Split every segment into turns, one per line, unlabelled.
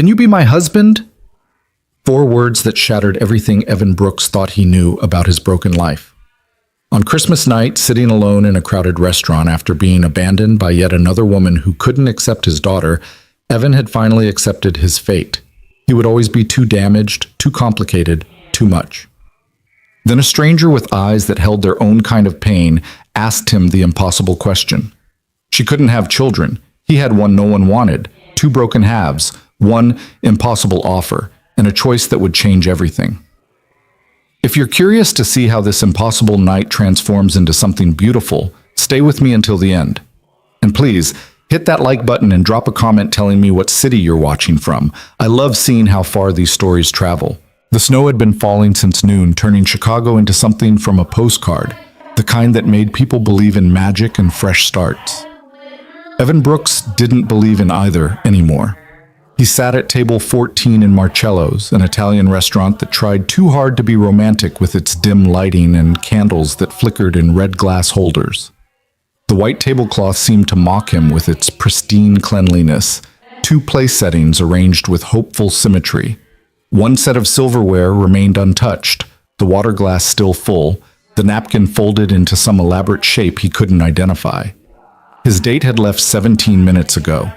Can you be my husband? 4 words that shattered everything Evan Brooks thought he knew about his broken life. On Christmas night, sitting alone in a crowded restaurant after being abandoned by yet another woman who couldn't accept his daughter, Evan had finally accepted his fate. He would always be too damaged, too complicated, too much. Then a stranger with eyes that held their own kind of pain asked him the impossible question. She couldn't have children. He had one no one wanted, 2 broken halves, one impossible offer, and a choice that would change everything. If you're curious to see how this impossible night transforms into something beautiful, stay with me until the end. And please, hit that like button and drop a comment telling me what city you're watching from. I love seeing how far these stories travel. The snow had been falling since noon, turning Chicago into something from a postcard, the kind that made people believe in magic and fresh starts. Evan Brooks didn't believe in either anymore. He sat at table 14 in Marcello's, an Italian restaurant that tried too hard to be romantic with its dim lighting and candles that flickered in red glass holders. The white tablecloth seemed to mock him with its pristine cleanliness, 2 place settings arranged with hopeful symmetry. One set of silverware remained untouched, the water glass still full, the napkin folded into some elaborate shape he couldn't identify. His date had left 17 minutes ago.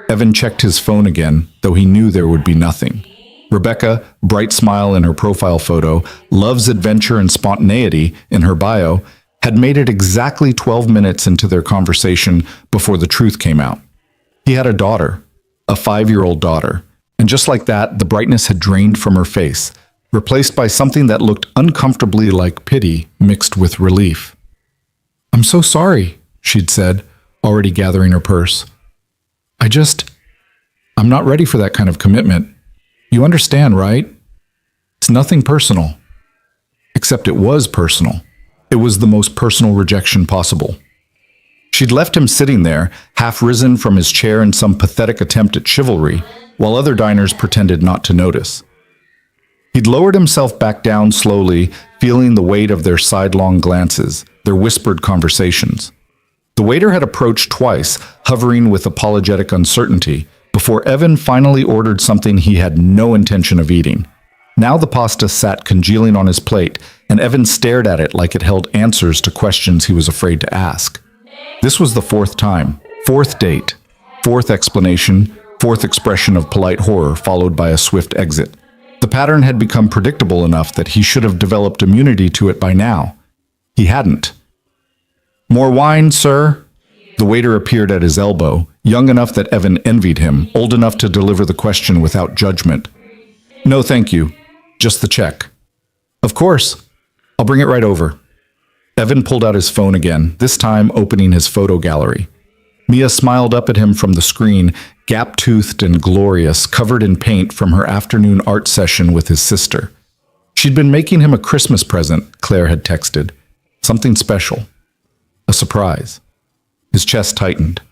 Evan checked his phone again, though he knew there would be nothing. Rebecca, bright smile in her profile photo, loves adventure and spontaneity in her bio, had made it exactly 12 minutes into their conversation before the truth came out. He had a daughter, a 5-year-old daughter, and just like that, the brightness had drained from her face, replaced by something that looked uncomfortably like pity mixed with relief. "I'm so sorry," she'd said, already gathering her purse. I'm not ready for that kind of commitment. You understand, right? It's nothing personal." Except it was personal. It was the most personal rejection possible. She'd left him sitting there, half risen from his chair in some pathetic attempt at chivalry, while other diners pretended not to notice. He'd lowered himself back down slowly, feeling the weight of their sidelong glances, their whispered conversations. The waiter had approached twice, hovering with apologetic uncertainty, before Evan finally ordered something he had no intention of eating. Now the pasta sat congealing on his plate, and Evan stared at it like it held answers to questions he was afraid to ask. This was the 4th time, 4th date, 4th explanation, 4th expression of polite horror followed by a swift exit. The pattern had become predictable enough that he should have developed immunity to it by now. He hadn't. "More wine, sir?" The waiter appeared at his elbow, young enough that Evan envied him, old enough to deliver the question without judgment. "No, thank you. Just the check." "Of course. I'll bring it right over." Evan pulled out his phone again, this time opening his photo gallery. Mia smiled up at him from the screen, gap-toothed and glorious, covered in paint from her afternoon art session with his sister. She'd been making him a Christmas present, Claire had texted. Something special. A surprise. His chest tightened.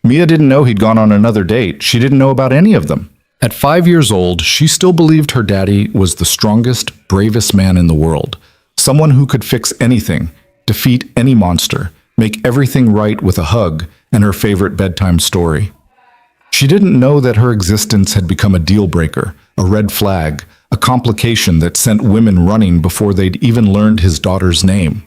Mia didn't know he'd gone on another date. She didn't know about any of them. At 5 years old, she still believed her daddy was the strongest, bravest man in the world. Someone who could fix anything, defeat any monster, make everything right with a hug and her favorite bedtime story. She didn't know that her existence had become a deal breaker, a red flag, a complication that sent women running before they'd even learned his daughter's name.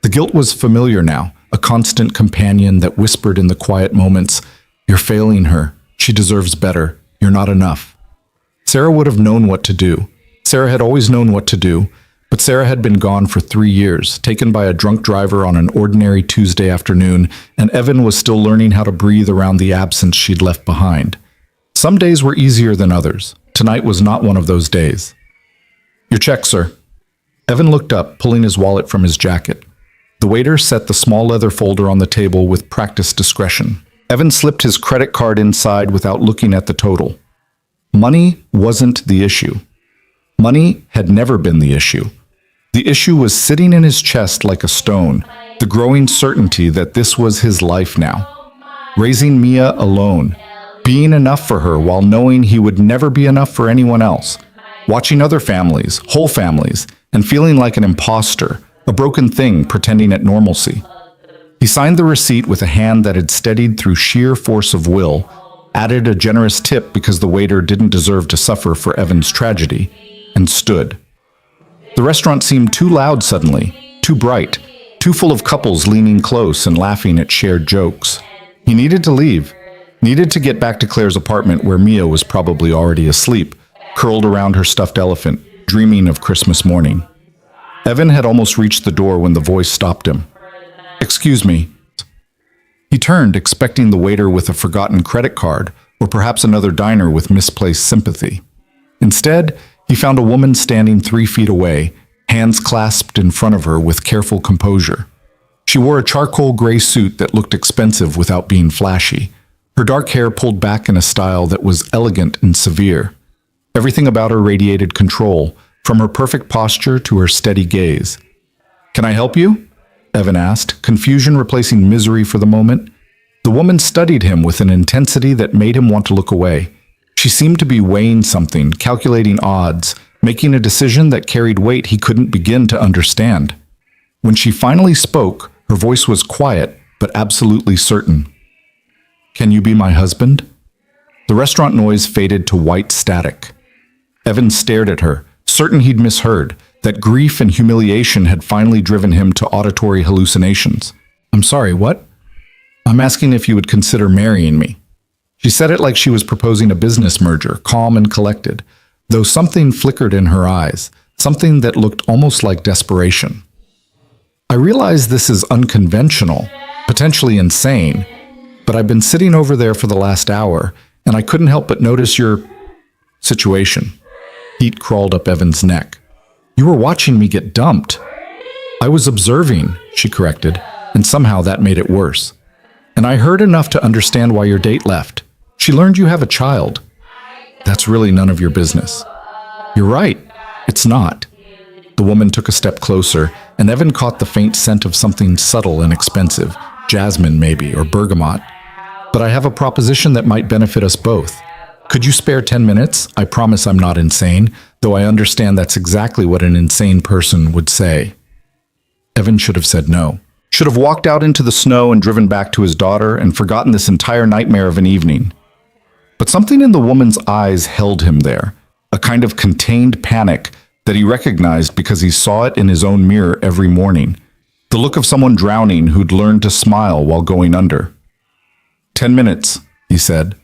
The guilt was familiar now, a constant companion that whispered in the quiet moments, "You're failing her. She deserves better. You're not enough." Sarah would have known what to do. Sarah had always known what to do, but Sarah had been gone for 3 years, taken by a drunk driver on an ordinary Tuesday afternoon, and Evan was still learning how to breathe around the absence she'd left behind. Some days were easier than others. Tonight was not one of those days. "Your check, sir." Evan looked up, pulling his wallet from his jacket. The waiter set the small leather folder on the table with practiced discretion. Evan slipped his credit card inside without looking at the total. Money wasn't the issue. Money had never been the issue. The issue was sitting in his chest like a stone, the growing certainty that this was his life now. Raising Mia alone, being enough for her while knowing he would never be enough for anyone else. Watching other families, whole families, and feeling like an imposter, a broken thing pretending at normalcy. He signed the receipt with a hand that had steadied through sheer force of will, added a generous tip because the waiter didn't deserve to suffer for Evan's tragedy, and stood. The restaurant seemed too loud suddenly, too bright, too full of couples leaning close and laughing at shared jokes. He needed to leave, needed to get back to Claire's apartment where Mia was probably already asleep, curled around her stuffed elephant, dreaming of Christmas morning. Evan had almost reached the door when the voice stopped him. "Excuse me." He turned, expecting the waiter with a forgotten credit card, or perhaps another diner with misplaced sympathy. Instead, he found a woman standing 3 feet away, hands clasped in front of her with careful composure. She wore a charcoal gray suit that looked expensive without being flashy, her dark hair pulled back in a style that was elegant and severe. Everything about her radiated control, from her perfect posture to her steady gaze. "Can I help you?" Evan asked, confusion replacing misery for the moment. The woman studied him with an intensity that made him want to look away. She seemed to be weighing something, calculating odds, making a decision that carried weight he couldn't begin to understand. When she finally spoke, her voice was quiet, but absolutely certain. "Can you be my husband?" The restaurant noise faded to white static. Evan stared at her, certain he'd misheard, that grief and humiliation had finally driven him to auditory hallucinations. "I'm sorry, what?" "I'm asking if you would consider marrying me." She said it like she was proposing a business merger, calm and collected, though something flickered in her eyes, something that looked almost like desperation. "I realize this is unconventional, potentially insane, but I've been sitting over there for the last hour, and I couldn't help but notice your situation." Heat crawled up Evan's neck. "You were watching me get dumped." "I was observing," she corrected, and somehow that made it worse. "And I heard enough to understand why your date left. She learned you have a child." "That's really none of your business." "You're right. It's not." The woman took a step closer, and Evan caught the faint scent of something subtle and expensive, jasmine maybe, or bergamot. "But I have a proposition that might benefit us both. Could you spare 10 minutes? I promise I'm not insane, though I understand that's exactly what an insane person would say." Evan should have said no. Should have walked out into the snow and driven back to his daughter and forgotten this entire nightmare of an evening. But something in the woman's eyes held him there, a kind of contained panic that he recognized because he saw it in his own mirror every morning. The look of someone drowning who'd learned to smile while going under. 10 minutes, he said.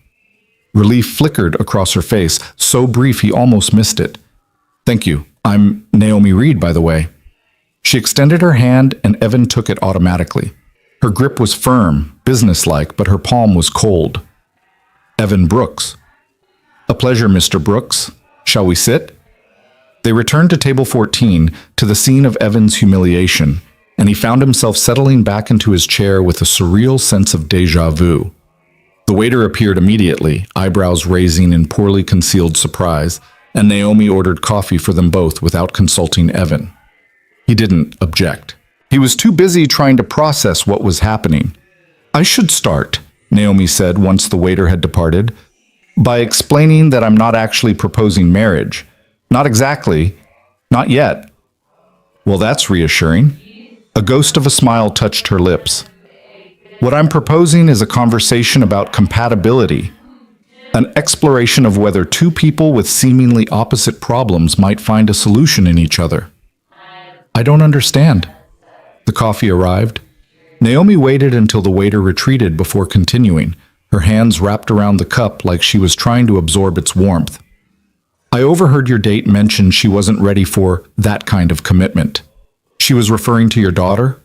Relief flickered across her face, so brief he almost missed it. "Thank you. I'm Naomi Reed, by the way." She extended her hand and Evan took it automatically. Her grip was firm, businesslike, but her palm was cold. "Evan Brooks." "A pleasure, Mr. Brooks. Shall we sit?" They returned to table 14, to the scene of Evan's humiliation, and he found himself settling back into his chair with a surreal sense of déjà vu. The waiter appeared immediately, eyebrows raising in poorly concealed surprise, and Naomi ordered coffee for them both without consulting Evan. He didn't object. He was too busy trying to process what was happening. "I should start," Naomi said once the waiter had departed, "by explaining that I'm not actually proposing marriage. Not exactly. Not yet." "Well, that's reassuring." A ghost of a smile touched her lips. "What I'm proposing is a conversation about compatibility, an exploration of whether two people with seemingly opposite problems might find a solution in each other." "I don't understand." The coffee arrived. Naomi waited until the waiter retreated before continuing, her hands wrapped around the cup like she was trying to absorb its warmth. "I overheard your date mention she wasn't ready for that kind of commitment." "She was referring to your daughter?"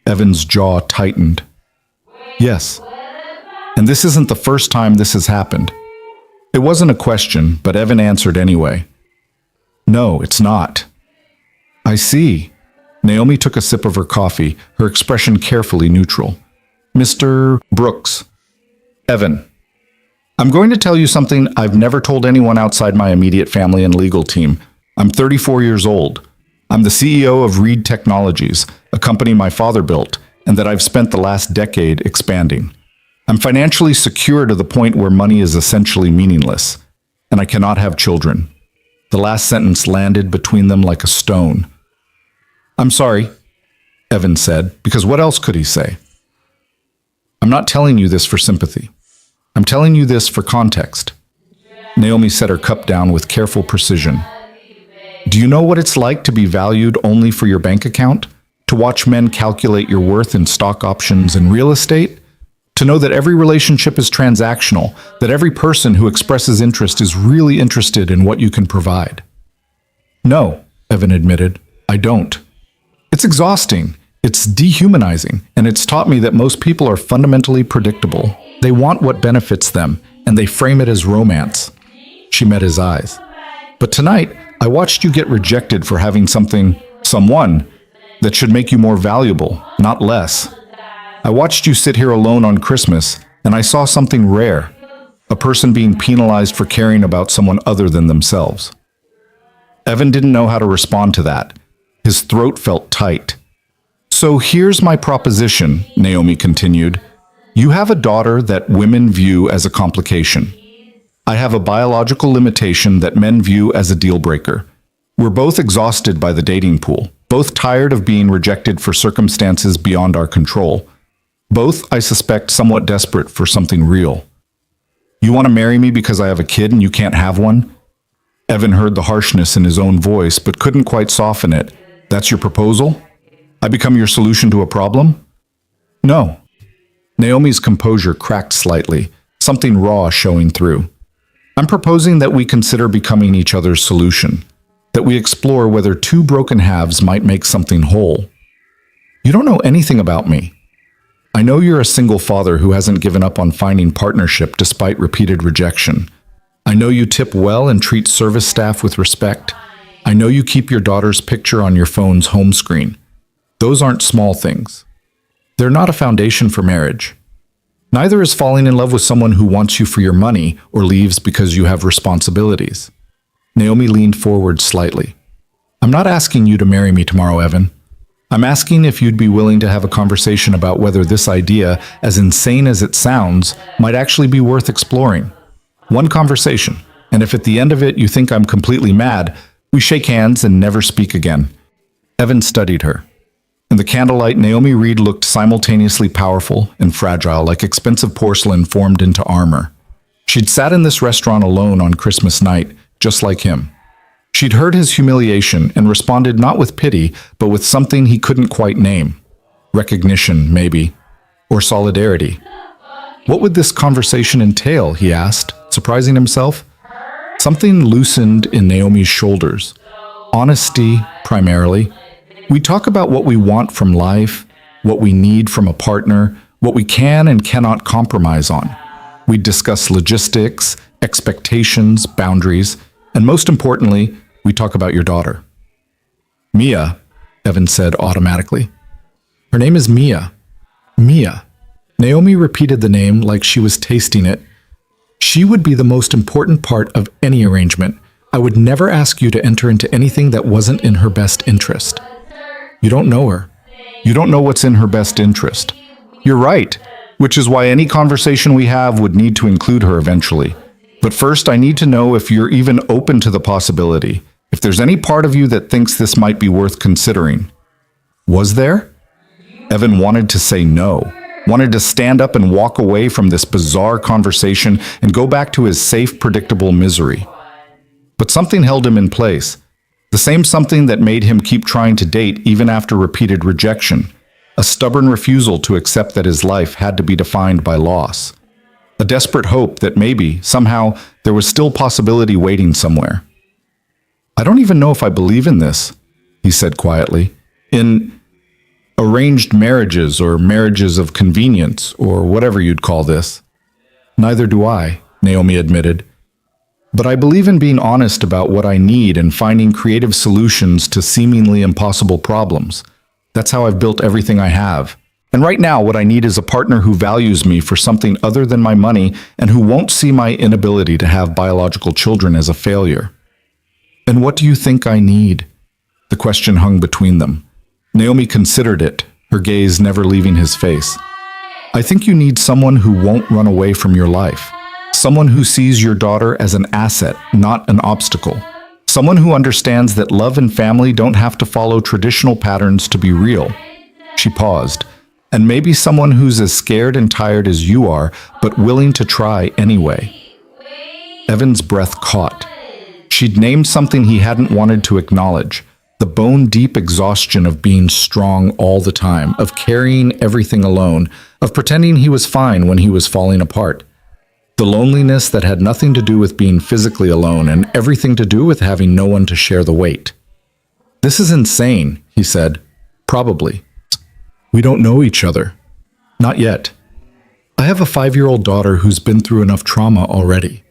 Evan's jaw tightened. "Yes. And this isn't the first time this has happened." It wasn't a question, but Evan answered anyway. "No, it's not." "I see." Naomi took a sip of her coffee, her expression carefully neutral. "Mr. Brooks." "Evan. I'm going to tell you something I've never told anyone outside my immediate family and legal team. I'm 34 years old. I'm the CEO of Reed Technologies, a company my father built, and that I've spent the last decade expanding. I'm financially secure to the point where money is essentially meaningless, and I cannot have children." The last sentence landed between them like a stone. "I'm sorry," Evan said, because what else could he say? "I'm not telling you this for sympathy. I'm telling you this for context. Naomi set her cup down with careful precision. Do you know what it's like to be valued only for your bank account? To watch men calculate your worth in stock options and real estate? To know that every relationship is transactional, that every person who expresses interest is really interested in what you can provide? No, Evan admitted, I don't. It's exhausting, it's dehumanizing, and it's taught me that most people are fundamentally predictable. They want what benefits them, and they frame it as romance. She met his eyes. But tonight, I watched you get rejected for having someone, that should make you more valuable, not less. I watched you sit here alone on Christmas, and I saw something rare. A person being penalized for caring about someone other than themselves. Evan didn't know how to respond to that. His throat felt tight. So here's my proposition, Naomi continued. You have a daughter that women view as a complication. I have a biological limitation that men view as a deal breaker. We're both exhausted by the dating pool, both tired of being rejected for circumstances beyond our control. Both, I suspect, somewhat desperate for something real. You want to marry me because I have a kid and you can't have one? Evan heard the harshness in his own voice, but couldn't quite soften it. That's your proposal? I become your solution to a problem? No. Naomi's composure cracked slightly, something raw showing through. I'm proposing that we consider becoming each other's solution, that we explore whether two broken halves might make something whole. You don't know anything about me. I know you're a single father who hasn't given up on finding partnership despite repeated rejection. I know you tip well and treat service staff with respect. I know you keep your daughter's picture on your phone's home screen. Those aren't small things. They're not a foundation for marriage. Neither is falling in love with someone who wants you for your money or leaves because you have responsibilities. Naomi leaned forward slightly. I'm not asking you to marry me tomorrow, Evan. I'm asking if you'd be willing to have a conversation about whether this idea, as insane as it sounds, might actually be worth exploring. One conversation, and if at the end of it you think I'm completely mad, we shake hands and never speak again. Evan studied her. In the candlelight, Naomi Reed looked simultaneously powerful and fragile, like expensive porcelain formed into armor. She'd sat in this restaurant alone on Christmas night, just like him. She'd heard his humiliation and responded not with pity, but with something he couldn't quite name. Recognition, maybe. Or solidarity. What would this conversation entail, he asked, surprising himself. Something loosened in Naomi's shoulders. Honesty, primarily. We talk about what we want from life, what we need from a partner, what we can and cannot compromise on. We discuss logistics, expectations, boundaries, and most importantly, we talk about your daughter. Mia, Evan said automatically. Her name is Mia. Mia. Naomi repeated the name like she was tasting it. She would be the most important part of any arrangement. I would never ask you to enter into anything that wasn't in her best interest. You don't know her. You don't know what's in her best interest. You're right, which is why any conversation we have would need to include her eventually. But first, I need to know if you're even open to the possibility, if there's any part of you that thinks this might be worth considering. Was there? Evan wanted to say no, wanted to stand up and walk away from this bizarre conversation and go back to his safe, predictable misery. But something held him in place. The same something that made him keep trying to date even after repeated rejection. A stubborn refusal to accept that his life had to be defined by loss. A desperate hope that maybe, somehow, there was still possibility waiting somewhere. I don't even know if I believe in this, he said quietly. In arranged marriages or marriages of convenience or whatever you'd call this. Neither do I, Naomi admitted. But I believe in being honest about what I need and finding creative solutions to seemingly impossible problems. That's how I've built everything I have. And right now, what I need is a partner who values me for something other than my money and who won't see my inability to have biological children as a failure. And what do you think I need? The question hung between them. Naomi considered it, her gaze never leaving his face. I think you need someone who won't run away from your life. Someone who sees your daughter as an asset, not an obstacle. Someone who understands that love and family don't have to follow traditional patterns to be real. She paused. And maybe someone who's as scared and tired as you are, but willing to try anyway. Evan's breath caught. She'd named something he hadn't wanted to acknowledge. The bone-deep exhaustion of being strong all the time, of carrying everything alone, of pretending he was fine when he was falling apart. The loneliness that had nothing to do with being physically alone and everything to do with having no one to share the weight. "This is insane," he said. "Probably. We don't know each other. Not yet. I have a 5-year-old daughter who's been through enough trauma already.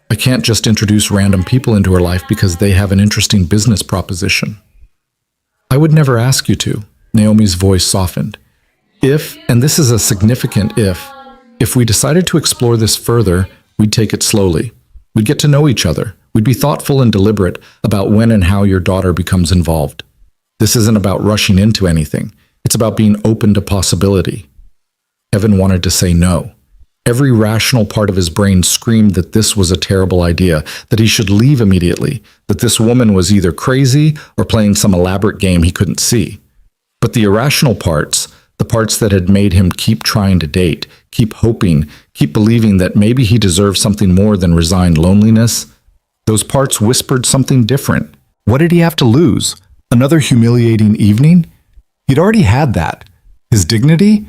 I can't just introduce random people into her life because they have an interesting business proposition." "I would never ask you to," Naomi's voice softened. "If, and this is a significant if we decided to explore this further, we'd take it slowly. We'd get to know each other. We'd be thoughtful and deliberate about when and how your daughter becomes involved. This isn't about rushing into anything. It's about being open to possibility." Evan wanted to say no. Every rational part of his brain screamed that this was a terrible idea, that he should leave immediately, that this woman was either crazy or playing some elaborate game he couldn't see. But the irrational parts, the parts that had made him keep trying to date, keep hoping, keep believing that maybe he deserved something more than resigned loneliness, those parts whispered something different. What did he have to lose? Another humiliating evening? He'd already had that. His dignity?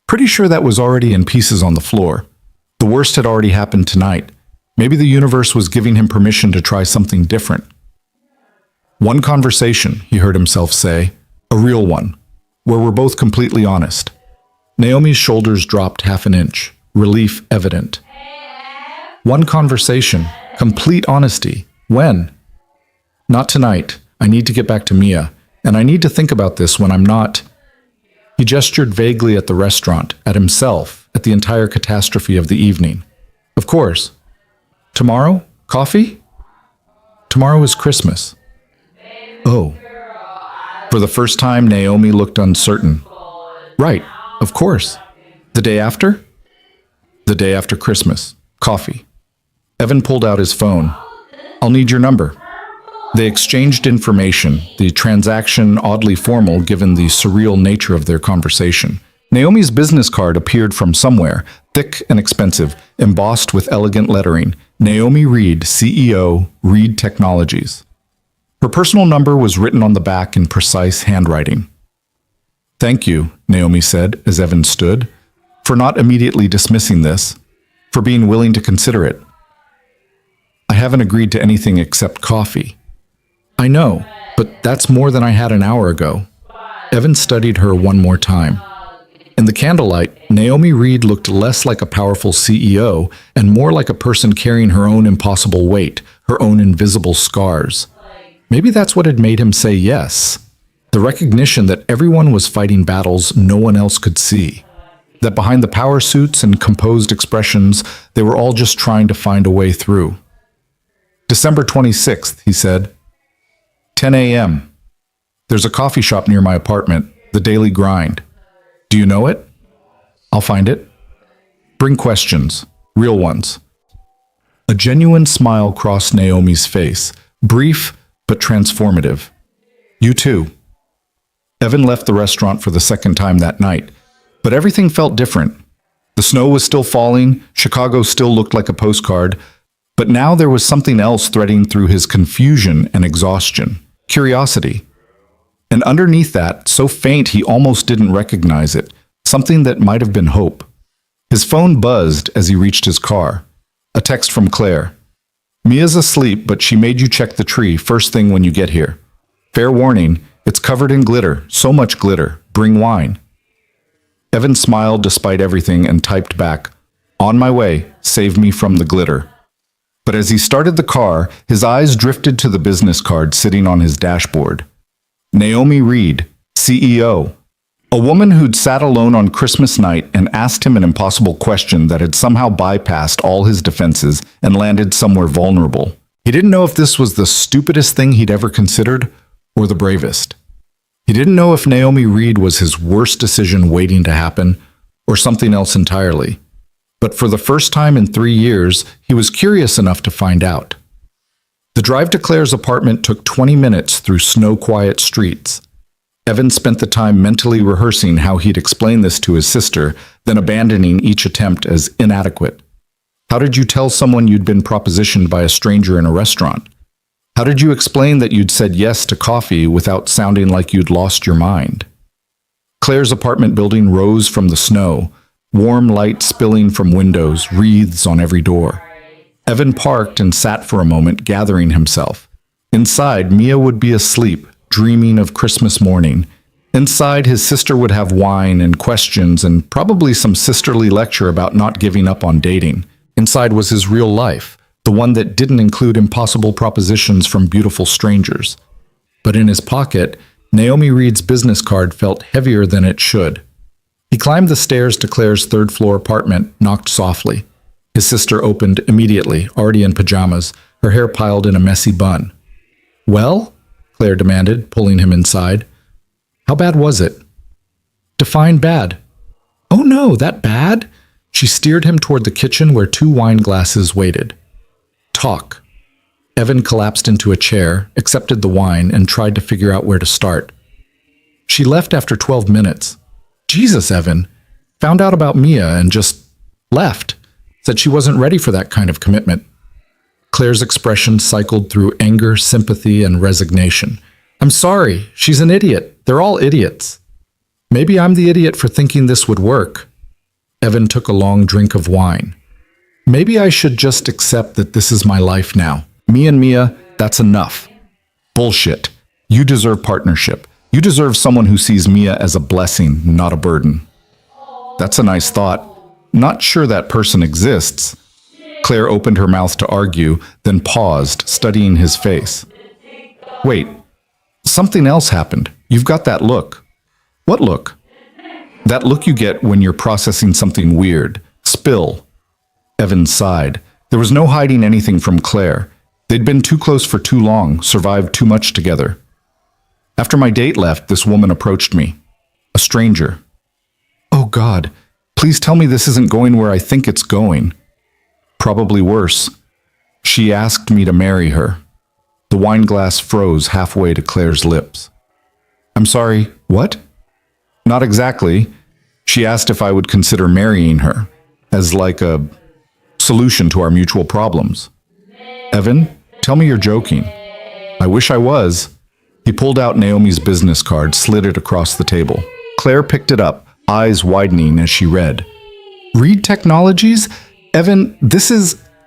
Pretty sure that was already in pieces on the floor. The worst had already happened tonight. Maybe the universe was giving him permission to try something different. "One conversation," he heard himself say. "A real one, where we're both completely honest." Naomi's shoulders dropped half an inch, relief evident. "One conversation, complete honesty. When?" "Not tonight. I need to get back to Mia, and I need to think about this when I'm not..." He gestured vaguely at the restaurant, at himself, at the entire catastrophe of the evening. "Of course. Tomorrow? Coffee?" "Tomorrow is Christmas." "Oh." For the first time, Naomi looked uncertain. "Right, of course. The day after?" "The day after Christmas. Coffee." Evan pulled out his phone. "I'll need your number." They exchanged information, the transaction oddly formal given the surreal nature of their conversation. Naomi's business card appeared from somewhere, thick and expensive, embossed with elegant lettering. Naomi Reed, CEO, Reed Technologies. Her personal number was written on the back in precise handwriting. "Thank you," Naomi said as Evan stood, "for not immediately dismissing this, for being willing to consider it. I haven't agreed to anything except coffee." "I know, but that's more than I had an hour ago." Evan studied her one more time. In the candlelight, Naomi Reed looked less like a powerful CEO and more like a person carrying her own impossible weight, her own invisible scars. Maybe that's what had made him say yes. The recognition that everyone was fighting battles no one else could see. That behind the power suits and composed expressions, they were all just trying to find a way through. "December 26th, he said. 10 a.m. There's a coffee shop near my apartment, The Daily Grind. Do you know it? I'll find it. Bring questions, real ones." A genuine smile crossed Naomi's face, brief but transformative. "You too." Evan left the restaurant for the second time that night, but everything felt different. The snow was still falling, Chicago still looked like a postcard, but now there was something else threading through his confusion and exhaustion. Curiosity. And underneath that, so faint he almost didn't recognize it, something that might have been hope. His phone buzzed as he reached his car. A text from Claire. "Mia's asleep, but she made you check the tree first thing when you get here. Fair warning, it's covered in glitter, so much glitter. Bring wine." Evan smiled despite everything and typed back, "On my way, save me from the glitter." But as he started the car, his eyes drifted to the business card sitting on his dashboard. Naomi Reed, CEO. A woman who'd sat alone on Christmas night and asked him an impossible question that had somehow bypassed all his defenses and landed somewhere vulnerable. He didn't know if this was the stupidest thing he'd ever considered or the bravest. He didn't know if Naomi Reed was his worst decision waiting to happen or something else entirely. But for the first time in 3 years, he was curious enough to find out. The drive to Claire's apartment took 20 minutes through snow-quiet streets. Evan spent the time mentally rehearsing how he'd explain this to his sister, then abandoning each attempt as inadequate. How did you tell someone you'd been propositioned by a stranger in a restaurant? How did you explain that you'd said yes to coffee without sounding like you'd lost your mind? Claire's apartment building rose from the snow, warm light spilling from windows, wreaths on every door. Evan parked and sat for a moment, gathering himself. Inside, Mia would be asleep, dreaming of Christmas morning. Inside, his sister would have wine and questions and probably some sisterly lecture about not giving up on dating. Inside was his real life, the one that didn't include impossible propositions from beautiful strangers. But in his pocket, Naomi Reed's business card felt heavier than it should. He climbed the stairs to Claire's third-floor apartment, knocked softly. His sister opened immediately, already in pajamas, her hair piled in a messy bun. "Well?" Claire demanded, pulling him inside. "How bad was it?" "Define bad." "Oh no, that bad?" She steered him toward the kitchen where 2 wine glasses waited. "Talk." Evan collapsed into a chair, accepted the wine, and tried to figure out where to start. "She left after 12 minutes. Jesus, Evan. Found out about Mia and just left. Said she wasn't ready for that kind of commitment." Claire's expression cycled through anger, sympathy, and resignation. "I'm sorry. She's an idiot. They're all idiots. Maybe I'm the idiot for thinking this would work." Evan took a long drink of wine. "Maybe I should just accept that this is my life now. Me and Mia, that's enough." "Bullshit. You deserve partnership. You deserve someone who sees Mia as a blessing, not a burden." "That's a nice thought. Not sure that person exists." Claire opened her mouth to argue, then paused, studying his face. "Wait, something else happened. You've got that look." "What look?" "That look you get when you're processing something weird. Spill." Evan sighed. There was no hiding anything from Claire. They'd been too close for too long, survived too much together. "After my date left, this woman approached me. A stranger." "Oh God, please tell me this isn't going where I think it's going." "Probably worse. She asked me to marry her." The wine glass froze halfway to Claire's lips. "I'm sorry, what?" "Not exactly. She asked if I would consider marrying her, as like a solution to our mutual problems." "Evan, tell me you're joking." "I wish I was." He pulled out Naomi's business card, slid it across the table. Claire picked it up, eyes widening as she read. "Reed Technologies? Evan,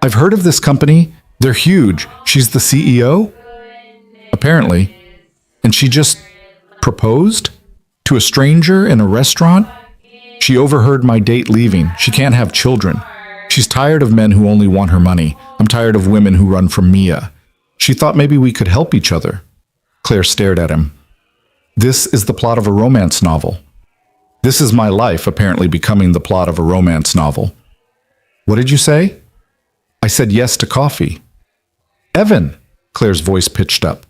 I've heard of this company. They're huge. She's the CEO?" "Apparently." "And she just proposed? To a stranger in a restaurant?" "She overheard my date leaving. She can't have children. She's tired of men who only want her money. I'm tired of women who run from Mia. She thought maybe we could help each other." Claire stared at him. "This is the plot of a romance novel." "This is my life apparently becoming the plot of a romance novel." "What did you say?" "I said yes to coffee." "Evan," Claire's voice pitched up.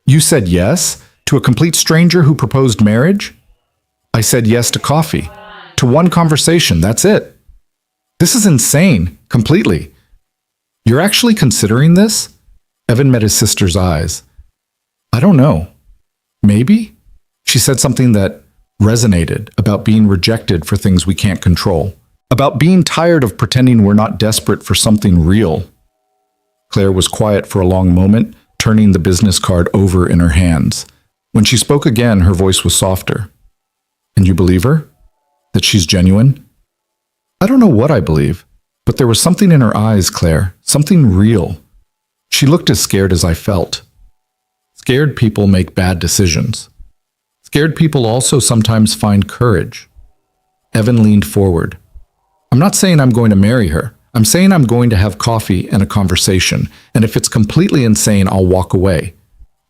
"You said yes? To a complete stranger who proposed marriage?" "I said yes to coffee. To one conversation, that's it." "This is insane, completely." "You're actually considering this?" Evan met his sister's eyes. "I don't know. Maybe?" She said something that resonated about being rejected for things we can't control. About being tired of pretending we're not desperate for something real. Claire was quiet for a long moment, turning the business card over in her hands. When she spoke again, her voice was softer. "And you believe her? That she's genuine?" "I don't know what I believe, but there was something in her eyes, Claire, something real." She looked as scared as I felt. Scared people make bad decisions. Scared people also sometimes find courage. Evan leaned forward. "I'm not saying I'm going to marry her. I'm saying I'm going to have coffee and a conversation, and if it's completely insane, I'll walk away.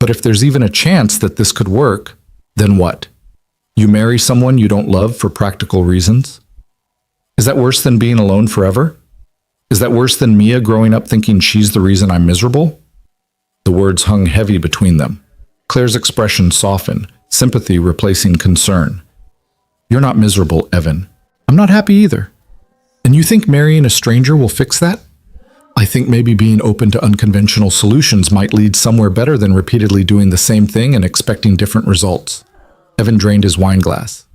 But if there's even a chance that this could work, then what? You marry someone you don't love for practical reasons? Is that worse than being alone forever? Is that worse than Mia growing up thinking she's the reason I'm miserable?" The words hung heavy between them. Claire's expression softened, sympathy replacing concern. "You're not miserable, Evan. I'm not happy either. And you think marrying a stranger will fix that? I think maybe being open to unconventional solutions might lead somewhere better than repeatedly doing the same thing and expecting different results." Evan drained his wine glass.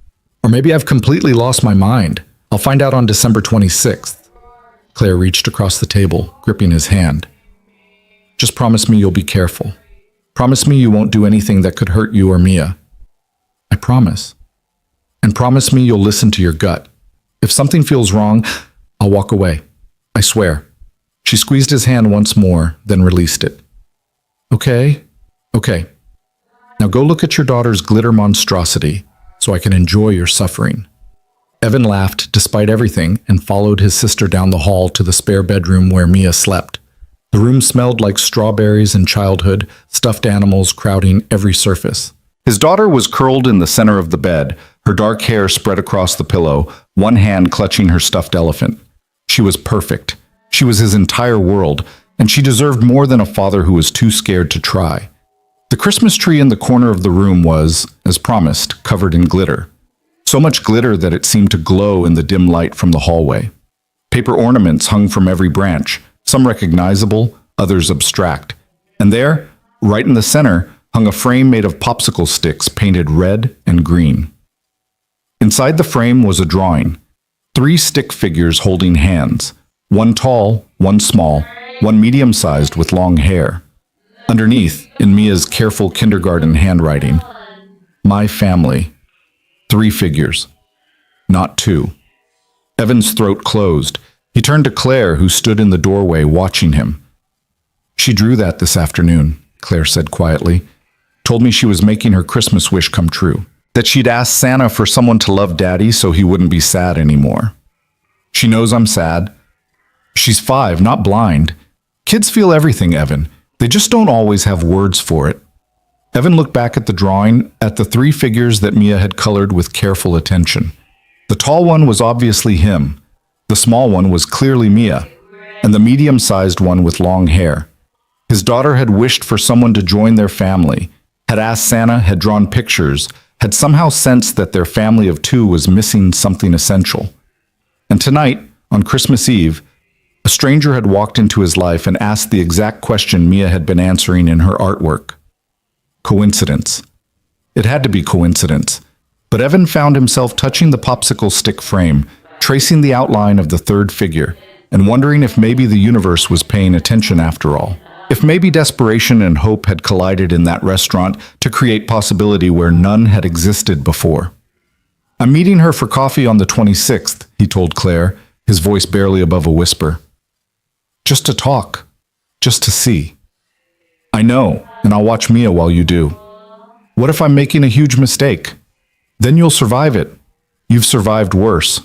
Or maybe I've completely lost my mind. I'll find out on December 26th. Claire reached across the table, gripping his hand. Just promise me you'll be careful. Promise me you won't do anything that could hurt you or Mia. I promise. And promise me you'll listen to your gut. If something feels wrong, I'll walk away. I swear. She squeezed his hand once more, then released it. Okay. Now go look at your daughter's glitter monstrosity so I can enjoy your suffering. Evan laughed despite everything and followed his sister down the hall to the spare bedroom where Mia slept. The room smelled like strawberries and childhood, stuffed animals crowding every surface. His daughter was curled in the center of the bed, her dark hair spread across the pillow, one hand clutching her stuffed elephant. She was perfect. She was his entire world, and she deserved more than a father who was too scared to try. The Christmas tree in the corner of the room was, as promised, covered in glitter. So much glitter that it seemed to glow in the dim light from the hallway. Paper ornaments hung from every branch, some recognizable, others abstract. And there, right in the center, hung a frame made of popsicle sticks painted red and green. Inside the frame was a drawing. 3 stick figures holding hands. One tall, one small, one medium-sized with long hair. Underneath, in Mia's careful kindergarten handwriting, my family. 3 figures, not 2. Evan's throat closed. He turned to Claire, who stood in the doorway watching him. She drew that this afternoon, Claire said quietly. Told me she was making her Christmas wish come true. That she'd asked Santa for someone to love Daddy so he wouldn't be sad anymore. She knows I'm sad. She's 5, not blind. Kids feel everything, Evan. They just don't always have words for it. Evan looked back at the drawing, at the 3 figures that Mia had colored with careful attention. The tall one was obviously him. The small one was clearly Mia, and the medium-sized one with long hair. His daughter had wished for someone to join their family, had asked Santa, had drawn pictures, had somehow sensed that their family of 2 was missing something essential. And tonight, on Christmas Eve, a stranger had walked into his life and asked the exact question Mia had been answering in her artwork. Coincidence. It had to be coincidence. But Evan found himself touching the popsicle stick frame, tracing the outline of the 3rd figure, and wondering if maybe the universe was paying attention after all. If maybe desperation and hope had collided in that restaurant to create possibility where none had existed before. I'm meeting her for coffee on the 26th, he told Claire, his voice barely above a whisper. Just to talk. Just to see. I know, and I'll watch Mia while you do. What if I'm making a huge mistake? Then you'll survive it. You've survived worse.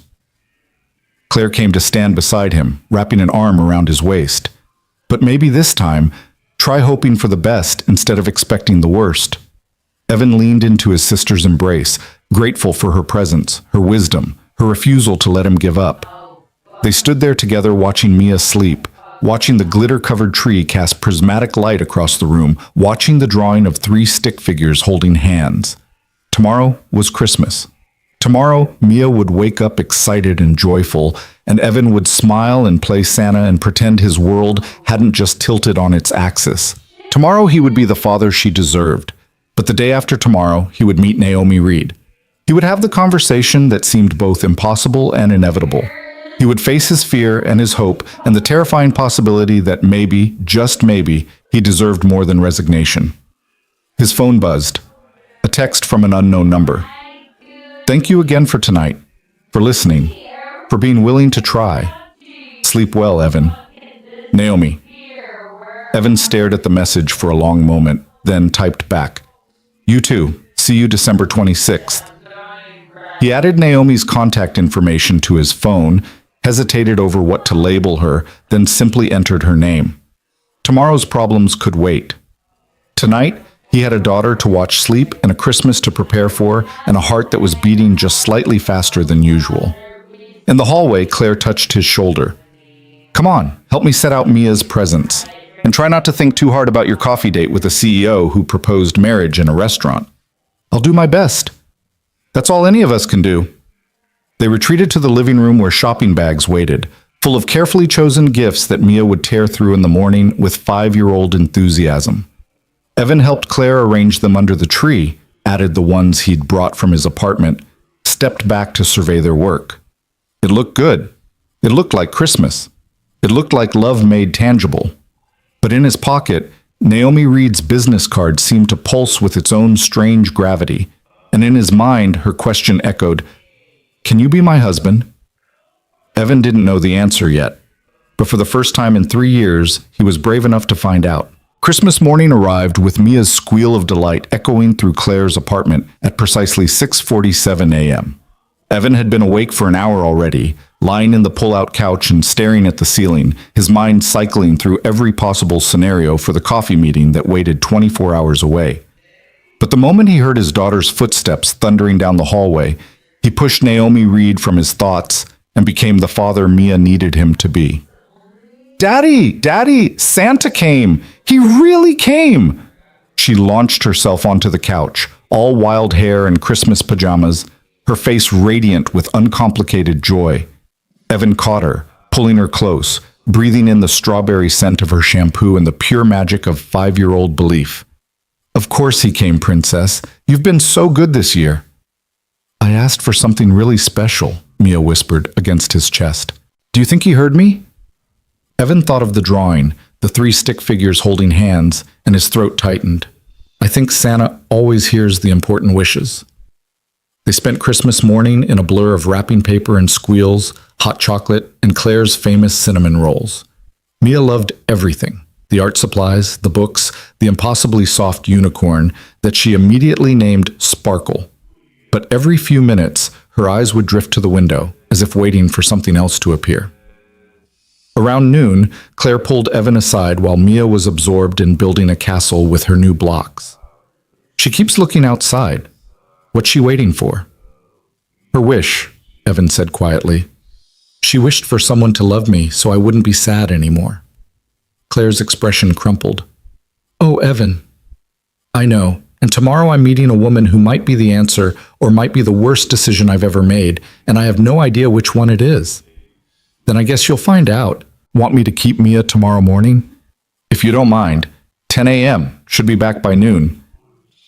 Claire came to stand beside him, wrapping an arm around his waist. But maybe this time, try hoping for the best instead of expecting the worst. Evan leaned into his sister's embrace, grateful for her presence, her wisdom, her refusal to let him give up. They stood there together watching Mia sleep, watching the glitter-covered tree cast prismatic light across the room, watching the drawing of 3 stick figures holding hands. Tomorrow was Christmas. Tomorrow, Mia would wake up excited and joyful, and Evan would smile and play Santa and pretend his world hadn't just tilted on its axis. Tomorrow he would be the father she deserved. But the day after tomorrow, he would meet Naomi Reed. He would have the conversation that seemed both impossible and inevitable. He would face his fear and his hope and the terrifying possibility that maybe, just maybe, he deserved more than resignation. His phone buzzed. A text from an unknown number. Thank you again for tonight, for listening, for being willing to try. Sleep well, Evan. Naomi. Evan stared at the message for a long moment, then typed back. You too. See you December 26th. He added Naomi's contact information to his phone, hesitated over what to label her, then simply entered her name. Tomorrow's problems could wait. Tonight, he had a daughter to watch sleep and a Christmas to prepare for and a heart that was beating just slightly faster than usual. In the hallway, Claire touched his shoulder. Come on, help me set out Mia's presents. And try not to think too hard about your coffee date with a CEO who proposed marriage in a restaurant. I'll do my best. That's all any of us can do. They retreated to the living room where shopping bags waited, full of carefully chosen gifts that Mia would tear through in the morning with 5-year-old enthusiasm. Evan helped Claire arrange them under the tree, added the ones he'd brought from his apartment, stepped back to survey their work. It looked good. It looked like Christmas. It looked like love made tangible. But in his pocket, Naomi Reed's business card seemed to pulse with its own strange gravity, and in his mind her question echoed, "Can you be my husband?" Evan didn't know the answer yet, but for the first time in 3 years, he was brave enough to find out. Christmas morning arrived with Mia's squeal of delight echoing through Claire's apartment at precisely 6:47 a.m. Evan had been awake for an hour already, lying in the pull-out couch and staring at the ceiling, his mind cycling through every possible scenario for the coffee meeting that waited 24 hours away. But the moment he heard his daughter's footsteps thundering down the hallway, he pushed Naomi Reed from his thoughts and became the father Mia needed him to be. "Daddy! Daddy! Santa came! He really came!" She launched herself onto the couch, all wild hair and Christmas pajamas, her face radiant with uncomplicated joy. Evan caught her, pulling her close, breathing in the strawberry scent of her shampoo and the pure magic of 5-year-old belief. "Of course he came, Princess. You've been so good this year." "I asked for something really special," Mia whispered against his chest. "Do you think he heard me?" Evan thought of the drawing, the 3 stick figures holding hands, and his throat tightened. "I think Santa always hears the important wishes." They spent Christmas morning in a blur of wrapping paper and squeals, hot chocolate, and Claire's famous cinnamon rolls. Mia loved everything: the art supplies, the books, the impossibly soft unicorn that she immediately named Sparkle. But every few minutes, her eyes would drift to the window, as if waiting for something else to appear. Around noon, Claire pulled Evan aside while Mia was absorbed in building a castle with her new blocks. "She keeps looking outside. What's she waiting for?" "Her wish," Evan said quietly. "She wished for someone to love me so I wouldn't be sad anymore." Claire's expression crumpled. "Oh, Evan." "I know, and tomorrow I'm meeting a woman who might be the answer or might be the worst decision I've ever made, and I have no idea which one it is." "Then I guess you'll find out. Want me to keep Mia tomorrow morning?" "If you don't mind. 10 a.m. Should be back by noon.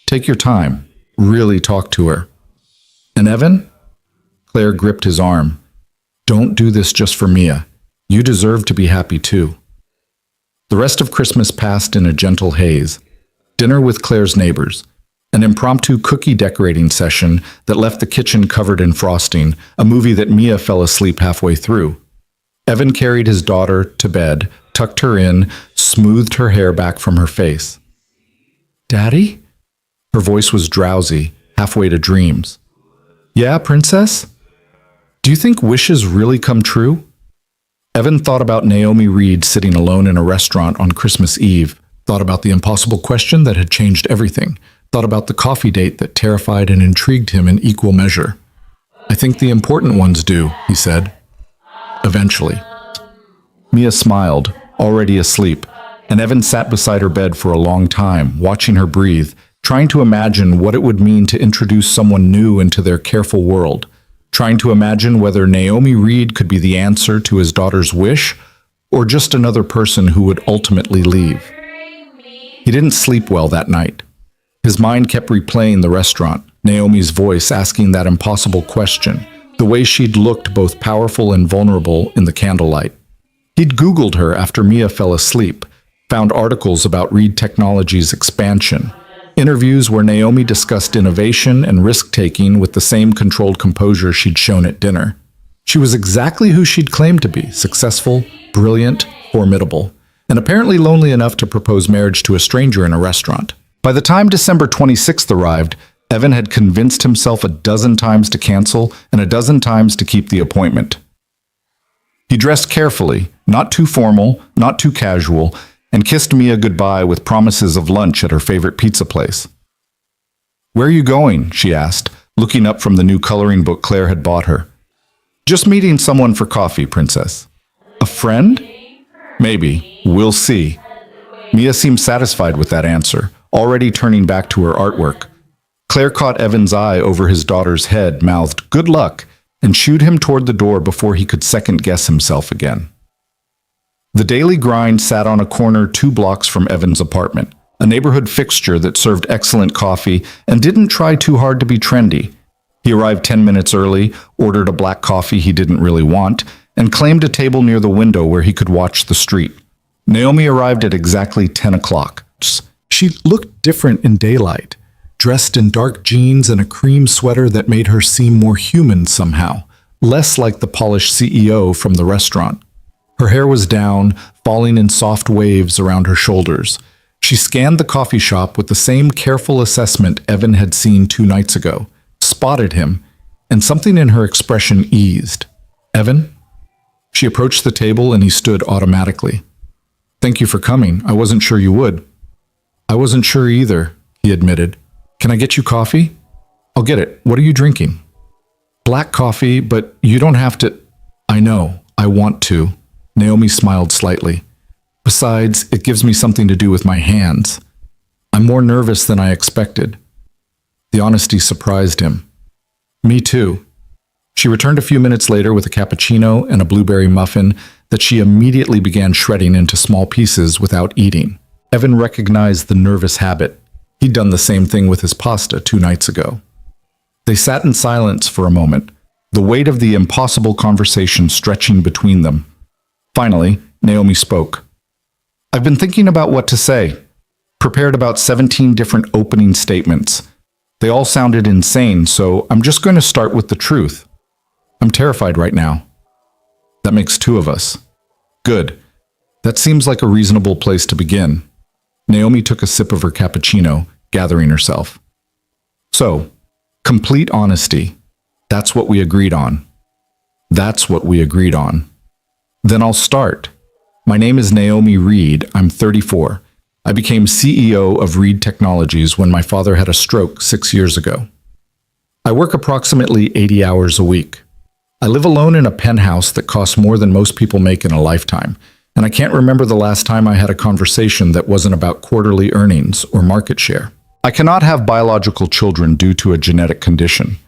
Take your time. Really talk to her." "And Evan?" Claire gripped his arm. "Don't do this just for Mia. You deserve to be happy too." The rest of Christmas passed in a gentle haze. Dinner with Claire's neighbors, an impromptu cookie decorating session that left the kitchen covered in frosting, a movie that Mia fell asleep halfway through. Evan carried his daughter to bed, tucked her in, smoothed her hair back from her face. "Daddy?" Her voice was drowsy, halfway to dreams. "Yeah, Princess? Do you think wishes really come true?" Evan thought about Naomi Reed sitting alone in a restaurant on Christmas Eve, thought about the impossible question that had changed everything, thought about the coffee date that terrified and intrigued him in equal measure. "I think the important ones do," he said. "Eventually." Mia smiled, already asleep, and Evan sat beside her bed for a long time, watching her breathe, trying to imagine what it would mean to introduce someone new into their careful world, trying to imagine whether Naomi Reed could be the answer to his daughter's wish, or just another person who would ultimately leave. He didn't sleep well that night. His mind kept replaying the restaurant, Naomi's voice asking that impossible question, the way she'd looked both powerful and vulnerable in the candlelight. He'd Googled her after Mia fell asleep, found articles about Reed Technologies' expansion, interviews where Naomi discussed innovation and risk-taking with the same controlled composure she'd shown at dinner. She was exactly who she'd claimed to be: successful, brilliant, formidable, and apparently lonely enough to propose marriage to a stranger in a restaurant. By the time December 26th arrived, Evan had convinced himself a dozen times to cancel and a dozen times to keep the appointment. He dressed carefully, not too formal, not too casual, and kissed Mia goodbye with promises of lunch at her favorite pizza place. "Where are you going?" she asked, looking up from the new coloring book Claire had bought her. "Just meeting someone for coffee, Princess." "A friend?" "Maybe. We'll see." Mia seemed satisfied with that answer, already turning back to her artwork. Claire caught Evan's eye over his daughter's head, mouthed, "Good luck," and shooed him toward the door before he could second-guess himself again. The daily grind sat on a corner 2 blocks from Evan's apartment, a neighborhood fixture that served excellent coffee and didn't try too hard to be trendy. He arrived 10 minutes early, ordered a black coffee he didn't really want, and claimed a table near the window where he could watch the street. Naomi arrived at exactly 10 o'clock. She looked different in daylight, dressed in dark jeans and a cream sweater that made her seem more human somehow, less like the polished CEO from the restaurant. Her hair was down, falling in soft waves around her shoulders. She scanned the coffee shop with the same careful assessment Evan had seen 2 nights ago, spotted him, and something in her expression eased. "Evan?" She approached the table and he stood automatically. "Thank you for coming. I wasn't sure you would." "I wasn't sure either," he admitted. "Can I get you coffee?" "I'll get it. What are you drinking?" "Black coffee, but you don't have to." "I know. I want to." Naomi smiled slightly. "Besides, it gives me something to do with my hands. I'm more nervous than I expected." The honesty surprised him. "Me too." She returned a few minutes later with a cappuccino and a blueberry muffin that she immediately began shredding into small pieces without eating. Evan recognized the nervous habit. He'd done the same thing with his pasta 2 nights ago. They sat in silence for a moment, the weight of the impossible conversation stretching between them. Finally, Naomi spoke. "I've been thinking about what to say. Prepared about 17 different opening statements. They all sounded insane, so I'm just going to start with the truth. I'm terrified right now." "That makes 2 of us." "Good. That seems like a reasonable place to begin." Naomi took a sip of her cappuccino, gathering herself. "So, complete honesty. That's what we agreed on." "That's what we agreed on." "Then I'll start. My name is Naomi Reed. I'm 34. I became CEO of Reed Technologies when my father had a stroke 6 years ago. I work approximately 80 hours a week. I live alone in a penthouse that costs more than most people make in a lifetime, and I can't remember the last time I had a conversation that wasn't about quarterly earnings or market share. I cannot have biological children due to a genetic condition,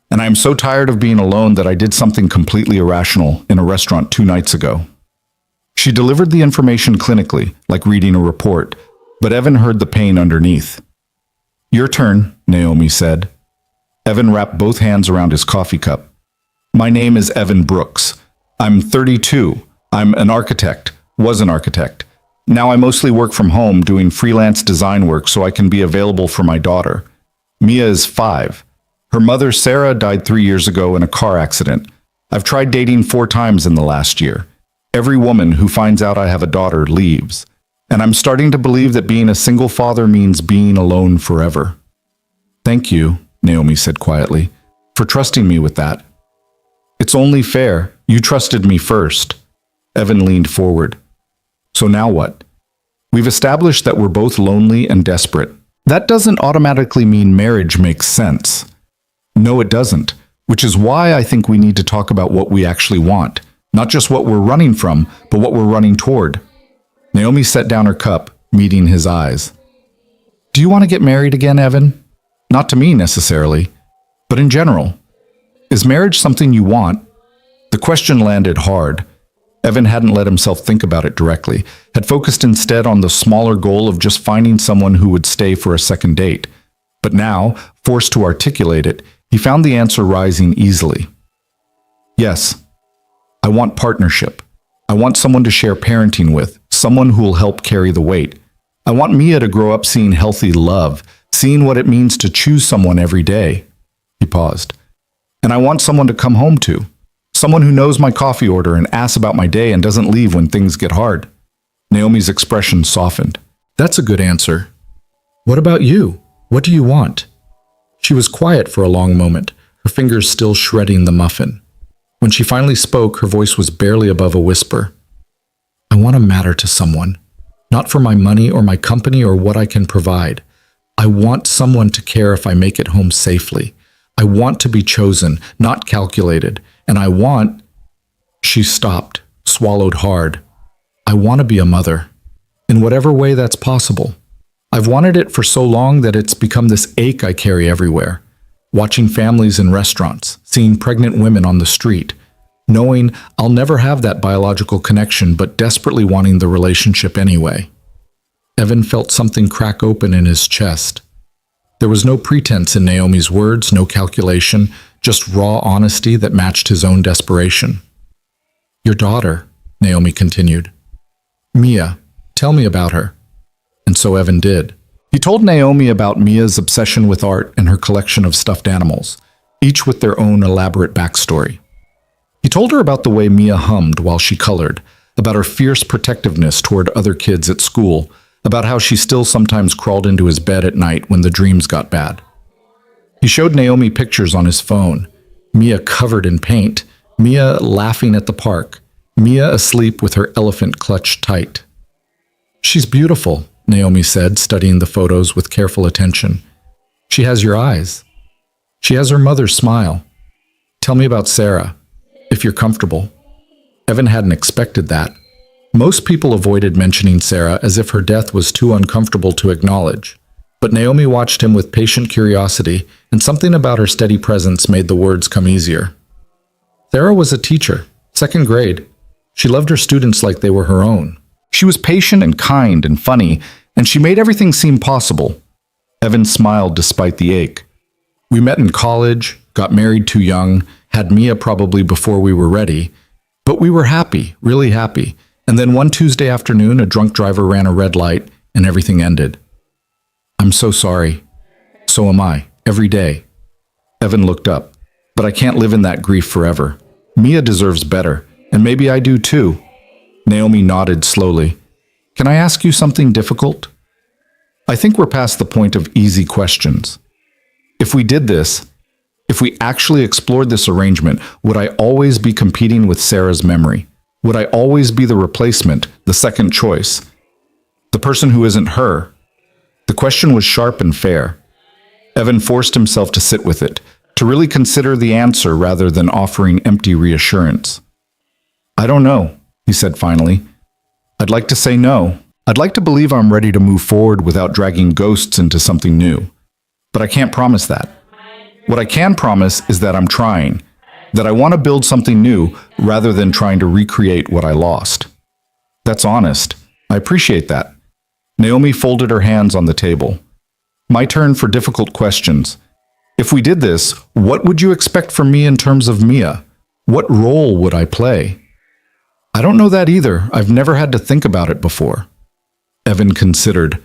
and I am so tired of being alone that I did something completely irrational in a restaurant 2 nights ago." She delivered the information clinically, like reading a report, but Evan heard the pain underneath. "Your turn," Naomi said. Evan wrapped both hands around his coffee cup. "My name is Evan Brooks. I'm 32. I'm an architect, was an architect. Now I mostly work from home doing freelance design work so I can be available for my daughter. Mia is 5. Her mother, Sarah, died 3 years ago in a car accident. I've tried dating 4 times in the last year. Every woman who finds out I have a daughter leaves. And I'm starting to believe that being a single father means being alone forever." "Thank you," Naomi said quietly, "for trusting me with that." "It's only fair. You trusted me first." Evan leaned forward. "So now what? We've established that we're both lonely and desperate. That doesn't automatically mean marriage makes sense." "No, it doesn't, which is why I think we need to talk about what we actually want. Not just what we're running from, but what we're running toward." Naomi set down her cup, meeting his eyes. "Do you want to get married again, Evan? Not to me necessarily, but in general. Is marriage something you want?" The question landed hard. Evan hadn't let himself think about it directly, had focused instead on the smaller goal of just finding someone who would stay for a second date. But now, forced to articulate it, he found the answer rising easily. "Yes. I want partnership. I want someone to share parenting with, someone who will help carry the weight. I want Mia to grow up seeing healthy love, seeing what it means to choose someone every day." He paused. "And I want someone to come home to. Someone who knows my coffee order and asks about my day and doesn't leave when things get hard." Naomi's expression softened. "That's a good answer. What about you? What do you want?" She was quiet for a long moment, her fingers still shredding the muffin. When she finally spoke, her voice was barely above a whisper. "I want to matter to someone, not for my money or my company or what I can provide. I want someone to care if I make it home safely. I want to be chosen, not calculated. And I want—" She stopped, swallowed hard. "I want to be a mother, in whatever way that's possible. I've wanted it for so long that it's become this ache I carry everywhere. Watching families in restaurants, seeing pregnant women on the street, knowing I'll never have that biological connection but desperately wanting the relationship anyway." Evan felt something crack open in his chest. There was no pretense in Naomi's words, no calculation, just raw honesty that matched his own desperation. "Your daughter," Naomi continued. "Mia, tell me about her." And so Evan did. He told Naomi about Mia's obsession with art and her collection of stuffed animals, each with their own elaborate backstory. He told her about the way Mia hummed while she colored, about her fierce protectiveness toward other kids at school, about how she still sometimes crawled into his bed at night when the dreams got bad. He showed Naomi pictures on his phone, Mia covered in paint, Mia laughing at the park, Mia asleep with her elephant clutched tight. "She's beautiful," Naomi said, studying the photos with careful attention. "She has your eyes. She has her mother's smile. Tell me about Sarah, if you're comfortable." Evan hadn't expected that. Most people avoided mentioning Sarah as if her death was too uncomfortable to acknowledge. But Naomi watched him with patient curiosity, and something about her steady presence made the words come easier. Sarah was a teacher, 2nd grade. She loved her students like they were her own. She was patient and kind and funny, and she made everything seem possible. Evan smiled despite the ache. "We met in college, got married too young, had Mia probably before we were ready, but we were happy, really happy. And then one Tuesday afternoon, a drunk driver ran a red light, and everything ended. I'm so sorry. So am I, every day." Evan looked up. "But I can't live in that grief forever. Mia deserves better, and maybe I do too." Naomi nodded slowly. "Can I ask you something difficult? I think we're past the point of easy questions. If we did this, if we actually explored this arrangement, would I always be competing with Sarah's memory? Would I always be the replacement, the second choice? The person who isn't her?" The question was sharp and fair. Evan forced himself to sit with it, to really consider the answer rather than offering empty reassurance. "I don't know," he said finally. "I'd like to say no. I'd like to believe I'm ready to move forward without dragging ghosts into something new. But I can't promise that. What I can promise is that I'm trying, that I want to build something new rather than trying to recreate what I lost." "That's honest. I appreciate that." Naomi folded her hands on the table. "My turn for difficult questions. If we did this, what would you expect from me in terms of Mia? What role would I play?" "I don't know that either. I've never had to think about it before." Evan considered.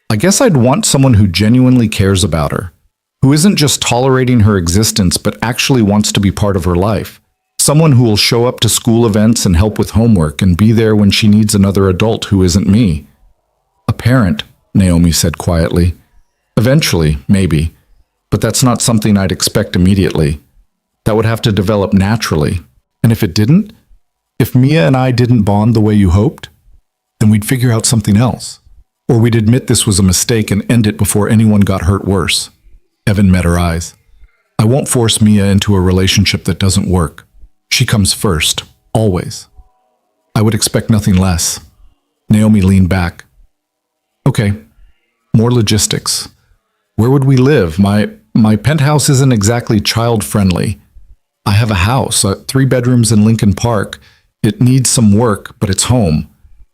"I guess I'd want someone who genuinely cares about her, who isn't just tolerating her existence but actually wants to be part of her life. Someone who will show up to school events and help with homework and be there when she needs another adult who isn't me." "A parent," Naomi said quietly. "Eventually, maybe. But that's not something I'd expect immediately. That would have to develop naturally. And if it didn't? If Mia and I didn't bond the way you hoped? Then we'd figure out something else. Or we'd admit this was a mistake and end it before anyone got hurt worse." Evan met her eyes. "I won't force Mia into a relationship that doesn't work. She comes first, always. I would expect nothing less." Naomi leaned back. "Okay, more logistics. Where would we live? My penthouse isn't exactly child-friendly. I have a house, 3 bedrooms in Lincoln Park. It needs some work, but it's home.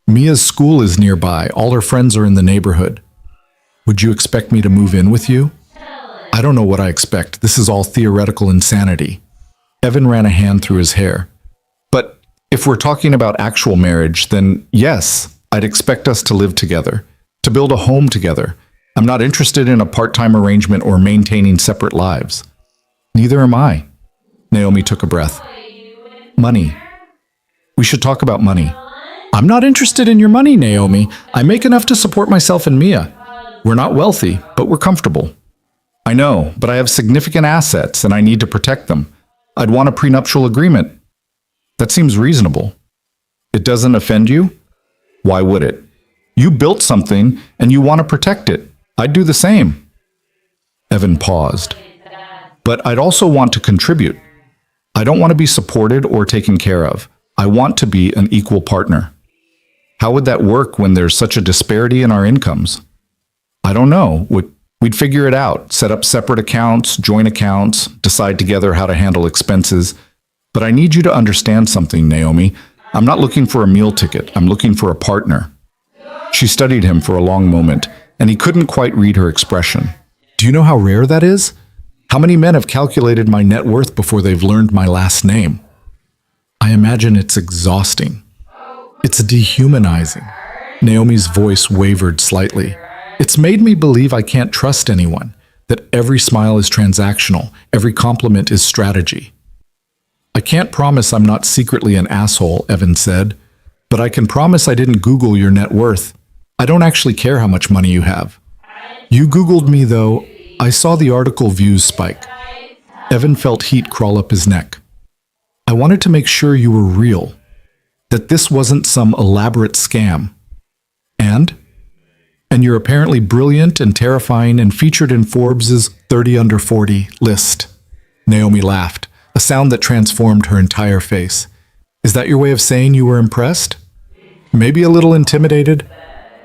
Mia's school is nearby. All her friends are in the neighborhood. Would you expect me to move in with you?" "I don't know what I expect. This is all theoretical insanity." Evan ran a hand through his hair. "But if we're talking about actual marriage, then yes, I'd expect us to live together, to build a home together. I'm not interested in a part-time arrangement or maintaining separate lives." "Neither am I." Naomi took a breath. "Money. We should talk about money." "I'm not interested in your money, Naomi. I make enough to support myself and Mia. We're not wealthy, but we're comfortable." "I know, but I have significant assets and I need to protect them. I'd want a prenuptial agreement." "That seems reasonable." "It doesn't offend you?" "Why would it? You built something and you want to protect it. I'd do the same." Evan paused. "But I'd also want to contribute. I don't want to be supported or taken care of. I want to be an equal partner." "How would that work when there's such a disparity in our incomes?" "I don't know. We'd figure it out, set up separate accounts, joint accounts, decide together how to handle expenses. But I need you to understand something, Naomi. I'm not looking for a meal ticket. I'm looking for a partner." She studied him for a long moment, and he couldn't quite read her expression. Do you know how rare that is? How many men have calculated my net worth before they've learned my last name? I imagine it's exhausting. It's dehumanizing. Naomi's voice wavered slightly. It's made me believe I can't trust anyone, that every smile is transactional, every compliment is strategy. I can't promise I'm not secretly an asshole, Evan said, but I can promise I didn't Google your net worth. I don't actually care how much money you have. You Googled me, though. I saw the article views spike. Evan felt heat crawl up his neck. I wanted to make sure you were real, that this wasn't some elaborate scam. And you're apparently brilliant and terrifying and featured in Forbes's 30 under 40 list. Naomi laughed, a sound that transformed her entire face. Is that your way of saying you were impressed? Maybe a little intimidated?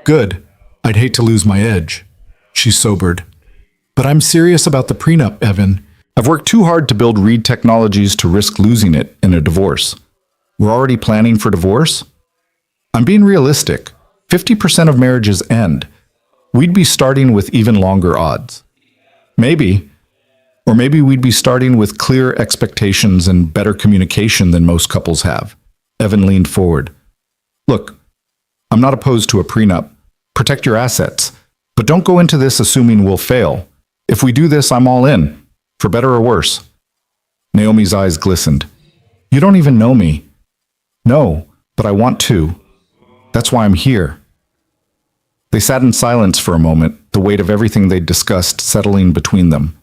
Good. I'd hate to lose my edge. She sobered. But I'm serious about the prenup, Evan. I've worked too hard to build Reed Technologies to risk losing it in a divorce. We're already planning for divorce? I'm being realistic. 50% of marriages end. We'd be starting with even longer odds. Maybe. Or maybe we'd be starting with clear expectations and better communication than most couples have. Evan leaned forward. Look, I'm not opposed to a prenup. Protect your assets. But don't go into this assuming we'll fail. If we do this, I'm all in, for better or worse. Naomi's eyes glistened. You don't even know me. No, but I want to. That's why I'm here. They sat in silence for a moment, the weight of everything they'd discussed settling between them.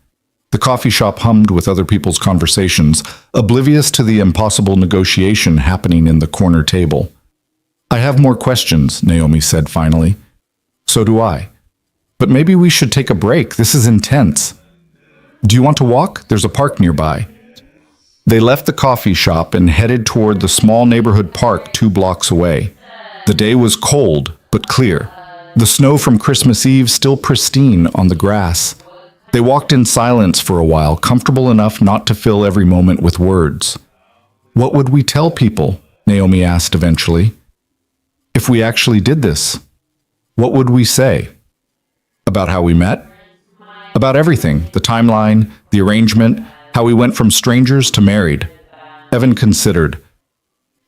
The coffee shop hummed with other people's conversations, oblivious to the impossible negotiation happening in the corner table. I have more questions, Naomi said finally. So do I. But maybe we should take a break. This is intense. Do you want to walk? There's a park nearby. They left the coffee shop and headed toward the small neighborhood park 2 blocks away. The day was cold, but clear. The snow from Christmas Eve still pristine on the grass. They walked in silence for a while, comfortable enough not to fill every moment with words. What would we tell people? Naomi asked eventually. If we actually did this, what would we say? About how we met? About everything, the timeline, the arrangement, how we went from strangers to married. Evan considered.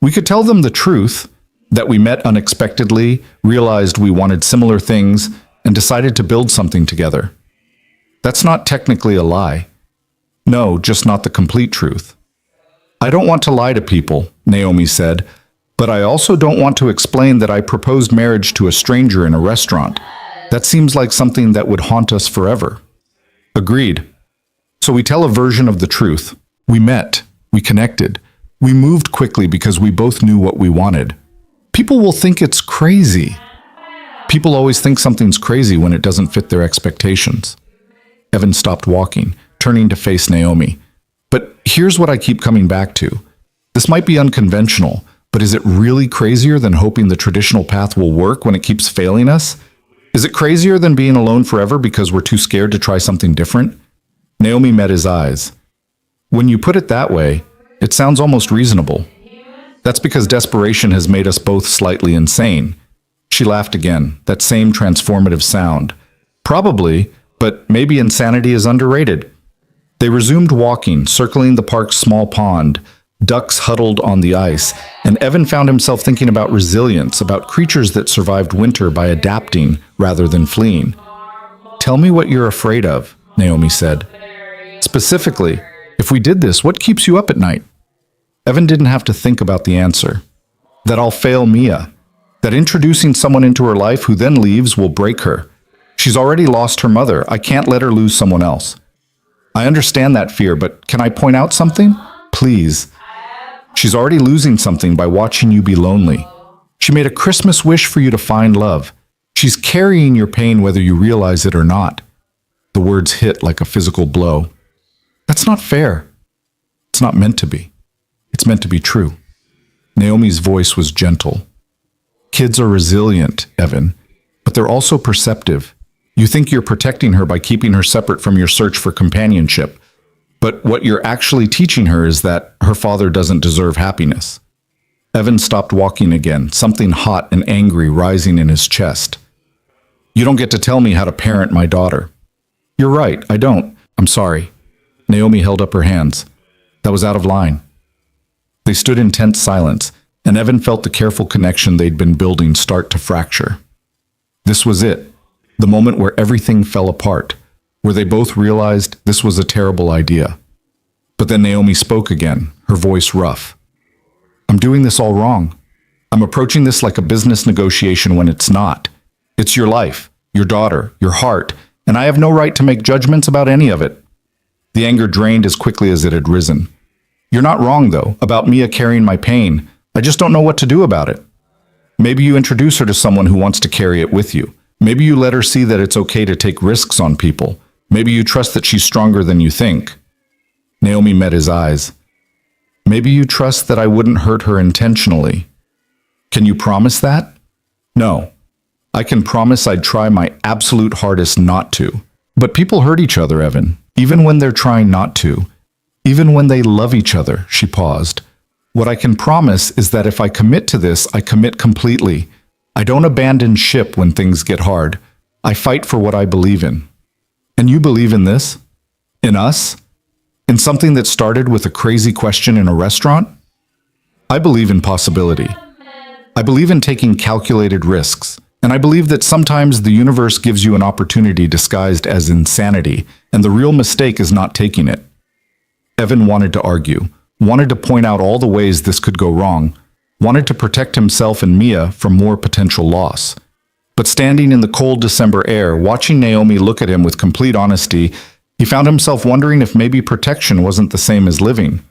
We could tell them the truth, that we met unexpectedly, realized we wanted similar things, and decided to build something together. That's not technically a lie. No, just not the complete truth. I don't want to lie to people, Naomi said, but I also don't want to explain that I proposed marriage to a stranger in a restaurant. That seems like something that would haunt us forever. Agreed. So we tell a version of the truth. We met. We connected. We moved quickly because we both knew what we wanted. People will think it's crazy. People always think something's crazy when it doesn't fit their expectations. Evan stopped walking, turning to face Naomi. But here's what I keep coming back to. This might be unconventional, but is it really crazier than hoping the traditional path will work when it keeps failing us? Is it crazier than being alone forever because we're too scared to try something different? Naomi met his eyes. When you put it that way, it sounds almost reasonable. That's because desperation has made us both slightly insane. She laughed again, that same transformative sound. Probably, but maybe insanity is underrated. They resumed walking, circling the park's small pond. Ducks huddled on the ice, and Evan found himself thinking about resilience, about creatures that survived winter by adapting rather than fleeing. Tell me what you're afraid of, Naomi said. Specifically, if we did this, what keeps you up at night? Evan didn't have to think about the answer. That I'll fail Mia. That introducing someone into her life who then leaves will break her. She's already lost her mother. I can't let her lose someone else. I understand that fear, but can I point out something? Please. She's already losing something by watching you be lonely. She made a Christmas wish for you to find love. She's carrying your pain whether you realize it or not. The words hit like a physical blow. That's not fair. It's not meant to be. It's meant to be true. Naomi's voice was gentle. Kids are resilient, Evan, but they're also perceptive. You think you're protecting her by keeping her separate from your search for companionship. But what you're actually teaching her is that her father doesn't deserve happiness. Evan stopped walking again, something hot and angry rising in his chest. You don't get to tell me how to parent my daughter. You're right, I don't. I'm sorry. Naomi held up her hands. That was out of line. They stood in tense silence, and Evan felt the careful connection they'd been building start to fracture. This was it, the moment where everything fell apart, where they both realized this was a terrible idea. But then Naomi spoke again, her voice rough. I'm doing this all wrong. I'm approaching this like a business negotiation when it's not. It's your life, your daughter, your heart, and I have no right to make judgments about any of it. The anger drained as quickly as it had risen. You're not wrong, though, about Mia carrying my pain. I just don't know what to do about it. Maybe you introduce her to someone who wants to carry it with you. Maybe you let her see that it's okay to take risks on people. Maybe you trust that she's stronger than you think. Naomi met his eyes. Maybe you trust that I wouldn't hurt her intentionally. Can you promise that? No. I can promise I'd try my absolute hardest not to. But people hurt each other, Evan, even when they're trying not to. Even when they love each other, she paused. What I can promise is that if I commit to this, I commit completely. I don't abandon ship when things get hard. I fight for what I believe in. And you believe in this? In us? In something that started with a crazy question in a restaurant? I believe in possibility. I believe in taking calculated risks. And I believe that sometimes the universe gives you an opportunity disguised as insanity, and the real mistake is not taking it. Evan wanted to argue, wanted to point out all the ways this could go wrong, wanted to protect himself and Mia from more potential loss. But standing in the cold December air, watching Naomi look at him with complete honesty, he found himself wondering if maybe protection wasn't the same as living.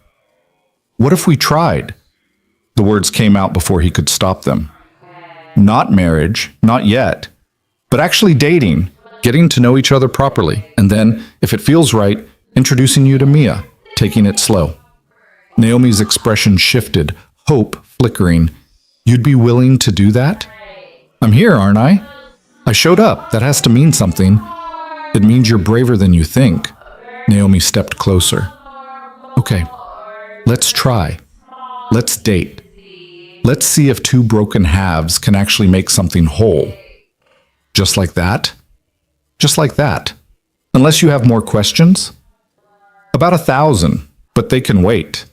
What if we tried? The words came out before he could stop them. Not marriage, not yet, but actually dating, getting to know each other properly, and then, if it feels right, introducing you to Mia, taking it slow. Naomi's expression shifted, hope flickering. You'd be willing to do that? I'm here, aren't I? I showed up. That has to mean something. It means you're braver than you think. Naomi stepped closer. Okay, let's try. Let's date. Let's see if two broken halves can actually make something whole. Just like that? Just like that. Unless you have more questions? About 1,000, but they can wait.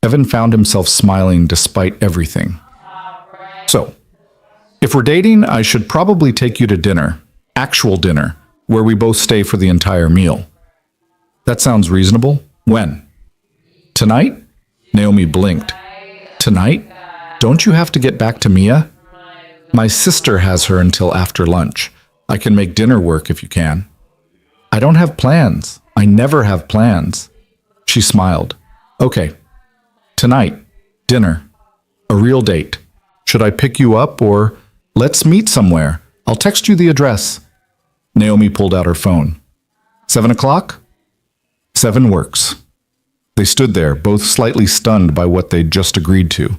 Evan found himself smiling despite everything. So, if we're dating, I should probably take you to dinner. Actual dinner, where we both stay for the entire meal. That sounds reasonable. When? Tonight? Naomi blinked. Tonight? Don't you have to get back to Mia? My sister has her until after lunch. I can make dinner work if you can. I don't have plans. I never have plans. She smiled. Okay. Tonight. Dinner. A real date. Should I pick you up or let's meet somewhere? I'll text you the address. Naomi pulled out her phone. 7 o'clock? 7 works. They stood there, both slightly stunned by what they'd just agreed to.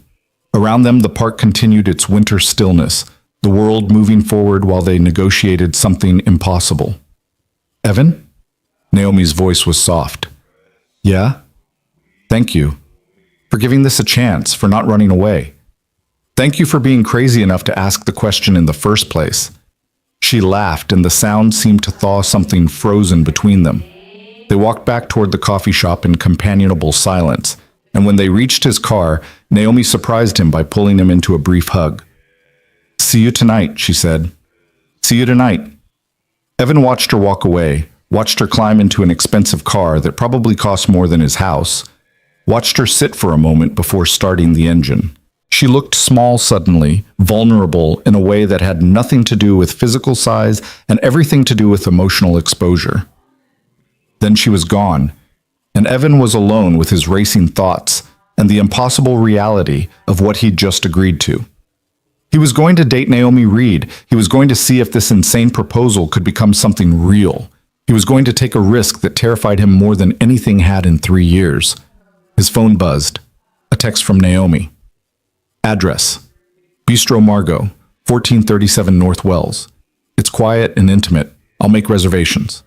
Around them, the park continued its winter stillness, the world moving forward while they negotiated something impossible. Evan? Naomi's voice was soft. Yeah? Thank you. For giving this a chance, for not running away. Thank you for being crazy enough to ask the question in the first place. She laughed, and the sound seemed to thaw something frozen between them. They walked back toward the coffee shop in companionable silence, and when they reached his car, Naomi surprised him by pulling him into a brief hug. See you tonight, she said. See you tonight. Evan watched her walk away, watched her climb into an expensive car that probably cost more than his house, watched her sit for a moment before starting the engine. She looked small suddenly, vulnerable in a way that had nothing to do with physical size and everything to do with emotional exposure. Then she was gone, and Evan was alone with his racing thoughts and the impossible reality of what he'd just agreed to. He was going to date Naomi Reed. He was going to see if this insane proposal could become something real. He was going to take a risk that terrified him more than anything had in 3 years. His phone buzzed. A text from Naomi. Address: Bistro Margot, 1437 North Wells. It's quiet and intimate. I'll make reservations.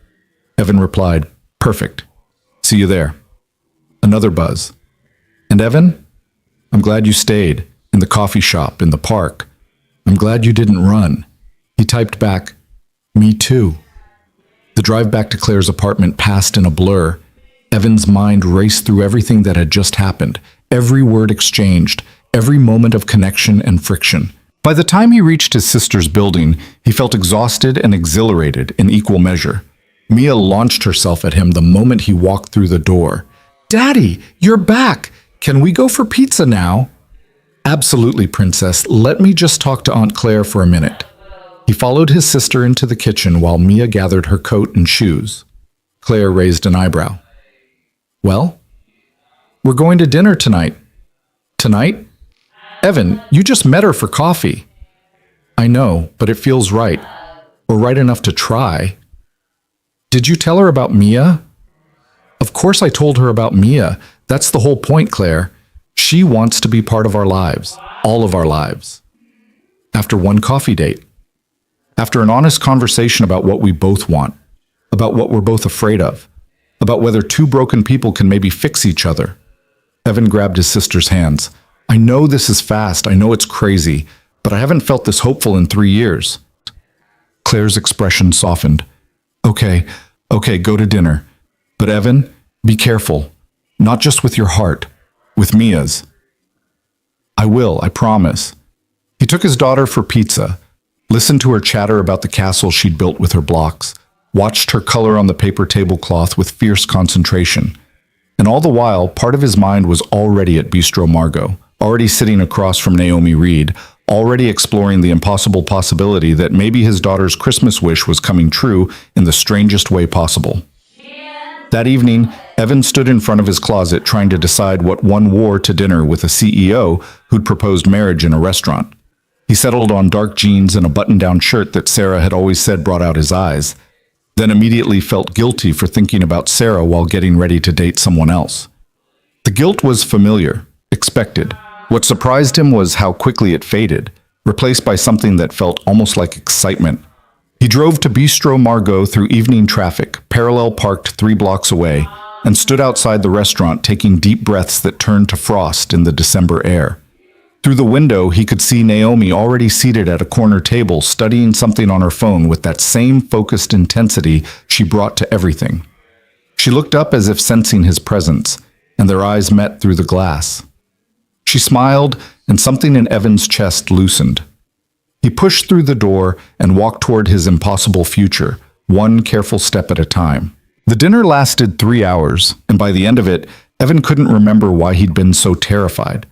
Evan replied, Perfect. See you there. Another buzz. And Evan? I'm glad you stayed. in the coffee shop, in the park. I'm glad you didn't run. He typed back, me too. The drive back to Claire's apartment passed in a blur. Evan's mind raced through everything that had just happened, every word exchanged, every moment of connection and friction. By the time he reached his sister's building, he felt exhausted and exhilarated in equal measure. Mia launched herself at him the moment he walked through the door. "Daddy, you're back! Can we go for pizza now?" "Absolutely, Princess. Let me just talk to Aunt Claire for a minute." He followed his sister into the kitchen while Mia gathered her coat and shoes. Claire raised an eyebrow. "Well? We're going to dinner tonight." "Tonight? Evan, you just met her for coffee." "I know, but it feels right. Or right enough to try." "Did you tell her about Mia?" "Of course I told her about Mia. That's the whole point, Claire. She wants to be part of our lives, all of our lives." After one coffee date. After an honest conversation about what we both want, about what we're both afraid of, about whether two broken people can maybe fix each other. Evan grabbed his sister's hands. "I know this is fast, I know it's crazy, but I haven't felt this hopeful in 3 years." Claire's expression softened. Okay, go to dinner. But Evan, be careful. Not just with your heart, with Mia's." "I will, I promise." He took his daughter for pizza, listened to her chatter about the castle she'd built with her blocks, watched her color on the paper tablecloth with fierce concentration. And all the while, part of his mind was already at Bistro Margot, already sitting across from Naomi Reed, already exploring the impossible possibility that maybe his daughter's Christmas wish was coming true in the strangest way possible. That evening, Evan stood in front of his closet trying to decide what one wore to dinner with a CEO who'd proposed marriage in a restaurant. He settled on dark jeans and a button-down shirt that Sarah had always said brought out his eyes, then immediately felt guilty for thinking about Sarah while getting ready to date someone else. The guilt was familiar, expected. What surprised him was how quickly it faded, replaced by something that felt almost like excitement. He drove to Bistro Margot through evening traffic, parallel parked 3 blocks away, and stood outside the restaurant taking deep breaths that turned to frost in the December air. Through the window, he could see Naomi already seated at a corner table, studying something on her phone with that same focused intensity she brought to everything. She looked up as if sensing his presence, and their eyes met through the glass. She smiled, and something in Evan's chest loosened. He pushed through the door and walked toward his impossible future, one careful step at a time. The dinner lasted 3 hours, and by the end of it, Evan couldn't remember why he'd been so terrified.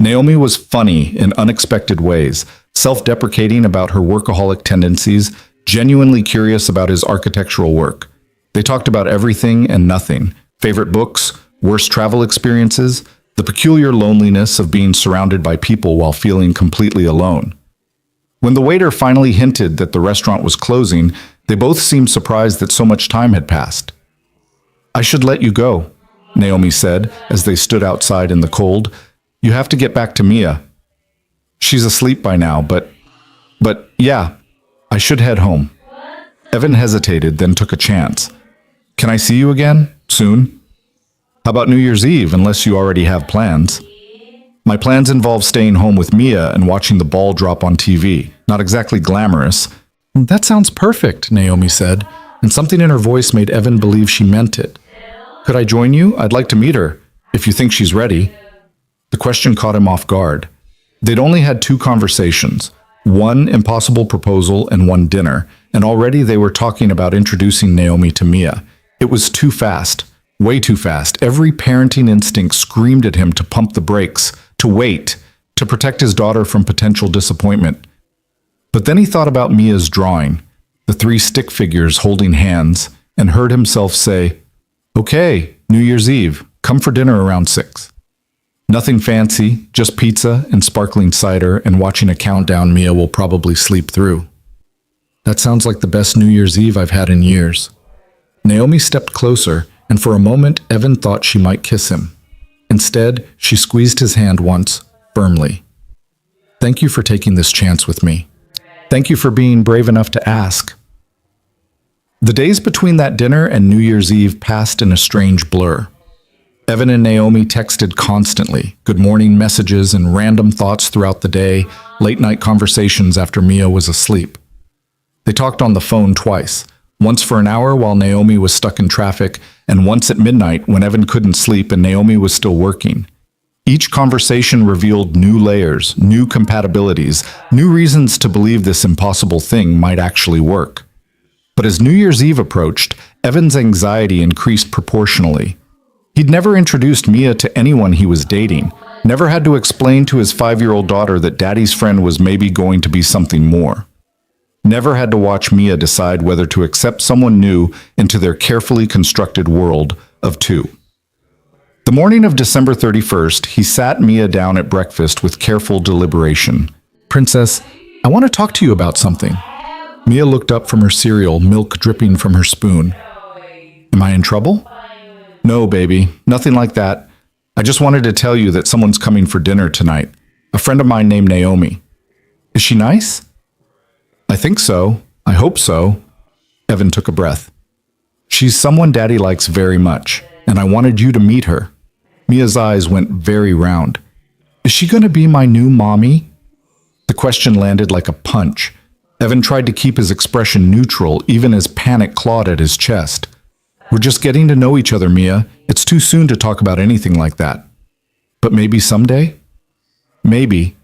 Naomi was funny in unexpected ways, self-deprecating about her workaholic tendencies, genuinely curious about his architectural work. They talked about everything and nothing, favorite books, worst travel experiences, the peculiar loneliness of being surrounded by people while feeling completely alone. When the waiter finally hinted that the restaurant was closing, they both seemed surprised that so much time had passed. "I should let you go," Naomi said as they stood outside in the cold. "You have to get back to Mia. She's asleep by now, but yeah, I should head home." Evan hesitated, then took a chance. "Can I see you again? Soon? How about New Year's Eve, unless you already have plans?" "My plans involve staying home with Mia and watching the ball drop on TV. Not exactly glamorous." "That sounds perfect," Naomi said, and something in her voice made Evan believe she meant it. "Could I join you? I'd like to meet her, if you think she's ready." The question caught him off guard. They'd only had 2 conversations, one impossible proposal and one dinner, and already they were talking about introducing Naomi to Mia. It was too fast, way too fast. Every parenting instinct screamed at him to pump the brakes, to wait, to protect his daughter from potential disappointment. But then he thought about Mia's drawing, the 3 stick figures holding hands, and heard himself say, "Okay, New Year's Eve, come for dinner around 6. Nothing fancy, just pizza and sparkling cider and watching a countdown Mia will probably sleep through." That sounds like the best New Year's Eve I've had in years. Naomi stepped closer, and for a moment Evan thought she might kiss him. Instead, she squeezed his hand once, firmly. "Thank you for taking this chance with me. Thank you for being brave enough to ask." The days between that dinner and New Year's Eve passed in a strange blur. Evan and Naomi texted constantly, good morning messages and random thoughts throughout the day, late night conversations after Mia was asleep. They talked on the phone twice, once for an hour while Naomi was stuck in traffic, and once at midnight when Evan couldn't sleep and Naomi was still working. Each conversation revealed new layers, new compatibilities, new reasons to believe this impossible thing might actually work. But as New Year's Eve approached, Evan's anxiety increased proportionally. He'd never introduced Mia to anyone he was dating, never had to explain to his 5-year-old daughter that daddy's friend was maybe going to be something more. Never had to watch Mia decide whether to accept someone new into their carefully constructed world of two. The morning of December 31st, he sat Mia down at breakfast with careful deliberation. Princess, I want to talk to you about something. Mia looked up from her cereal, milk dripping from her spoon. Am I in trouble? No, baby, nothing like that. I just wanted to tell you that someone's coming for dinner tonight. A friend of mine named Naomi. Is she nice? I think so. I hope so. Evan took a breath. She's someone Daddy likes very much, and I wanted you to meet her. Mia's eyes went very round. Is she going to be my new mommy? The question landed like a punch. Evan tried to keep his expression neutral even as panic clawed at his chest. We're just getting to know each other, Mia. It's too soon to talk about anything like that. But maybe someday? Maybe.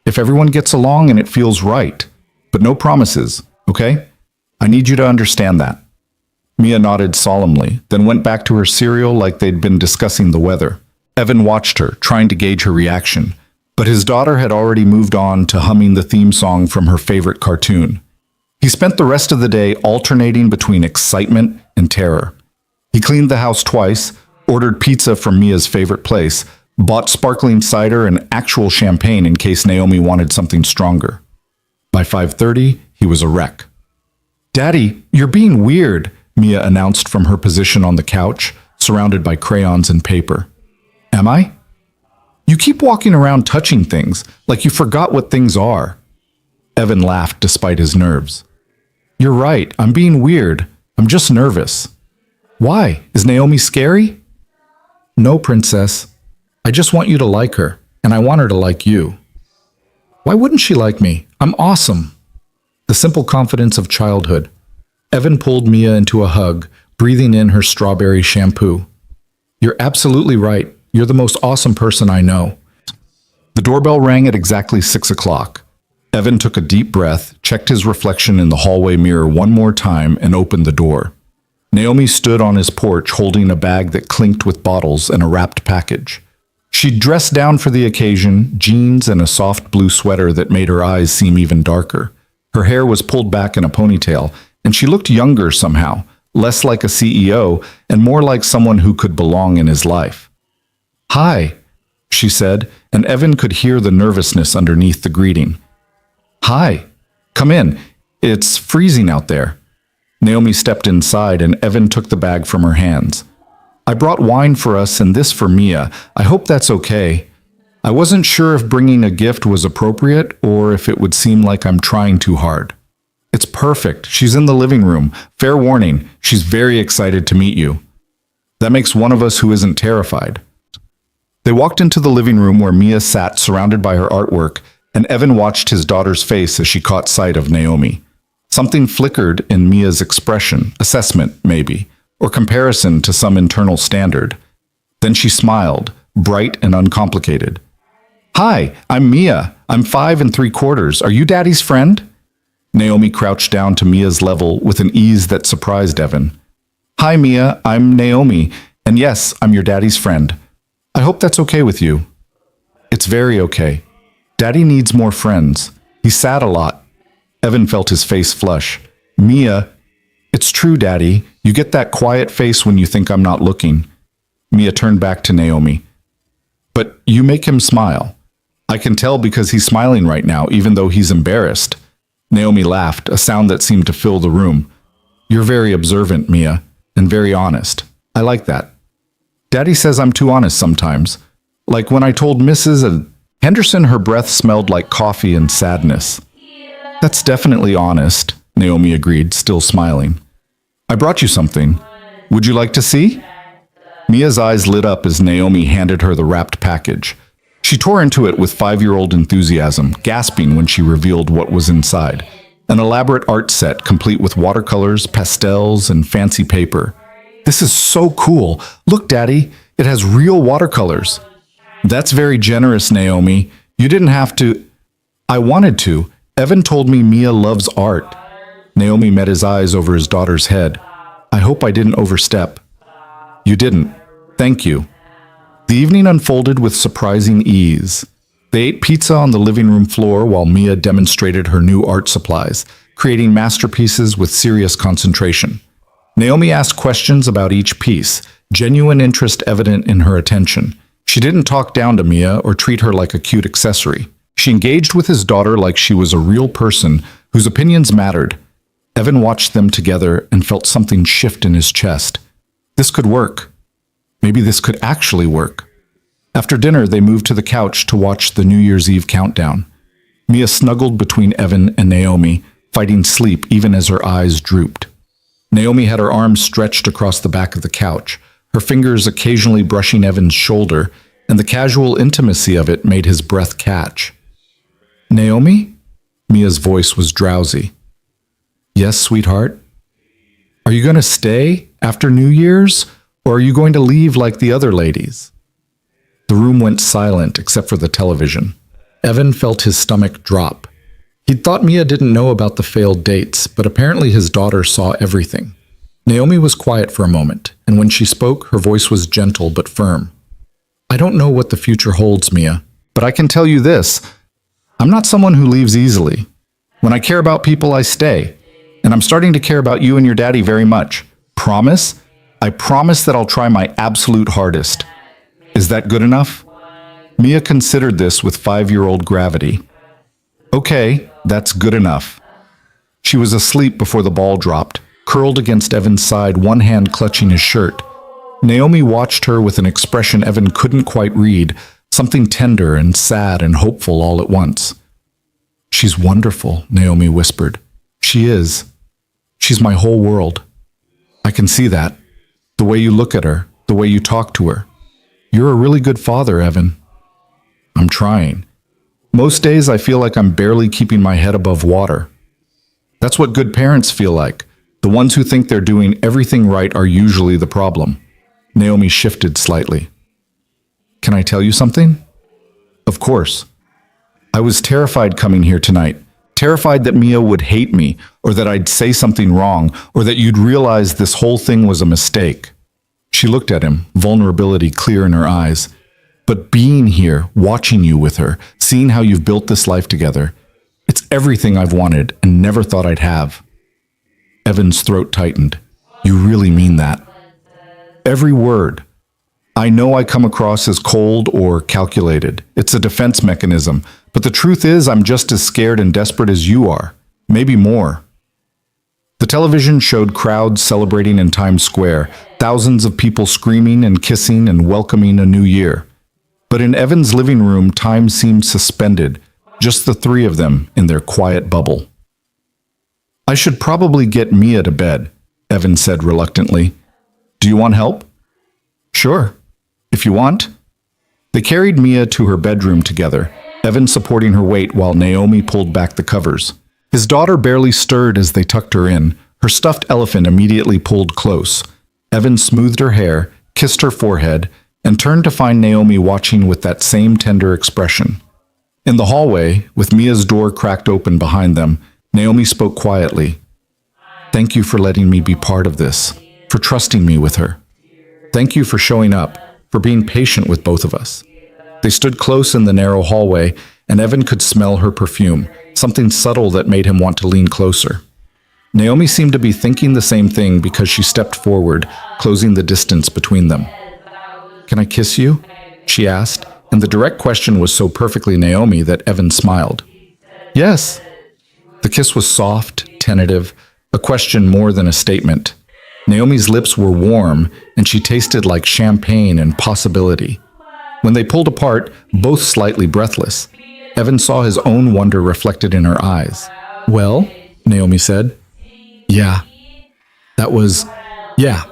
If everyone gets along and it feels right. But no promises, okay? I need you to understand that. Mia nodded solemnly, then went back to her cereal like they'd been discussing the weather. Evan watched her, trying to gauge her reaction. But his daughter had already moved on to humming the theme song from her favorite cartoon. He spent the rest of the day alternating between excitement and terror. He cleaned the house twice, ordered pizza from Mia's favorite place, bought sparkling cider and actual champagne in case Naomi wanted something stronger. By 5:30, he was a wreck. Daddy, you're being weird, Mia announced from her position on the couch, surrounded by crayons and paper. Am I? You keep walking around touching things, like you forgot what things are. Evan laughed despite his nerves. You're right, I'm being weird. I'm just nervous. Why? Is Naomi scary? No, princess. I just want you to like her, and I want her to like you. Why wouldn't she like me? I'm awesome. The simple confidence of childhood. Evan pulled Mia into a hug, breathing in her strawberry shampoo. You're absolutely right. You're the most awesome person I know. The doorbell rang at exactly 6 o'clock. Evan took a deep breath, checked his reflection in the hallway mirror one more time, and opened the door. Naomi stood on his porch holding a bag that clinked with bottles and a wrapped package. She'd dressed down for the occasion, jeans and a soft blue sweater that made her eyes seem even darker. Her hair was pulled back in a ponytail, and she looked younger somehow, less like a CEO and more like someone who could belong in his life. Hi, she said, and Evan could hear the nervousness underneath the greeting. Hi, come in. It's freezing out there. Naomi stepped inside and Evan took the bag from her hands. I brought wine for us and this for Mia. I hope that's okay. I wasn't sure if bringing a gift was appropriate or if it would seem like I'm trying too hard. It's perfect. She's in the living room. Fair warning, she's very excited to meet you. That makes one of us who isn't terrified. They walked into the living room where Mia sat surrounded by her artwork, and Evan watched his daughter's face as she caught sight of Naomi. Something flickered in Mia's expression, assessment maybe, or comparison to some internal standard. Then she smiled, bright and uncomplicated. Hi, I'm Mia. I'm 5 3/4. Are you Daddy's friend? Naomi crouched down to Mia's level with an ease that surprised Evan. Hi, Mia. I'm Naomi. And yes, I'm your daddy's friend. I hope that's okay with you. It's very okay. Daddy needs more friends. He's sad a lot. Evan felt his face flush. Mia, it's true, Daddy. You get that quiet face when you think I'm not looking. Mia turned back to Naomi. But you make him smile. I can tell because he's smiling right now, even though he's embarrassed. Naomi laughed, a sound that seemed to fill the room. You're very observant, Mia, and very honest. I like that. Daddy says I'm too honest sometimes. Like when I told Mrs. Henderson her breath smelled like coffee and sadness. That's definitely honest, Naomi agreed, still smiling. I brought you something. Would you like to see? Mia's eyes lit up as Naomi handed her the wrapped package. She tore into it with 5-year-old enthusiasm, gasping when she revealed what was inside. An elaborate art set complete with watercolors, pastels, and fancy paper. This is so cool. Look, Daddy, it has real watercolors. That's very generous, Naomi. You didn't have to. I wanted to. Evan told me Mia loves art. Naomi met his eyes over his daughter's head. I hope I didn't overstep. You didn't. Thank you. The evening unfolded with surprising ease. They ate pizza on the living room floor while Mia demonstrated her new art supplies, creating masterpieces with serious concentration. Naomi asked questions about each piece, genuine interest evident in her attention. She didn't talk down to Mia or treat her like a cute accessory. She engaged with his daughter like she was a real person whose opinions mattered. Evan watched them together and felt something shift in his chest. This could work. Maybe this could actually work. After dinner, they moved to the couch to watch the New Year's Eve countdown. Mia snuggled between Evan and Naomi, fighting sleep even as her eyes drooped. Naomi had her arms stretched across the back of the couch, her fingers occasionally brushing Evan's shoulder, and the casual intimacy of it made his breath catch. Naomi? Mia's voice was drowsy. Yes, sweetheart? Are you going to stay after New Year's, or are you going to leave like the other ladies? The room went silent except for the television. Evan felt his stomach drop. He'd thought Mia didn't know about the failed dates, but apparently his daughter saw everything. Naomi was quiet for a moment, and when she spoke, her voice was gentle but firm. I don't know what the future holds, Mia, but I can tell you this. I'm not someone who leaves easily. When I care about people, I stay. And I'm starting to care about you and your daddy very much. Promise? I promise that I'll try my absolute hardest. Is that good enough? Mia considered this with 5-year-old gravity. Okay, that's good enough. She was asleep before the ball dropped, curled against Evan's side, one hand clutching his shirt. Naomi watched her with an expression Evan couldn't quite read, something tender and sad and hopeful all at once. She's wonderful, Naomi whispered. She is. She's my whole world. I can see that. The way you look at her, the way you talk to her. You're a really good father, Evan. I'm trying. Most days I feel like I'm barely keeping my head above water. That's what good parents feel like. The ones who think they're doing everything right are usually the problem. Naomi shifted slightly. Can I tell you something? Of course. I was terrified coming here tonight. Terrified that Mia would hate me, or that I'd say something wrong, or that you'd realize this whole thing was a mistake. She looked at him, vulnerability clear in her eyes. But being here, watching you with her, seeing how you've built this life together, it's everything I've wanted and never thought I'd have. Evan's throat tightened. You really mean that? Every word. I know I come across as cold or calculated. It's a defense mechanism. But the truth is, I'm just as scared and desperate as you are. Maybe more. The television showed crowds celebrating in Times Square, thousands of people screaming and kissing and welcoming a new year. But in Evan's living room, time seemed suspended, just the three of them in their quiet bubble. I should probably get Mia to bed, Evan said reluctantly. Do you want help? Sure, if you want. They carried Mia to her bedroom together, Evan supporting her weight while Naomi pulled back the covers. His daughter barely stirred as they tucked her in. Her stuffed elephant immediately pulled close. Evan smoothed her hair, kissed her forehead, and turned to find Naomi watching with that same tender expression. In the hallway, with Mia's door cracked open behind them, Naomi spoke quietly. Thank you for letting me be part of this, for trusting me with her. Thank you for showing up, for being patient with both of us. They stood close in the narrow hallway, and Evan could smell her perfume, something subtle that made him want to lean closer. Naomi seemed to be thinking the same thing because she stepped forward, closing the distance between them. Can I kiss you? She asked, and the direct question was so perfectly Naomi that Evan smiled. Yes. The kiss was soft, tentative, a question more than a statement. Naomi's lips were warm, and she tasted like champagne and possibility. When they pulled apart, both slightly breathless, Evan saw his own wonder reflected in her eyes. Well, Naomi said. Yeah. That was... Yeah.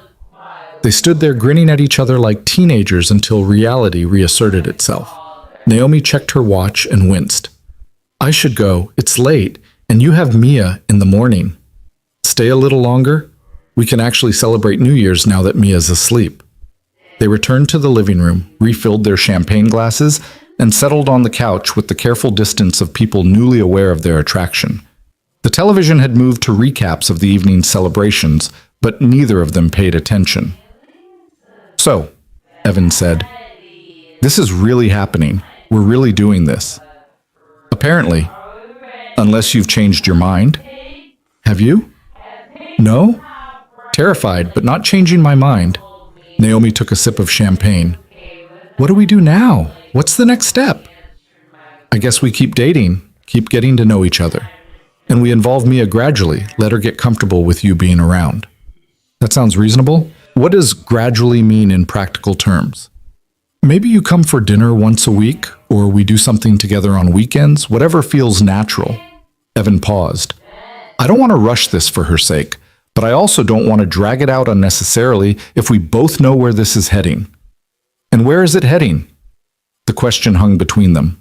They stood there grinning at each other like teenagers until reality reasserted itself. Naomi checked her watch and winced. I should go. It's late, and you have Mia in the morning. Stay a little longer? We can actually celebrate New Year's now that Mia's asleep. They returned to the living room, refilled their champagne glasses, and settled on the couch with the careful distance of people newly aware of their attraction. The television had moved to recaps of the evening's celebrations, but neither of them paid attention. So, Evan said, this is really happening. We're really doing this. Apparently, unless you've changed your mind. Have you? No? Terrified, but not changing my mind. Naomi took a sip of champagne. What do we do now? What's the next step? I guess we keep dating, keep getting to know each other. And we involve Mia gradually, let her get comfortable with you being around. That sounds reasonable. What does gradually mean in practical terms? Maybe you come for dinner once a week, or we do something together on weekends, whatever feels natural. Evan paused. I don't want to rush this for her sake, but I also don't want to drag it out unnecessarily if we both know where this is heading. And where is it heading? The question hung between them.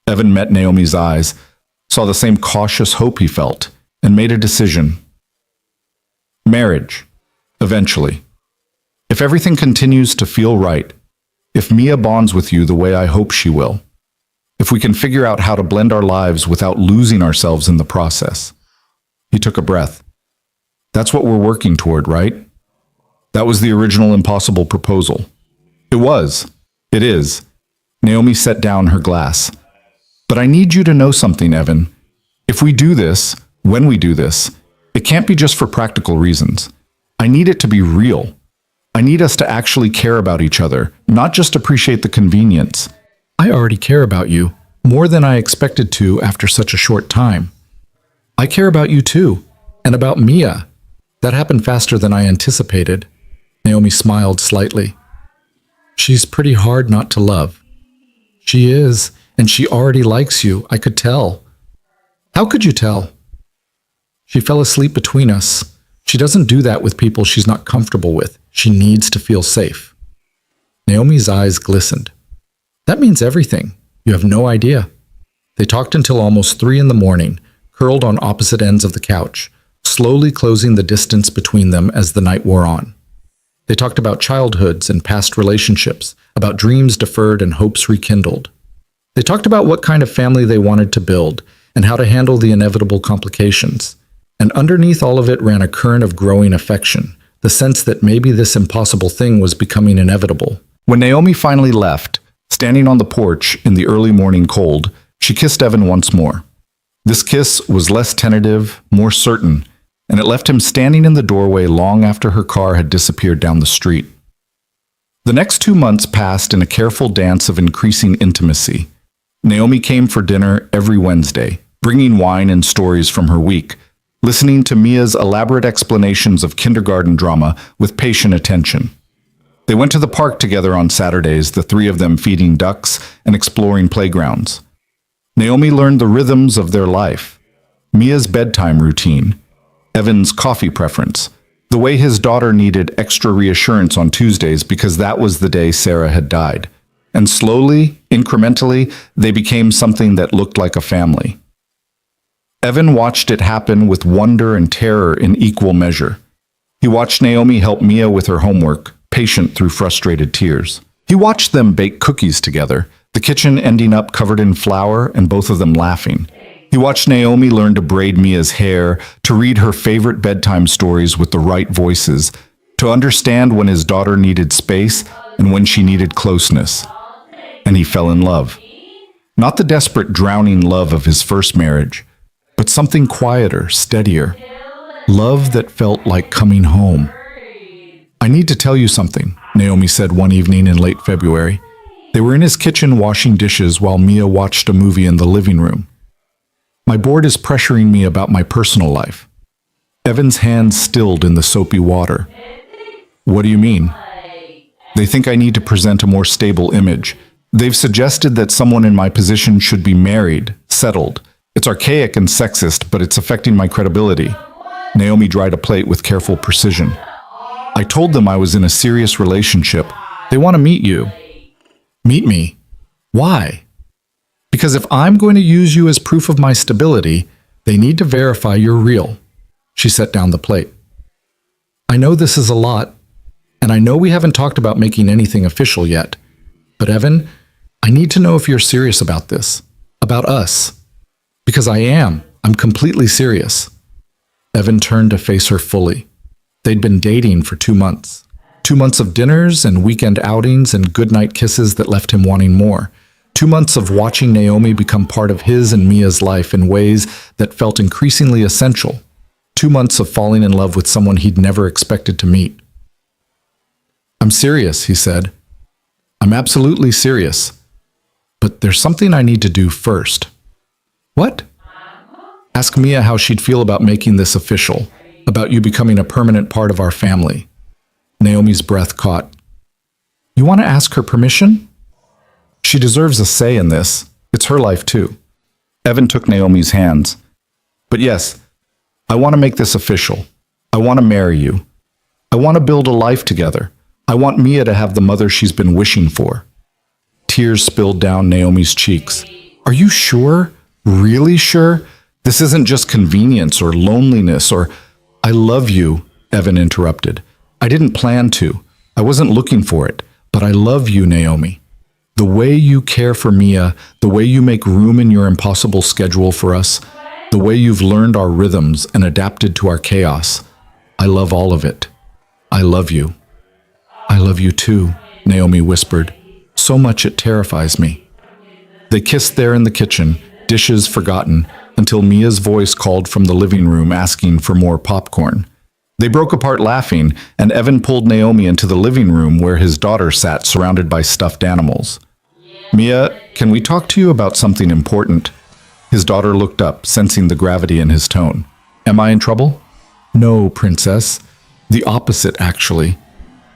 Evan met Naomi's eyes, saw the same cautious hope he felt, and made a decision. Marriage. Eventually. If everything continues to feel right, if Mia bonds with you the way I hope she will, if we can figure out how to blend our lives without losing ourselves in the process. He took a breath. That's what we're working toward, right? That was the original impossible proposal. It was. It is. Naomi set down her glass. But I need you to know something, Evan. If we do this, when we do this, it can't be just for practical reasons. I need it to be real. I need us to actually care about each other, not just appreciate the convenience. I already care about you, more than I expected to after such a short time. I care about you too, and about Mia. That happened faster than I anticipated. Naomi smiled slightly. She's pretty hard not to love. She is, and she already likes you, I could tell. How could you tell? She fell asleep between us. She doesn't do that with people she's not comfortable with. She needs to feel safe. Naomi's eyes glistened. That means everything. You have no idea. They talked until almost 3 a.m, curled on opposite ends of the couch, slowly closing the distance between them as the night wore on. They talked about childhoods and past relationships, about dreams deferred and hopes rekindled. They talked about what kind of family they wanted to build and how to handle the inevitable complications. And underneath all of it ran a current of growing affection, the sense that maybe this impossible thing was becoming inevitable. When Naomi finally left, standing on the porch in the early morning cold, she kissed Evan once more. This kiss was less tentative, more certain, and it left him standing in the doorway long after her car had disappeared down the street. The next 2 months passed in a careful dance of increasing intimacy. Naomi came for dinner every Wednesday, bringing wine and stories from her week, listening to Mia's elaborate explanations of kindergarten drama with patient attention. They went to the park together on Saturdays, the 3 of them feeding ducks and exploring playgrounds. Naomi learned the rhythms of their life, Mia's bedtime routine, Evan's coffee preference, the way his daughter needed extra reassurance on Tuesdays because that was the day Sarah had died. And slowly, incrementally, they became something that looked like a family. Evan watched it happen with wonder and terror in equal measure. He watched Naomi help Mia with her homework, patient through frustrated tears. He watched them bake cookies together, the kitchen ending up covered in flour and both of them laughing. He watched Naomi learn to braid Mia's hair, to read her favorite bedtime stories with the right voices, to understand when his daughter needed space and when she needed closeness. And he fell in love. Not the desperate, drowning love of his first marriage, but something quieter, steadier. Love that felt like coming home. I need to tell you something, Naomi said one evening in late February. They were in his kitchen washing dishes while Mia watched a movie in the living room. My board is pressuring me about my personal life. Evan's hands stilled in the soapy water. What do you mean? They think I need to present a more stable image. They've suggested that someone in my position should be married, settled. It's archaic and sexist, but it's affecting my credibility. Naomi dried a plate with careful precision. I told them I was in a serious relationship. They want to meet you. Meet me? Why? Because if I'm going to use you as proof of my stability, they need to verify you're real. She set down the plate. I know this is a lot, and I know we haven't talked about making anything official yet. But Evan, I need to know if you're serious about this, about us. Because I am. I'm completely serious. Evan turned to face her fully. They'd been dating for 2 months. 2 months of dinners and weekend outings and goodnight kisses that left him wanting more. 2 months of watching Naomi become part of his and Mia's life in ways that felt increasingly essential. 2 months of falling in love with someone he'd never expected to meet. I'm serious, he said. I'm absolutely serious. But there's something I need to do first. What? Ask Mia how she'd feel about making this official, about you becoming a permanent part of our family. Naomi's breath caught. You want to ask her permission? She deserves a say in this. It's her life too. Evan took Naomi's hands. But yes, I want to make this official. I want to marry you. I want to build a life together. I want Mia to have the mother she's been wishing for. Tears spilled down Naomi's cheeks. Are you sure? Really sure? This isn't just convenience or loneliness or... I love you, Evan interrupted. I didn't plan to. I wasn't looking for it. But I love you, Naomi. The way you care for Mia, the way you make room in your impossible schedule for us, the way you've learned our rhythms and adapted to our chaos. I love all of it. I love you. I love you too, Naomi whispered. So much it terrifies me. They kissed there in the kitchen, dishes forgotten, until Mia's voice called from the living room asking for more popcorn. They broke apart laughing, and Evan pulled Naomi into the living room where his daughter sat surrounded by stuffed animals. Mia, can we talk to you about something important? His daughter looked up, sensing the gravity in his tone. Am I in trouble? No, princess. The opposite, actually.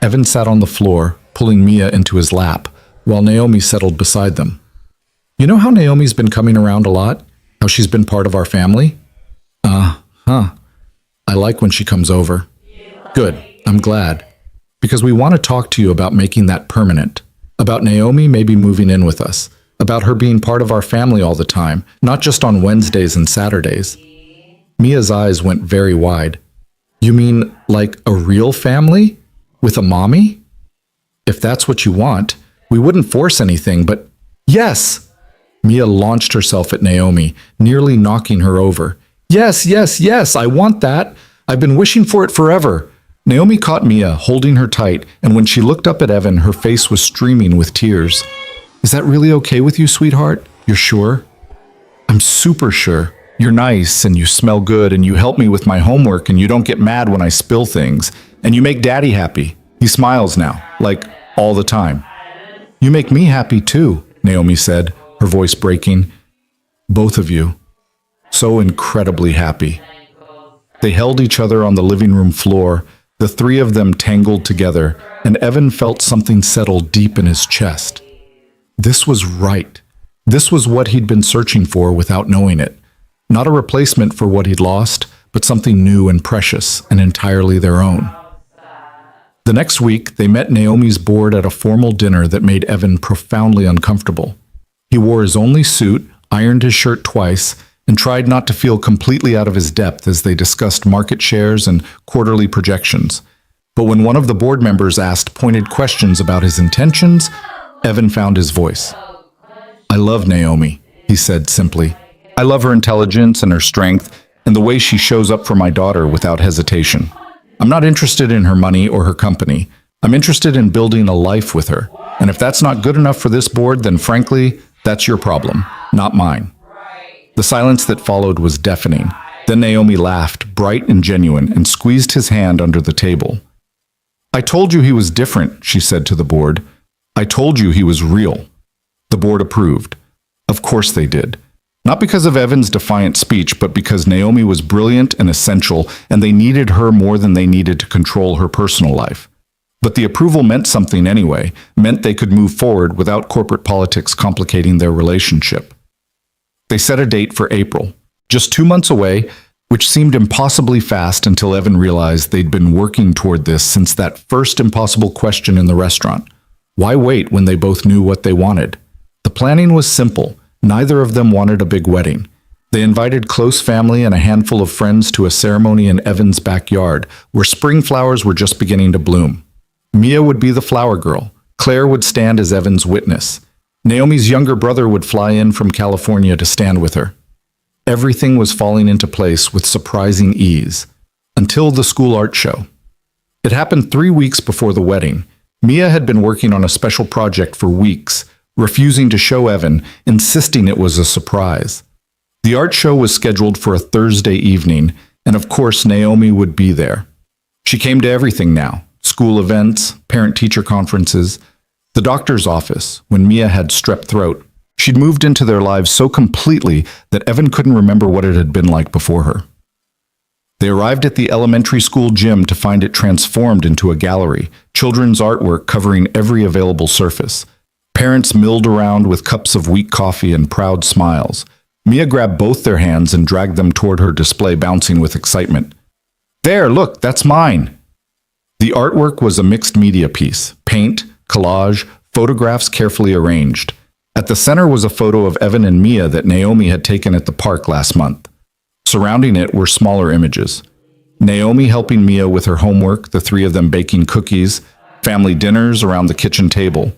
Evan sat on the floor, pulling Mia into his lap, while Naomi settled beside them. You know how Naomi's been coming around a lot? How she's been part of our family? I like when she comes over. Good, I'm glad. Because we want to talk to you about making that permanent. About Naomi maybe moving in with us. About her being part of our family all the time, not just on Wednesdays and Saturdays. Mia's eyes went very wide. You mean like a real family? With a mommy? If that's what you want, we wouldn't force anything, but yes! Mia launched herself at Naomi, nearly knocking her over. Yes, yes, yes, I want that. I've been wishing for it forever. Naomi caught Mia, holding her tight, and when she looked up at Evan, her face was streaming with tears. Is that really okay with you, sweetheart? You're sure? I'm super sure. You're nice, and you smell good, and you help me with my homework, and you don't get mad when I spill things, and you make Daddy happy. He smiles now, like all the time. You make me happy too, Naomi said, her voice breaking. Both of you. So incredibly happy. They held each other on the living room floor, the three of them tangled together, and Evan felt something settle deep in his chest. This was right. This was what he'd been searching for without knowing it. Not a replacement for what he'd lost, but something new and precious and entirely their own. The next week, they met Naomi's board at a formal dinner that made Evan profoundly uncomfortable. He wore his only suit, ironed his shirt twice, and tried not to feel completely out of his depth as they discussed market shares and quarterly projections. But when one of the board members asked pointed questions about his intentions, Evan found his voice. I love Naomi, he said simply. I love her intelligence and her strength and the way she shows up for my daughter without hesitation. I'm not interested in her money or her company. I'm interested in building a life with her. And if that's not good enough for this board, then frankly, that's your problem, not mine. The silence that followed was deafening. Then Naomi laughed, bright and genuine, and squeezed his hand under the table. I told you he was different, she said to the board. I told you he was real. The board approved. Of course they did. Not because of Evan's defiant speech, but because Naomi was brilliant and essential, and they needed her more than they needed to control her personal life. But the approval meant something anyway, meant they could move forward without corporate politics complicating their relationship. They set a date for April. Just 2 months away, which seemed impossibly fast until Evan realized they'd been working toward this since that first impossible question in the restaurant. Why wait when they both knew what they wanted? The planning was simple. Neither of them wanted a big wedding. They invited close family and a handful of friends to a ceremony in Evan's backyard, where spring flowers were just beginning to bloom. Mia would be the flower girl. Claire would stand as Evan's witness. Naomi's younger brother would fly in from California to stand with her. Everything was falling into place with surprising ease, until the school art show. It happened 3 weeks before the wedding. Mia had been working on a special project for weeks, refusing to show Evan, insisting it was a surprise. The art show was scheduled for a Thursday evening, and of course Naomi would be there. She came to everything now: school events, parent-teacher conferences, the doctor's office when Mia had strep throat. She'd moved into their lives so completely that Evan couldn't remember what it had been like before her. They arrived at the elementary school gym to find it transformed into a gallery, children's artwork covering every available surface. Parents milled around with cups of weak coffee and proud smiles. Mia grabbed both their hands and dragged them toward her display, bouncing with excitement. "There, look, that's mine!" The artwork was a mixed media piece: paint, collage, photographs carefully arranged. At the center was a photo of Evan and Mia that Naomi had taken at the park last month. Surrounding it were smaller images. Naomi helping Mia with her homework, the three of them baking cookies, family dinners around the kitchen table.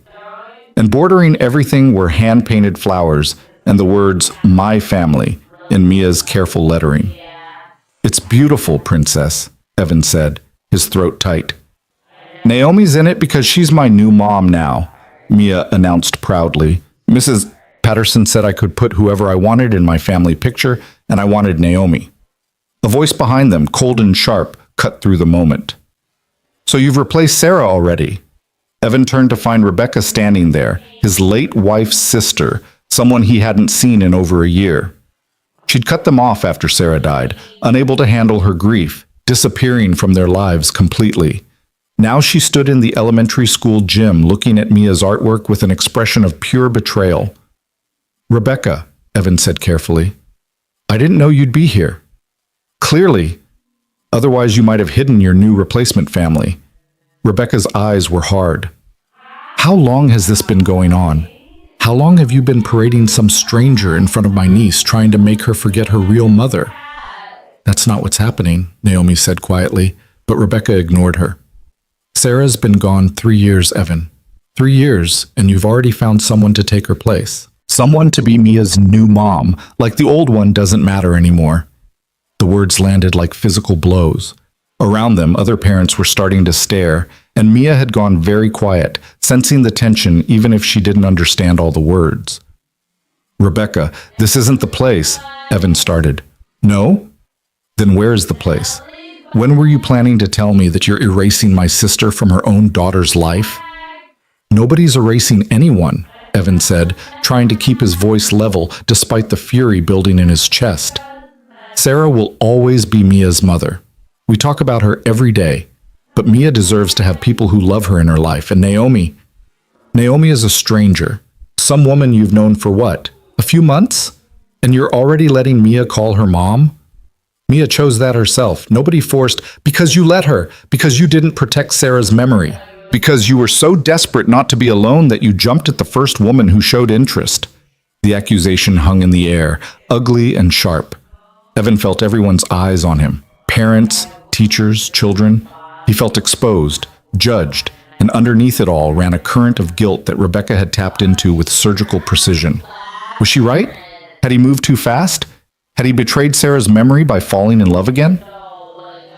And bordering everything were hand-painted flowers and the words, "My family," in Mia's careful lettering. "It's beautiful, Princess," Evan said, his throat tight. "Naomi's in it because she's my new mom now," Mia announced proudly. "Mrs. Patterson said I could put whoever I wanted in my family picture, and I wanted Naomi." A voice behind them, cold and sharp, cut through the moment. "So you've replaced Sarah already?" Evan turned to find Rebecca standing there, his late wife's sister, someone he hadn't seen in over a year. She'd cut them off after Sarah died, unable to handle her grief, disappearing from their lives completely. Now she stood in the elementary school gym looking at Mia's artwork with an expression of pure betrayal. "Rebecca," Evan said carefully, "I didn't know you'd be here. Clearly. Otherwise you might have hidden your new replacement family." Rebecca's eyes were hard. "How long has this been going on? How long have you been parading some stranger in front of my niece, trying to make her forget her real mother?" "That's not what's happening," Naomi said quietly, but Rebecca ignored her. "Sarah's been gone 3 years, Evan. 3 years, and you've already found someone to take her place. Someone to be Mia's new mom, like the old one doesn't matter anymore." The words landed like physical blows. Around them, other parents were starting to stare, and Mia had gone very quiet, sensing the tension even if she didn't understand all the words. "Rebecca, this isn't the place," Evan started. "No? Then where is the place? When were you planning to tell me that you're erasing my sister from her own daughter's life?" "Nobody's erasing anyone," Evan said, trying to keep his voice level despite the fury building in his chest. "Sarah will always be Mia's mother. We talk about her every day, but Mia deserves to have people who love her in her life, and Naomi is a stranger, some woman you've known for what, a few months? And you're already letting Mia call her mom? Mia chose that herself. Nobody forced, because you let her, because you didn't protect Sarah's memory, because you were so desperate not to be alone that you jumped at the first woman who showed interest." The accusation hung in the air, ugly and sharp. Evan felt everyone's eyes on him. Parents, teachers, children. He felt exposed, judged, and underneath it all ran a current of guilt that Rebecca had tapped into with surgical precision. Was she right? Had he moved too fast? Had he betrayed Sarah's memory by falling in love again?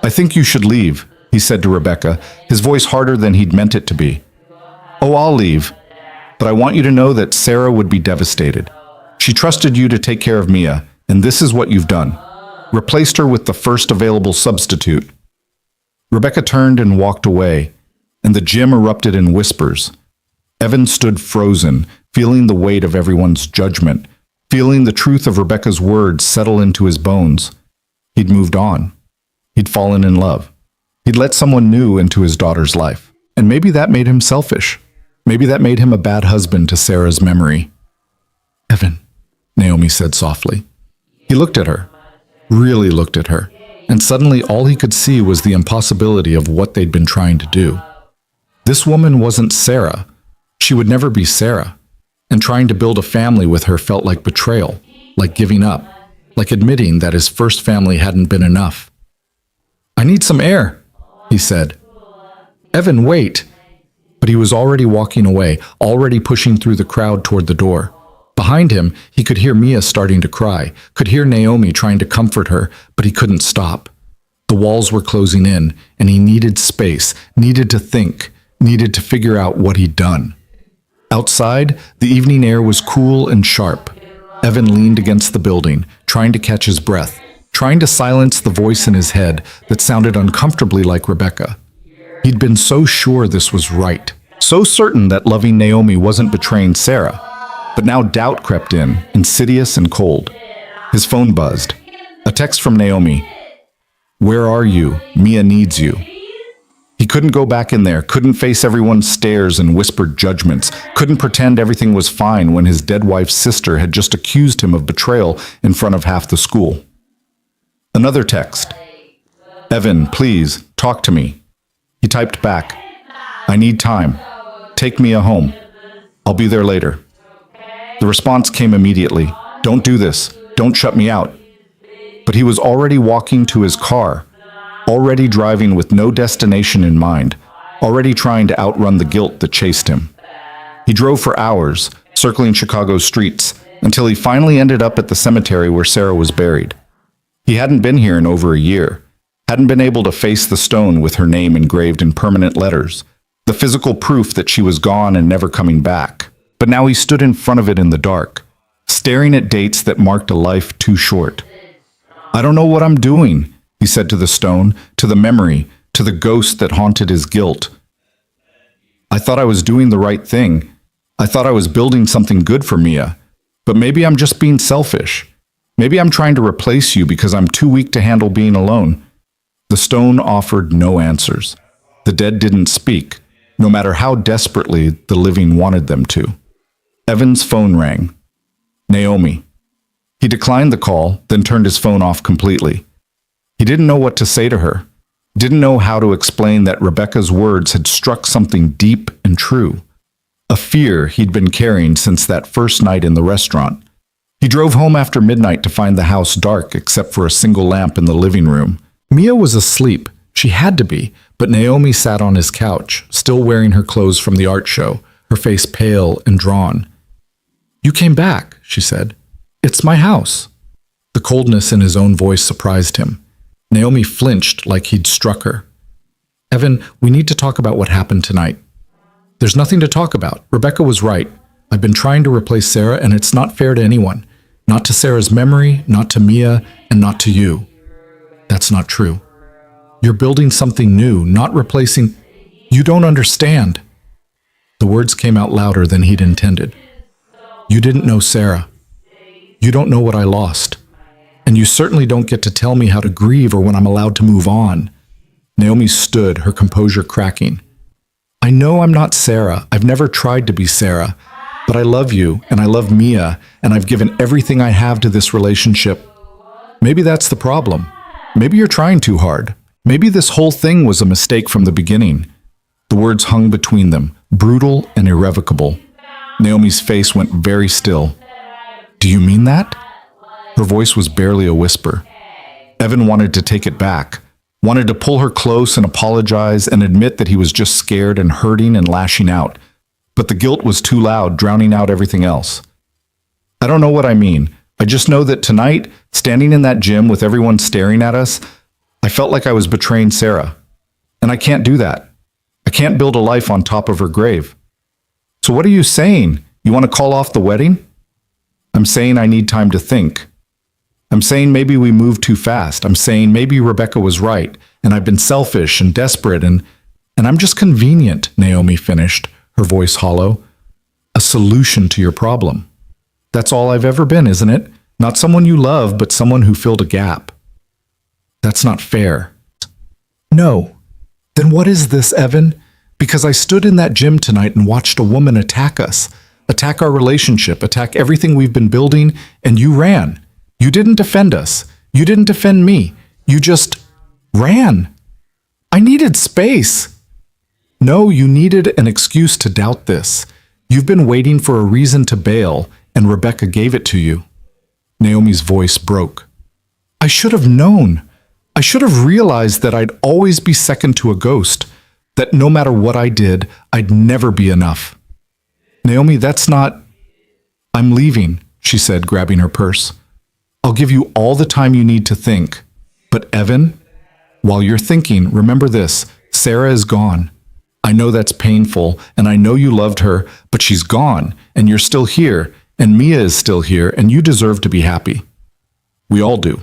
"I think you should leave," he said to Rebecca, his voice harder than he'd meant it to be. "Oh, I'll leave. But I want you to know that Sarah would be devastated. She trusted you to take care of Mia, and this is what you've done. Replaced her with the first available substitute." Rebecca turned and walked away, and the gym erupted in whispers. Evan stood frozen, feeling the weight of everyone's judgment, feeling the truth of Rebecca's words settle into his bones. He'd moved on. He'd fallen in love. He'd let someone new into his daughter's life. And maybe that made him selfish. Maybe that made him a bad husband to Sarah's memory. "Evan," Naomi said softly. He looked at her. really looked at her, and suddenly all he could see was the impossibility of what they'd been trying to do. This woman wasn't Sarah. She would never be Sarah. And trying to build a family with her felt like betrayal, like giving up, like admitting that his first family hadn't been enough. "I need some air," he said. "Evan, wait." But he was already walking away, already pushing through the crowd toward the door. Behind him, he could hear Mia starting to cry, could hear Naomi trying to comfort her, but he couldn't stop. The walls were closing in, and he needed space, needed to think, needed to figure out what he'd done. Outside, the evening air was cool and sharp. Evan leaned against the building, trying to catch his breath, trying to silence the voice in his head that sounded uncomfortably like Rebecca. He'd been so sure this was right, so certain that loving Naomi wasn't betraying Sarah. But now doubt crept in, insidious and cold. His phone buzzed. A text from Naomi. "Where are you? Mia needs you." He couldn't go back in there, couldn't face everyone's stares and whispered judgments, couldn't pretend everything was fine when his dead wife's sister had just accused him of betrayal in front of half the school. Another text. "Evan, please, talk to me." He typed back, "I need time. Take Mia home. I'll be there later." The response came immediately. "Don't do this. Don't shut me out." But he was already walking to his car, already driving with no destination in mind, already trying to outrun the guilt that chased him. He drove for hours, circling Chicago's streets, until he finally ended up at the cemetery where Sarah was buried. He hadn't been here in over a year, hadn't been able to face the stone with her name engraved in permanent letters, the physical proof that she was gone and never coming back. But now he stood in front of it in the dark, staring at dates that marked a life too short. "I don't know what I'm doing," he said to the stone, to the memory, to the ghost that haunted his guilt. "I thought I was doing the right thing. I thought I was building something good for Mia. But maybe I'm just being selfish. Maybe I'm trying to replace you because I'm too weak to handle being alone." The stone offered no answers. The dead didn't speak, no matter how desperately the living wanted them to. Evan's phone rang. Naomi. He declined the call, then turned his phone off completely. He didn't know what to say to her, didn't know how to explain that Rebecca's words had struck something deep and true, a fear he'd been carrying since that first night in the restaurant. He drove home after midnight to find the house dark except for a single lamp in the living room. Mia was asleep. She had to be, but Naomi sat on his couch, still wearing her clothes from the art show, her face pale and drawn. "You came back," she said. "It's my house." The coldness in his own voice surprised him. Naomi flinched like he'd struck her. "Evan, we need to talk about what happened tonight." "There's nothing to talk about. Rebecca was right. I've been trying to replace Sarah, and it's not fair to anyone. Not to Sarah's memory, not to Mia, and not to you." "That's not true. You're building something new, not replacing—" "You don't understand." The words came out louder than he'd intended. "You didn't know Sarah. You don't know what I lost. And you certainly don't get to tell me how to grieve or when I'm allowed to move on." Naomi stood, her composure cracking. "I know I'm not Sarah. I've never tried to be Sarah. But I love you, and I love Mia, and I've given everything I have to this relationship. Maybe that's the problem. Maybe you're trying too hard. Maybe this whole thing was a mistake from the beginning." The words hung between them, brutal and irrevocable. Naomi's face went very still. "Do you mean that?" Her voice was barely a whisper. Evan wanted to take it back, wanted to pull her close and apologize and admit that he was just scared and hurting and lashing out. But the guilt was too loud, drowning out everything else. "I don't know what I mean. I just know that tonight, standing in that gym with everyone staring at us, I felt like I was betraying Sarah. And I can't do that. I can't build a life on top of her grave." "So what are you saying? You want to call off the wedding?" "I'm saying I need time to think. I'm saying maybe we moved too fast. I'm saying maybe Rebecca was right, and I've been selfish and desperate, and I'm just convenient," Naomi finished, her voice hollow. "A solution to your problem. That's all I've ever been, isn't it? Not someone you love, but someone who filled a gap." "That's not fair." "No. Then what is this, Evan? Because I stood in that gym tonight and watched a woman attack us, attack our relationship, attack everything we've been building, and you ran. You didn't defend us. You didn't defend me. You just ran. I needed space. No, you needed an excuse to doubt this. You've been waiting for a reason to bail, and Rebecca gave it to you. Naomi's voice broke. I should have known. I should have realized that I'd always be second to a ghost, that no matter what I did, I'd never be enough. Naomi, that's not... I'm leaving, she said, grabbing her purse. I'll give you all the time you need to think. But Evan, while you're thinking, remember this, Sarah is gone. I know that's painful, and I know you loved her, but she's gone, and you're still here, and Mia is still here, and you deserve to be happy. We all do.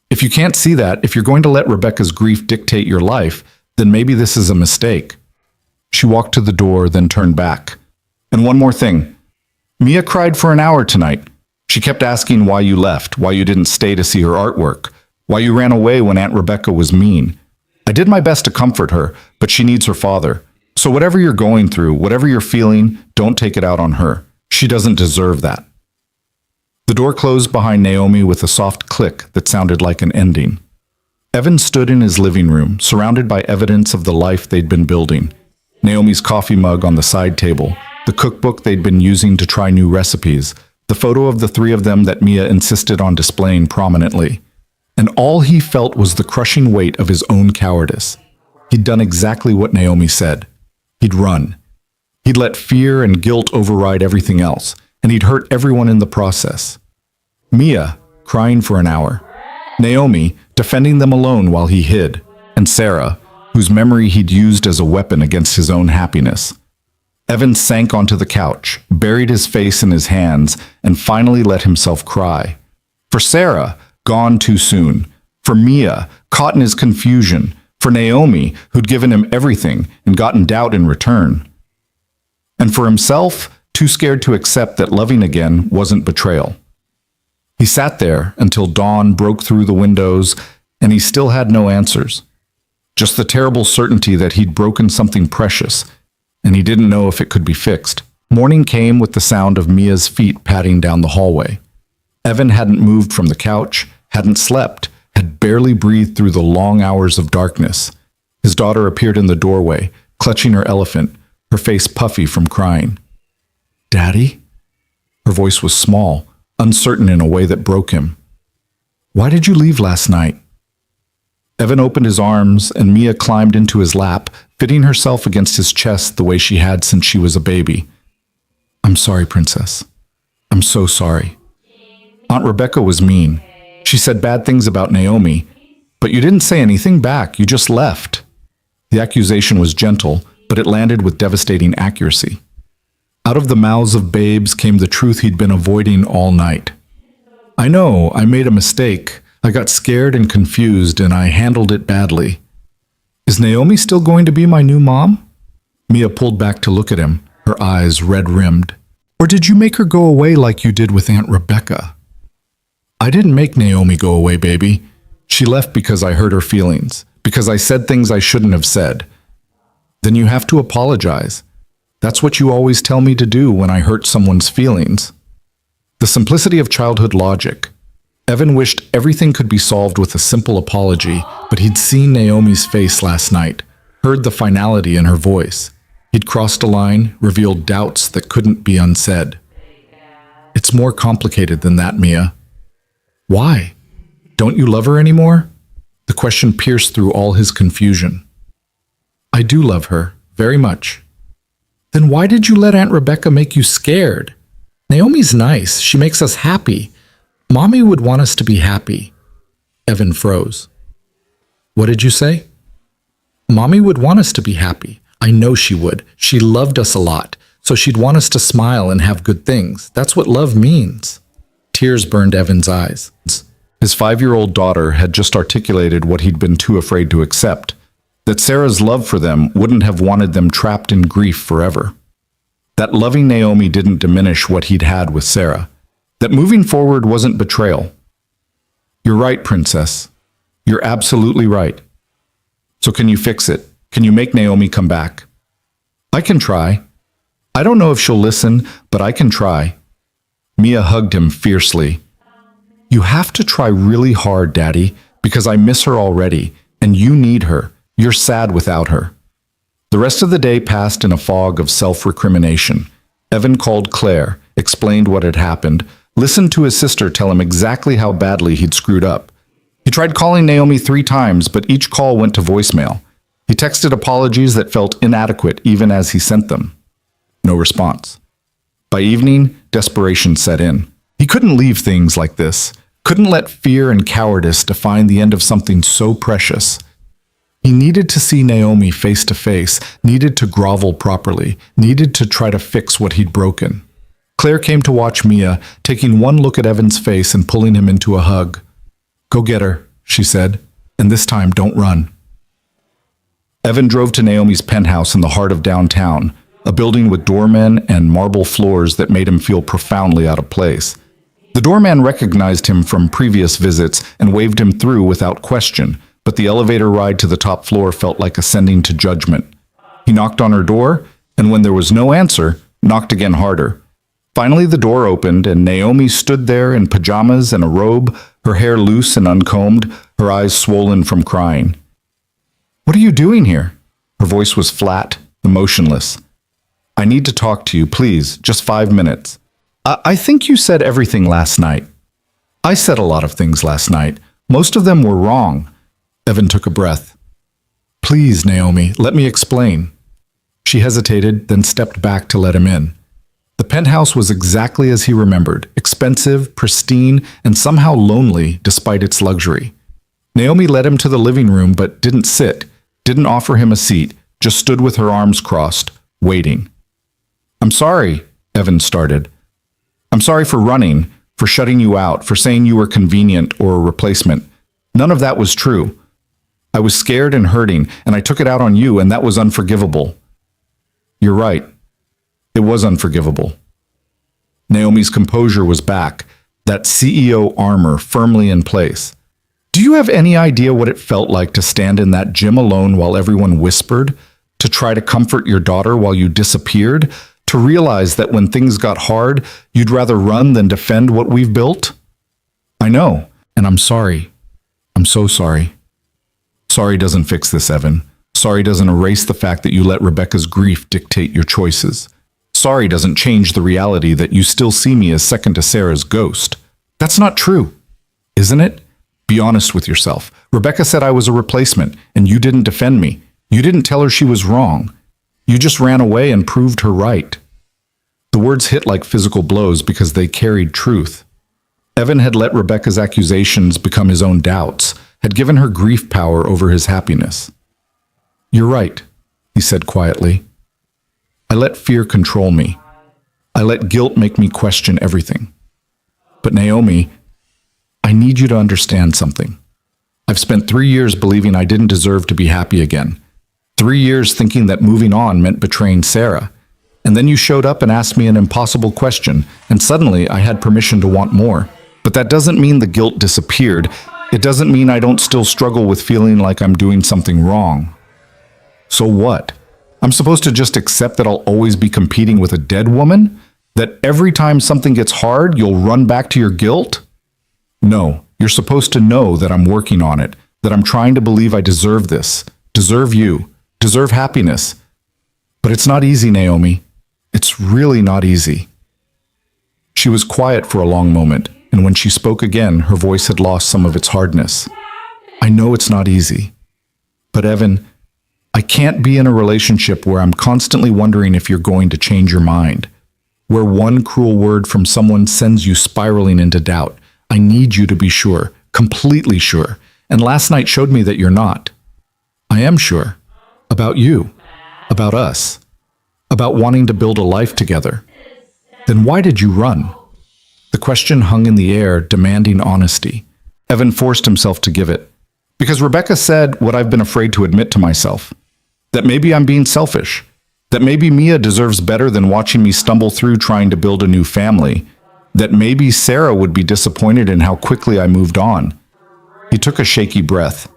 If you can't see that, if you're going to let Rebecca's grief dictate your life, then maybe this is a mistake. She walked to the door, then turned back. And one more thing. Mia cried for an hour tonight. She kept asking why you left, why you didn't stay to see her artwork, why you ran away when Aunt Rebecca was mean. I did my best to comfort her, but she needs her father. So whatever you're going through, whatever you're feeling, don't take it out on her. She doesn't deserve that. The door closed behind Naomi with a soft click that sounded like an ending. Evan stood in his living room, surrounded by evidence of the life they'd been building. Naomi's coffee mug on the side table, the cookbook they'd been using to try new recipes, the photo of the three of them that Mia insisted on displaying prominently. And all he felt was the crushing weight of his own cowardice. He'd done exactly what Naomi said. He'd run. He'd let fear and guilt override everything else, and he'd hurt everyone in the process. Mia, crying for an hour. Naomi, defending them alone while he hid. And Sarah, whose memory he'd used as a weapon against his own happiness. Evan sank onto the couch, buried his face in his hands, and finally let himself cry. For Sarah, gone too soon. For Mia, caught in his confusion. For Naomi, who'd given him everything and gotten doubt in return. And for himself, too scared to accept that loving again wasn't betrayal. He sat there until dawn broke through the windows, and he still had no answers. Just the terrible certainty that he'd broken something precious, and he didn't know if it could be fixed. Morning came with the sound of Mia's feet padding down the hallway. Evan hadn't moved from the couch, hadn't slept, had barely breathed through the long hours of darkness. His daughter appeared in the doorway, clutching her elephant, her face puffy from crying. Daddy? Her voice was small, uncertain in a way that broke him. Why did you leave last night? Evan opened his arms, and Mia climbed into his lap, fitting herself against his chest the way she had since she was a baby. I'm sorry, Princess. I'm so sorry. Aunt Rebecca was mean. She said bad things about Naomi, but you didn't say anything back. You just left. The accusation was gentle, but it landed with devastating accuracy. Out of the mouths of babes came the truth he'd been avoiding all night. I know, I made a mistake. I got scared and confused, and I handled it badly. Is Naomi still going to be my new mom? Mia pulled back to look at him, her eyes red-rimmed. Or did you make her go away like you did with Aunt Rebecca? I didn't make Naomi go away, baby. She left because I hurt her feelings, because I said things I shouldn't have said. Then you have to apologize. That's what you always tell me to do when I hurt someone's feelings. The simplicity of childhood logic. Evan wished everything could be solved with a simple apology, but he'd seen Naomi's face last night, heard the finality in her voice. He'd crossed a line, revealed doubts that couldn't be unsaid. It's more complicated than that, Mia. Why? Don't you love her anymore? The question pierced through all his confusion. I do love her, very much. Then why did you let Aunt Rebecca make you scared? Naomi's nice. She makes us happy. Mommy would want us to be happy. Evan froze. What did you say? Mommy would want us to be happy. I know she would. She loved us a lot, so she'd want us to smile and have good things. That's what love means. Tears burned Evan's eyes. His 5-year-old daughter had just articulated what he'd been too afraid to accept, that Sarah's love for them wouldn't have wanted them trapped in grief forever. That loving Naomi didn't diminish what he'd had with Sarah. That moving forward wasn't betrayal. You're right, Princess. You're absolutely right. So can you fix it? Can you make Naomi come back? I can try. I don't know if she'll listen, but I can try. Mia hugged him fiercely. You have to try really hard, Daddy, because I miss her already, and you need her. You're sad without her. The rest of the day passed in a fog of self-recrimination. Evan called Claire, explained what had happened, listened to his sister tell him exactly how badly he'd screwed up. He tried calling Naomi 3 times, but each call went to voicemail. He texted apologies that felt inadequate even as he sent them. No response. By evening, desperation set in. He couldn't leave things like this, couldn't let fear and cowardice define the end of something so precious. He needed to see Naomi face to face, needed to grovel properly, needed to try to fix what he'd broken. Claire came to watch Mia, taking one look at Evan's face and pulling him into a hug. "Go get her," she said, "and this time don't run." Evan drove to Naomi's penthouse in the heart of downtown, a building with doormen and marble floors that made him feel profoundly out of place. The doorman recognized him from previous visits and waved him through without question, but the elevator ride to the top floor felt like ascending to judgment. He knocked on her door, and when there was no answer, knocked again harder. Finally, the door opened, and Naomi stood there in pajamas and a robe, her hair loose and uncombed, her eyes swollen from crying. "What are you doing here?" Her voice was flat, emotionless. "I need to talk to you, please, just 5 minutes. I think you said everything last night." "I said a lot of things last night. Most of them were wrong." Evan took a breath. "Please, Naomi, let me explain." She hesitated, then stepped back to let him in. The penthouse was exactly as he remembered, expensive, pristine, and somehow lonely despite its luxury. Naomi led him to the living room but didn't sit, didn't offer him a seat, just stood with her arms crossed, waiting. "I'm sorry," Evan started. "I'm sorry for running, for shutting you out, for saying you were convenient or a replacement. None of that was true. I was scared and hurting, and I took it out on you, and that was unforgivable." "You're right. It was unforgivable." Naomi's composure was back, that CEO armor firmly in place. "Do you have any idea what it felt like to stand in that gym alone while everyone whispered? To try to comfort your daughter while you disappeared? To realize that when things got hard, you'd rather run than defend what we've built?" "I know, and I'm sorry. I'm so sorry." "Sorry doesn't fix this, Evan. Sorry doesn't erase the fact that you let Rebecca's grief dictate your choices. Sorry doesn't change the reality that you still see me as second to Sarah's ghost. That's not true, isn't it? Be honest with yourself. Rebecca said I was a replacement, and you didn't defend me. You didn't tell her she was wrong. You just ran away and proved her right." The words hit like physical blows because they carried truth. Evan had let Rebecca's accusations become his own doubts, had given her grief power over his happiness. "You're right," he said quietly. "I let fear control me. I let guilt make me question everything. But Naomi, I need you to understand something. I've spent 3 years believing I didn't deserve to be happy again. 3 years thinking that moving on meant betraying Sarah. And then you showed up and asked me an impossible question, and suddenly I had permission to want more. But that doesn't mean the guilt disappeared. It doesn't mean I don't still struggle with feeling like I'm doing something wrong. So what? I'm supposed to just accept that I'll always be competing with a dead woman? That every time something gets hard, you'll run back to your guilt? No, you're supposed to know that I'm working on it, that I'm trying to believe I deserve this, deserve you, deserve happiness. But it's not easy, Naomi. It's really not easy." She was quiet for a long moment, and when she spoke again, her voice had lost some of its hardness. "I know it's not easy. But Evan, I can't be in a relationship where I'm constantly wondering if you're going to change your mind, where one cruel word from someone sends you spiraling into doubt. I need you to be sure, completely sure, and last night showed me that you're not. I am sure. About you. About us. About wanting to build a life together. Then why did you run?" The question hung in the air, demanding honesty. Evan forced himself to give it. "Because Rebecca said what I've been afraid to admit to myself. That maybe I'm being selfish. That maybe Mia deserves better than watching me stumble through trying to build a new family. That maybe Sarah would be disappointed in how quickly I moved on." He took a shaky breath,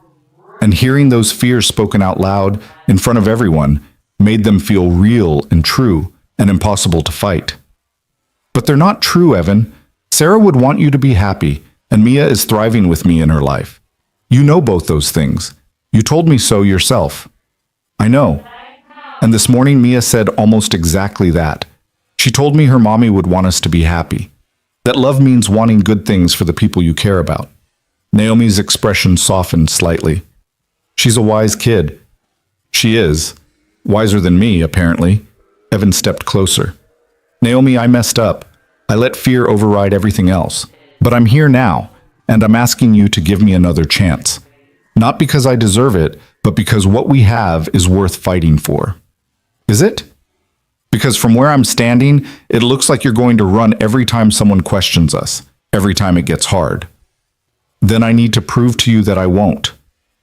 and hearing those fears spoken out loud in front of everyone made them feel real and true and impossible to fight. "But they're not true, Evan. Sarah would want you to be happy. and Mia is thriving with me in her life. You know both those things. You told me so yourself. I know. And this morning Mia said almost exactly that. She told me her mommy would want us to be happy. That love means wanting good things for the people you care about. Naomi's expression softened slightly. She's a wise kid. She is. Wiser than me, apparently. Evan stepped closer. Naomi, I messed up. I let fear override everything else. But I'm here now, and I'm asking you to give me another chance. Not because I deserve it, but because what we have is worth fighting for. Is it? Because from where I'm standing, it looks like you're going to run every time someone questions us, every time it gets hard. Then I need to prove to you that I won't.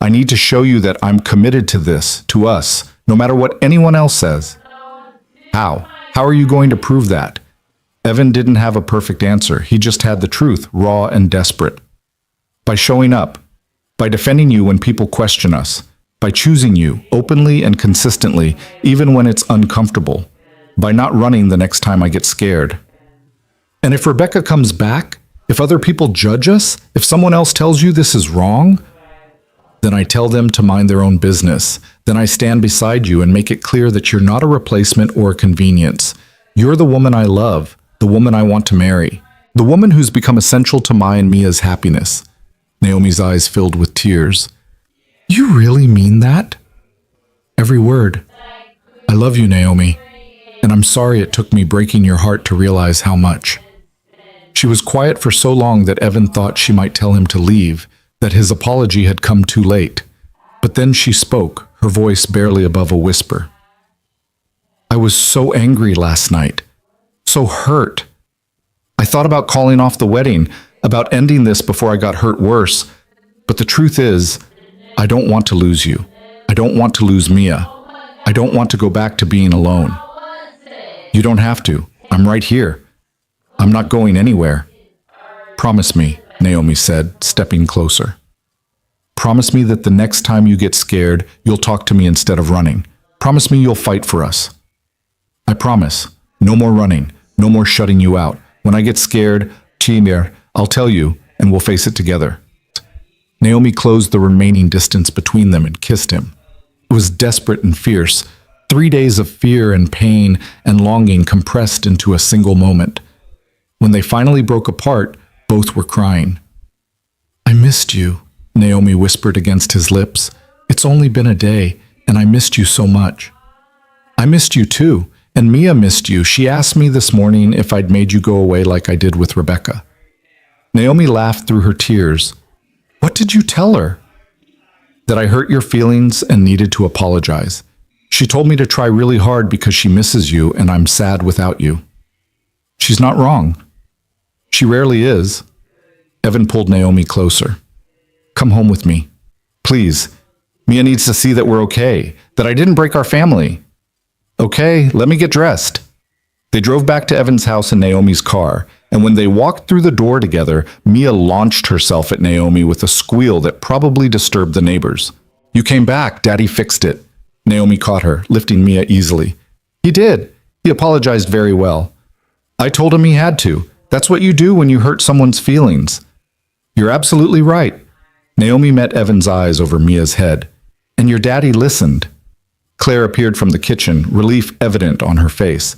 I need to show you that I'm committed to this, to us, no matter what anyone else says. How? How are you going to prove that? Evan didn't have a perfect answer. He just had the truth, raw and desperate. By showing up, by defending you when people question us, by choosing you openly and consistently, even when it's uncomfortable, by not running the next time I get scared. And if Rebecca comes back, if other people judge us, if someone else tells you this is wrong, then I tell them to mind their own business. Then I stand beside you and make it clear that you're not a replacement or a convenience. You're the woman I love, the woman I want to marry, the woman who's become essential to my and Mia's happiness. Naomi's eyes filled with tears. You really mean that? Every word. I love you, Naomi, and I'm sorry it took me breaking your heart to realize how much. She was quiet for so long that Evan thought she might tell him to leave, that his apology had come too late. But then she spoke, her voice barely above a whisper. I was so angry last night, so hurt. I thought about calling off the wedding, about ending this before I got hurt worse. But the truth is, I don't want to lose you. I don't want to lose Mia. I don't want to go back to being alone. You don't have to. I'm right here. I'm not going anywhere. Promise me, Naomi said, stepping closer. Promise me that the next time you get scared, you'll talk to me instead of running. Promise me you'll fight for us. I promise. No more running. No more shutting you out. When I get scared, Chimir, I'll tell you, and we'll face it together. Naomi closed the remaining distance between them and kissed him. It was desperate and fierce. 3 days of fear and pain and longing compressed into a single moment. When they finally broke apart, both were crying. I missed you, Naomi whispered against his lips. It's only been a day, and I missed you so much. I missed you too, and Mia missed you. She asked me this morning if I'd made you go away like I did with Rebecca. Naomi laughed through her tears. What did you tell her? That I hurt your feelings and needed to apologize. She told me to try really hard because she misses you and I'm sad without you. She's not wrong. She rarely is. Evan pulled Naomi closer. Come home with me. Please. Mia needs to see that we're okay, that I didn't break our family. Okay, let me get dressed. They drove back to Evan's house in Naomi's car, and when they walked through the door together, Mia launched herself at Naomi with a squeal that probably disturbed the neighbors. You came back, Daddy fixed it. Naomi caught her, lifting Mia easily. He did. He apologized very well. I told him he had to. That's what you do when you hurt someone's feelings. You're absolutely right. Naomi met Evan's eyes over Mia's head. And your daddy listened. Claire appeared from the kitchen, relief evident on her face.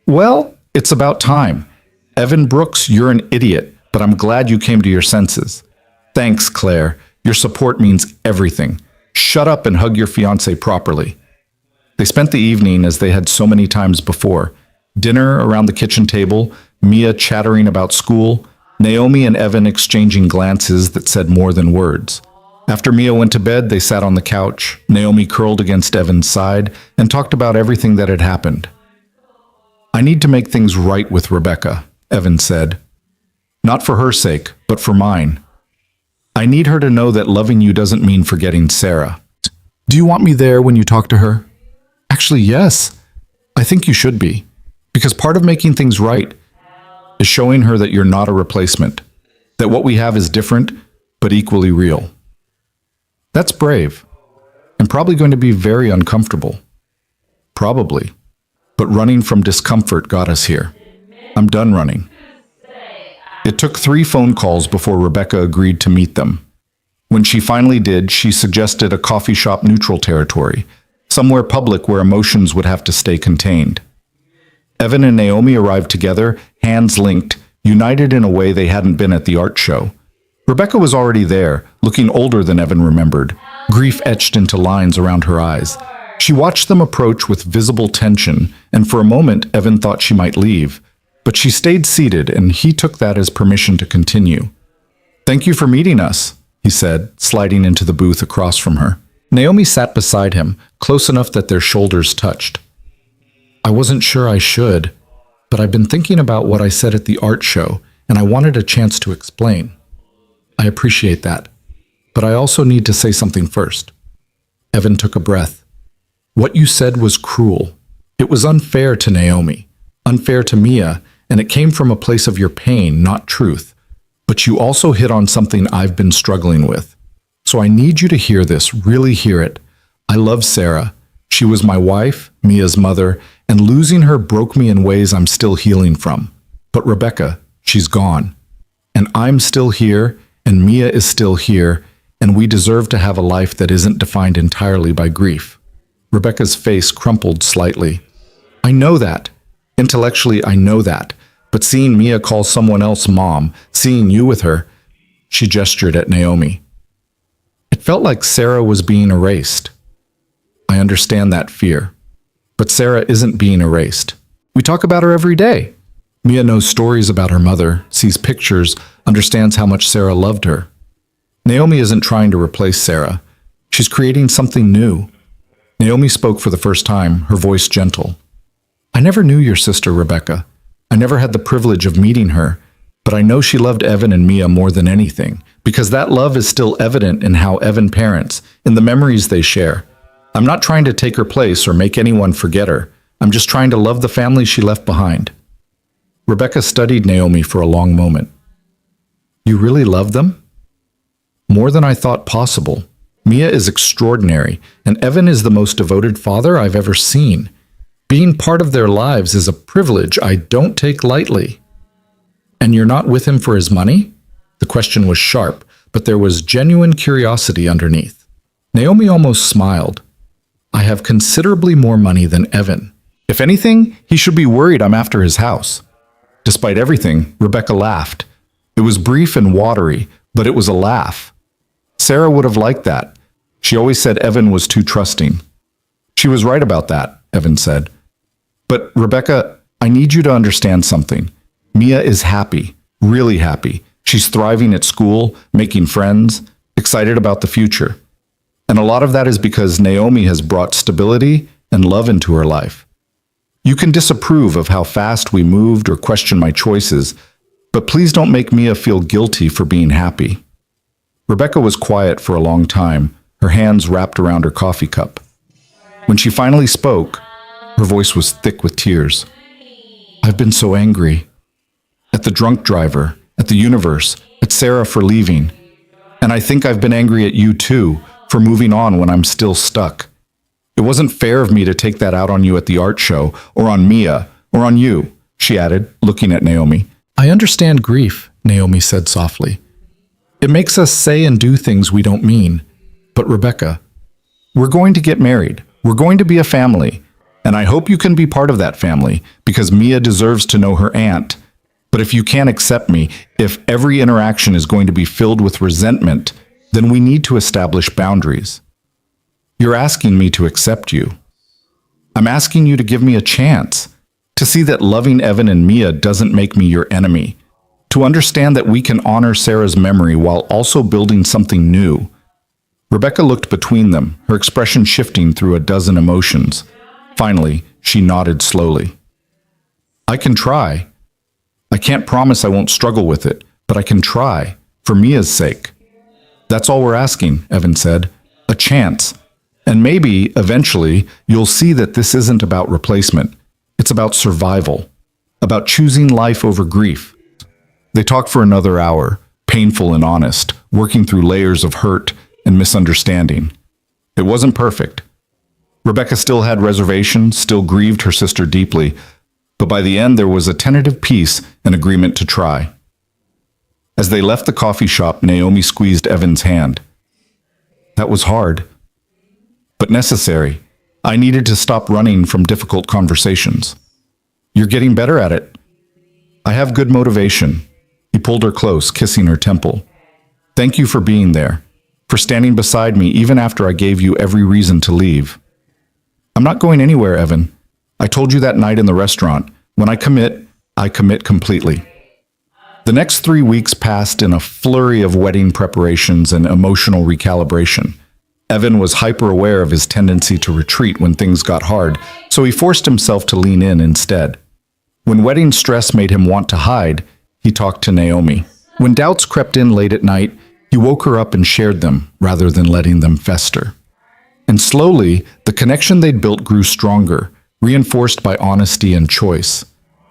Well, it's about time. Evan Brooks, you're an idiot, but I'm glad you came to your senses. Thanks, Claire. Your support means everything. Shut up and hug your fiancé properly. They spent the evening as they had so many times before. Dinner around the kitchen table, Mia chattering about school, Naomi and Evan exchanging glances that said more than words. After Mia went to bed, they sat on the couch, Naomi curled against Evan's side, and talked about everything that had happened. I need to make things right with Rebecca, Evan said. Not for her sake, but for mine. I need her to know that loving you doesn't mean forgetting Sarah. Do you want me there when you talk to her? Actually, yes. I think you should be. Because part of making things right is showing her that you're not a replacement, that what we have is different, but equally real. That's brave, and probably going to be very uncomfortable. Probably. But running from discomfort got us here. I'm done running. It took 3 phone calls before Rebecca agreed to meet them. When she finally did, she suggested a coffee shop neutral territory, somewhere public where emotions would have to stay contained. Evan and Naomi arrived together, hands linked, united in a way they hadn't been at the art show. Rebecca was already there, looking older than Evan remembered, grief etched into lines around her eyes. She watched them approach with visible tension, and for a moment Evan thought she might leave. But she stayed seated, and he took that as permission to continue. "Thank you for meeting us," he said, sliding into the booth across from her. Naomi sat beside him, close enough that their shoulders touched. "I wasn't sure I should, but I've been thinking about what I said at the art show, and I wanted a chance to explain. I appreciate that, but I also need to say something first." Evan took a breath. "What you said was cruel. It was unfair to Naomi, unfair to Mia, and it came from a place of your pain, not truth. But you also hit on something I've been struggling with. So I need you to hear this, really hear it. I love Sarah. She was my wife, Mia's mother, and losing her broke me in ways I'm still healing from. But Rebecca, she's gone. And I'm still here, and Mia is still here, and we deserve to have a life that isn't defined entirely by grief." Rebecca's face crumpled slightly. "I know that. Intellectually, I know that. But seeing Mia call someone else mom, seeing you with her," she gestured at Naomi. "It felt like Sarah was being erased. I understand that fear. But Sarah isn't being erased. We talk about her every day. Mia knows stories about her mother, sees pictures, understands how much Sarah loved her. Naomi isn't trying to replace Sarah. She's creating something new." Naomi spoke for the first time, her voice gentle. "I never knew your sister, Rebecca. I never had the privilege of meeting her, but I know she loved Evan and Mia more than anything, because that love is still evident in how Evan parents, in the memories they share. I'm not trying to take her place or make anyone forget her. I'm just trying to love the family she left behind." Rebecca studied Naomi for a long moment. "You really love them?" "More than I thought possible. Mia is extraordinary, and Evan is the most devoted father I've ever seen. Being part of their lives is a privilege I don't take lightly." "And you're not with him for his money?" The question was sharp, but there was genuine curiosity underneath. Naomi almost smiled. "I have considerably more money than Evan. If anything, he should be worried I'm after his house." Despite everything, Rebecca laughed. It was brief and watery, but it was a laugh. Sarah would have liked that. She always said Evan was too trusting. "She was right about that," Evan said. "But Rebecca, I need you to understand something. Mia is happy, really happy. She's thriving at school, making friends, excited about the future. And a lot of that is because Naomi has brought stability and love into her life. You can disapprove of how fast we moved or question my choices, but please don't make Mia feel guilty for being happy." Rebecca was quiet for a long time, her hands wrapped around her coffee cup. When she finally spoke, her voice was thick with tears. "I've been so angry. At the drunk driver, at the universe, at Sarah for leaving. And I think I've been angry at you too, for moving on when I'm still stuck. It wasn't fair of me to take that out on you at the art show, or on Mia, or on you," she added, looking at Naomi. "I understand grief," Naomi said softly. "It makes us say and do things we don't mean. But Rebecca, we're going to get married. We're going to be a family. And I hope you can be part of that family, because Mia deserves to know her aunt. But if you can't accept me, if every interaction is going to be filled with resentment, then we need to establish boundaries. You're asking me to accept you. I'm asking you to give me a chance, to see that loving Evan and Mia doesn't make me your enemy, to understand that we can honor Sarah's memory while also building something new." Rebecca looked between them, her expression shifting through a dozen emotions. Finally, she nodded slowly. "I can try. I can't promise I won't struggle with it, but I can try, for Mia's sake." "That's all we're asking," Evan said. "A chance. And maybe, eventually, you'll see that this isn't about replacement. It's about survival, about choosing life over grief." They talked for another hour, painful and honest, working through layers of hurt and misunderstanding. It wasn't perfect. Rebecca still had reservations, still grieved her sister deeply, but by the end there was a tentative peace and agreement to try. As they left the coffee shop, Naomi squeezed Evan's hand. That was hard, but necessary. I needed to stop running from difficult conversations. You're getting better at it. I have good motivation. He pulled her close, kissing her temple. Thank you for being there, for standing beside me even after I gave you every reason to leave. I'm not going anywhere, Evan. I told you that night in the restaurant. When I commit completely. The next 3 weeks passed in a flurry of wedding preparations and emotional recalibration. Evan was hyper-aware of his tendency to retreat when things got hard, so he forced himself to lean in instead. When wedding stress made him want to hide, he talked to Naomi. When doubts crept in late at night, he woke her up and shared them, rather than letting them fester. And slowly, the connection they'd built grew stronger, reinforced by honesty and choice.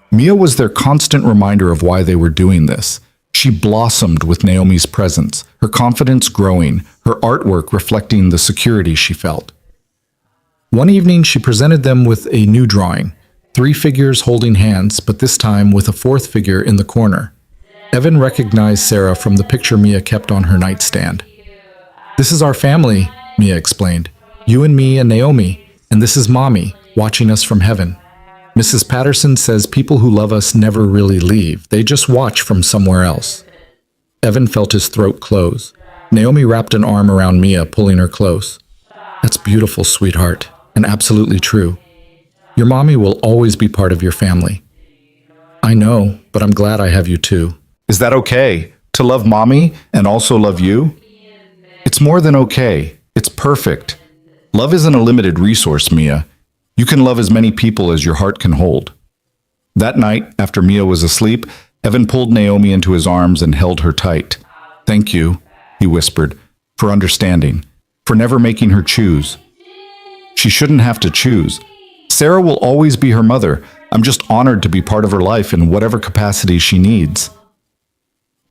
Mia was their constant reminder of why they were doing this. She blossomed with Naomi's presence, her confidence growing, her artwork reflecting the security she felt. One evening, she presented them with a new drawing, 3 figures holding hands, but this time with a 4th figure in the corner. Evan recognized Sarah from the picture Mia kept on her nightstand. This is our family, Mia explained. You and me and Naomi, and this is Mommy, watching us from heaven. Mrs. Patterson says people who love us never really leave. They just watch from somewhere else. Evan felt his throat close. Naomi wrapped an arm around Mia, pulling her close. That's beautiful, sweetheart, and absolutely true. Your mommy will always be part of your family. I know, but I'm glad I have you too. Is that okay? To love Mommy and also love you? It's more than okay. It's perfect. Love isn't a limited resource, Mia. You can love as many people as your heart can hold. That night, after Mia was asleep, Evan pulled Naomi into his arms and held her tight. Thank you, he whispered, for understanding, for never making her choose. She shouldn't have to choose. Sarah will always be her mother. I'm just honored to be part of her life in whatever capacity she needs.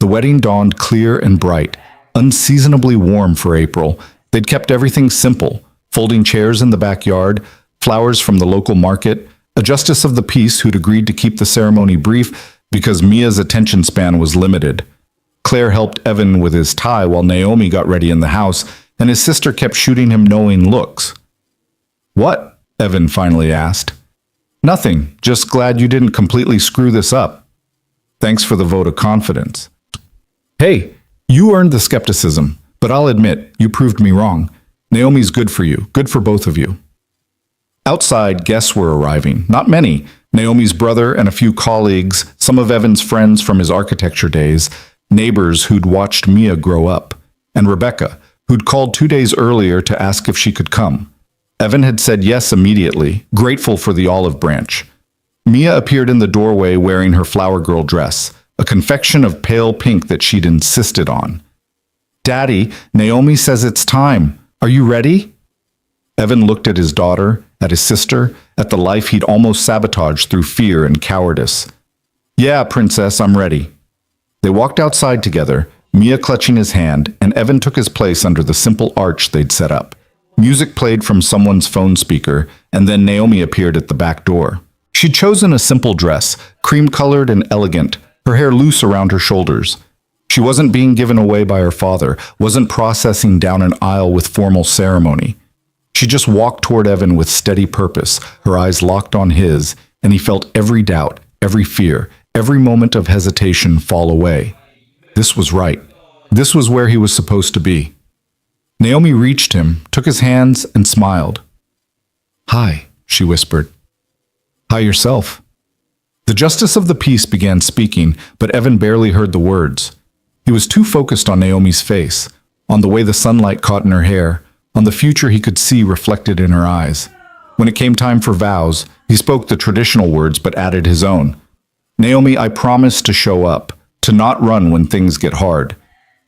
The wedding dawned clear and bright, unseasonably warm for April. They'd kept everything simple, folding chairs in the backyard, flowers from the local market, a justice of the peace who'd agreed to keep the ceremony brief because Mia's attention span was limited. Claire helped Evan with his tie while Naomi got ready in the house, and his sister kept shooting him knowing looks. What? Evan finally asked. Nothing, just glad you didn't completely screw this up. Thanks for the vote of confidence. Hey, you earned the skepticism, but I'll admit, you proved me wrong. Naomi's good for you, good for both of you. Outside, guests were arriving, not many. Naomi's brother and a few colleagues, some of Evan's friends from his architecture days, neighbors who'd watched Mia grow up, and Rebecca, who'd called 2 days earlier to ask if she could come. Evan had said yes immediately, grateful for the olive branch. Mia appeared in the doorway wearing her flower girl dress, a confection of pale pink that she'd insisted on. Daddy, Naomi says it's time. Are you ready? Evan looked at his daughter, at his sister, at the life he'd almost sabotaged through fear and cowardice. Yeah, princess, I'm ready. They walked outside together, Mia clutching his hand, and Evan took his place under the simple arch they'd set up. Music played from someone's phone speaker, and then Naomi appeared at the back door. She'd chosen a simple dress, cream-colored and elegant, her hair loose around her shoulders. She wasn't being given away by her father, wasn't processing down an aisle with formal ceremony. She just walked toward Evan with steady purpose, her eyes locked on his, and he felt every doubt, every fear, every moment of hesitation fall away. This was right. This was where he was supposed to be. Naomi reached him, took his hands, and smiled. Hi, she whispered. Hi yourself. The justice of the peace began speaking, but Evan barely heard the words. He was too focused on Naomi's face, on the way the sunlight caught in her hair, on the future he could see reflected in her eyes. When it came time for vows, he spoke the traditional words but added his own. Naomi, I promise to show up, to not run when things get hard,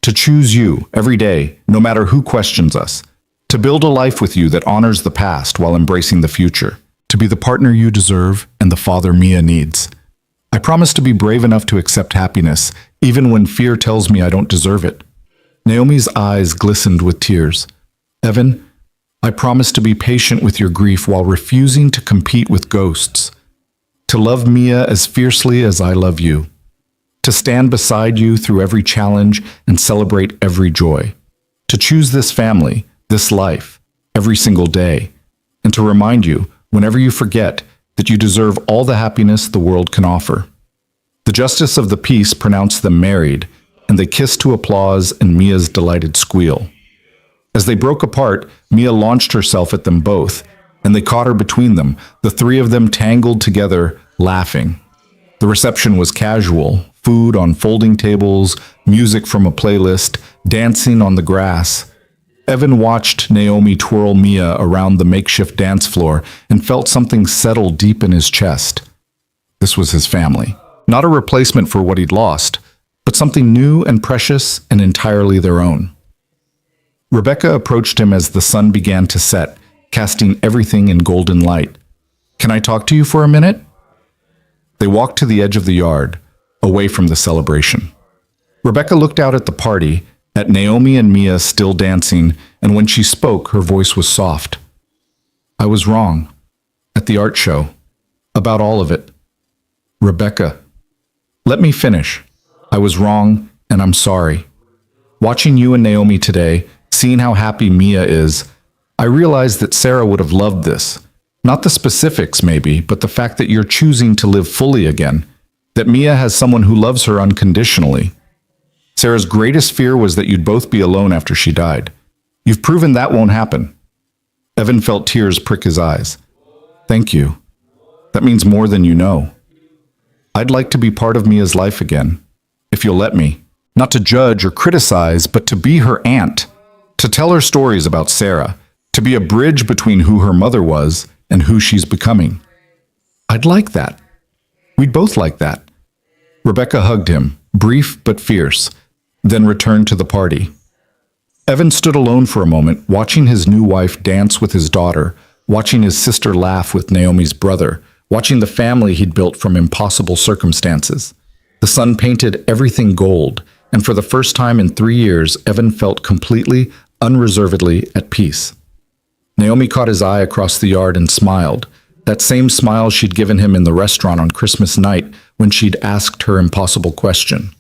to choose you every day, no matter who questions us, to build a life with you that honors the past while embracing the future, to be the partner you deserve and the father Mia needs. I promise to be brave enough to accept happiness, even when fear tells me I don't deserve it. Naomi's eyes glistened with tears. Evan, I promise to be patient with your grief while refusing to compete with ghosts, to love Mia as fiercely as I love you. to stand beside you through every challenge and celebrate every joy, to choose this family, this life, every single day, and to remind you, whenever you forget, that you deserve all the happiness the world can offer. The justice of the peace pronounced them married, and they kissed to applause and Mia's delighted squeal. As they broke apart, Mia launched herself at them both, and they caught her between them, the three of them tangled together, laughing. The reception was casual, food on folding tables, music from a playlist, dancing on the grass. Evan watched Naomi twirl Mia around the makeshift dance floor and felt something settle deep in his chest. This was his family. Not a replacement for what he'd lost, but something new and precious and entirely their own. Rebecca approached him as the sun began to set, casting everything in golden light. "Can I talk to you for a minute?" They walked to the edge of the yard, away from the celebration. Rebecca looked out at the party, at Naomi and Mia still dancing, and when she spoke, her voice was soft. "I was wrong. At the art show. About all of it. Rebecca, let me finish. I was wrong, and I'm sorry. Watching you and Naomi today, seeing how happy Mia is, I realized that Sarah would have loved this. Not the specifics, maybe, but the fact that you're choosing to live fully again. That Mia has someone who loves her unconditionally. Sarah's greatest fear was that you'd both be alone after she died. You've proven that won't happen." Evan felt tears prick his eyes. "Thank you. That means more than you know. I'd like to be part of Mia's life again, if you'll let me. Not to judge or criticize, but to be her aunt. To tell her stories about Sarah. To be a bridge between who her mother was and who she's becoming. I'd like that. We'd both like that." Rebecca hugged him, brief but fierce, then returned to the party. Evan stood alone for a moment, watching his new wife dance with his daughter, watching his sister laugh with Naomi's brother, watching the family he'd built from impossible circumstances. The sun painted everything gold, and for the first time in 3 years, Evan felt completely, unreservedly at peace. Naomi caught his eye across the yard and smiled, that same smile she'd given him in the restaurant on Christmas night when she'd asked her impossible question.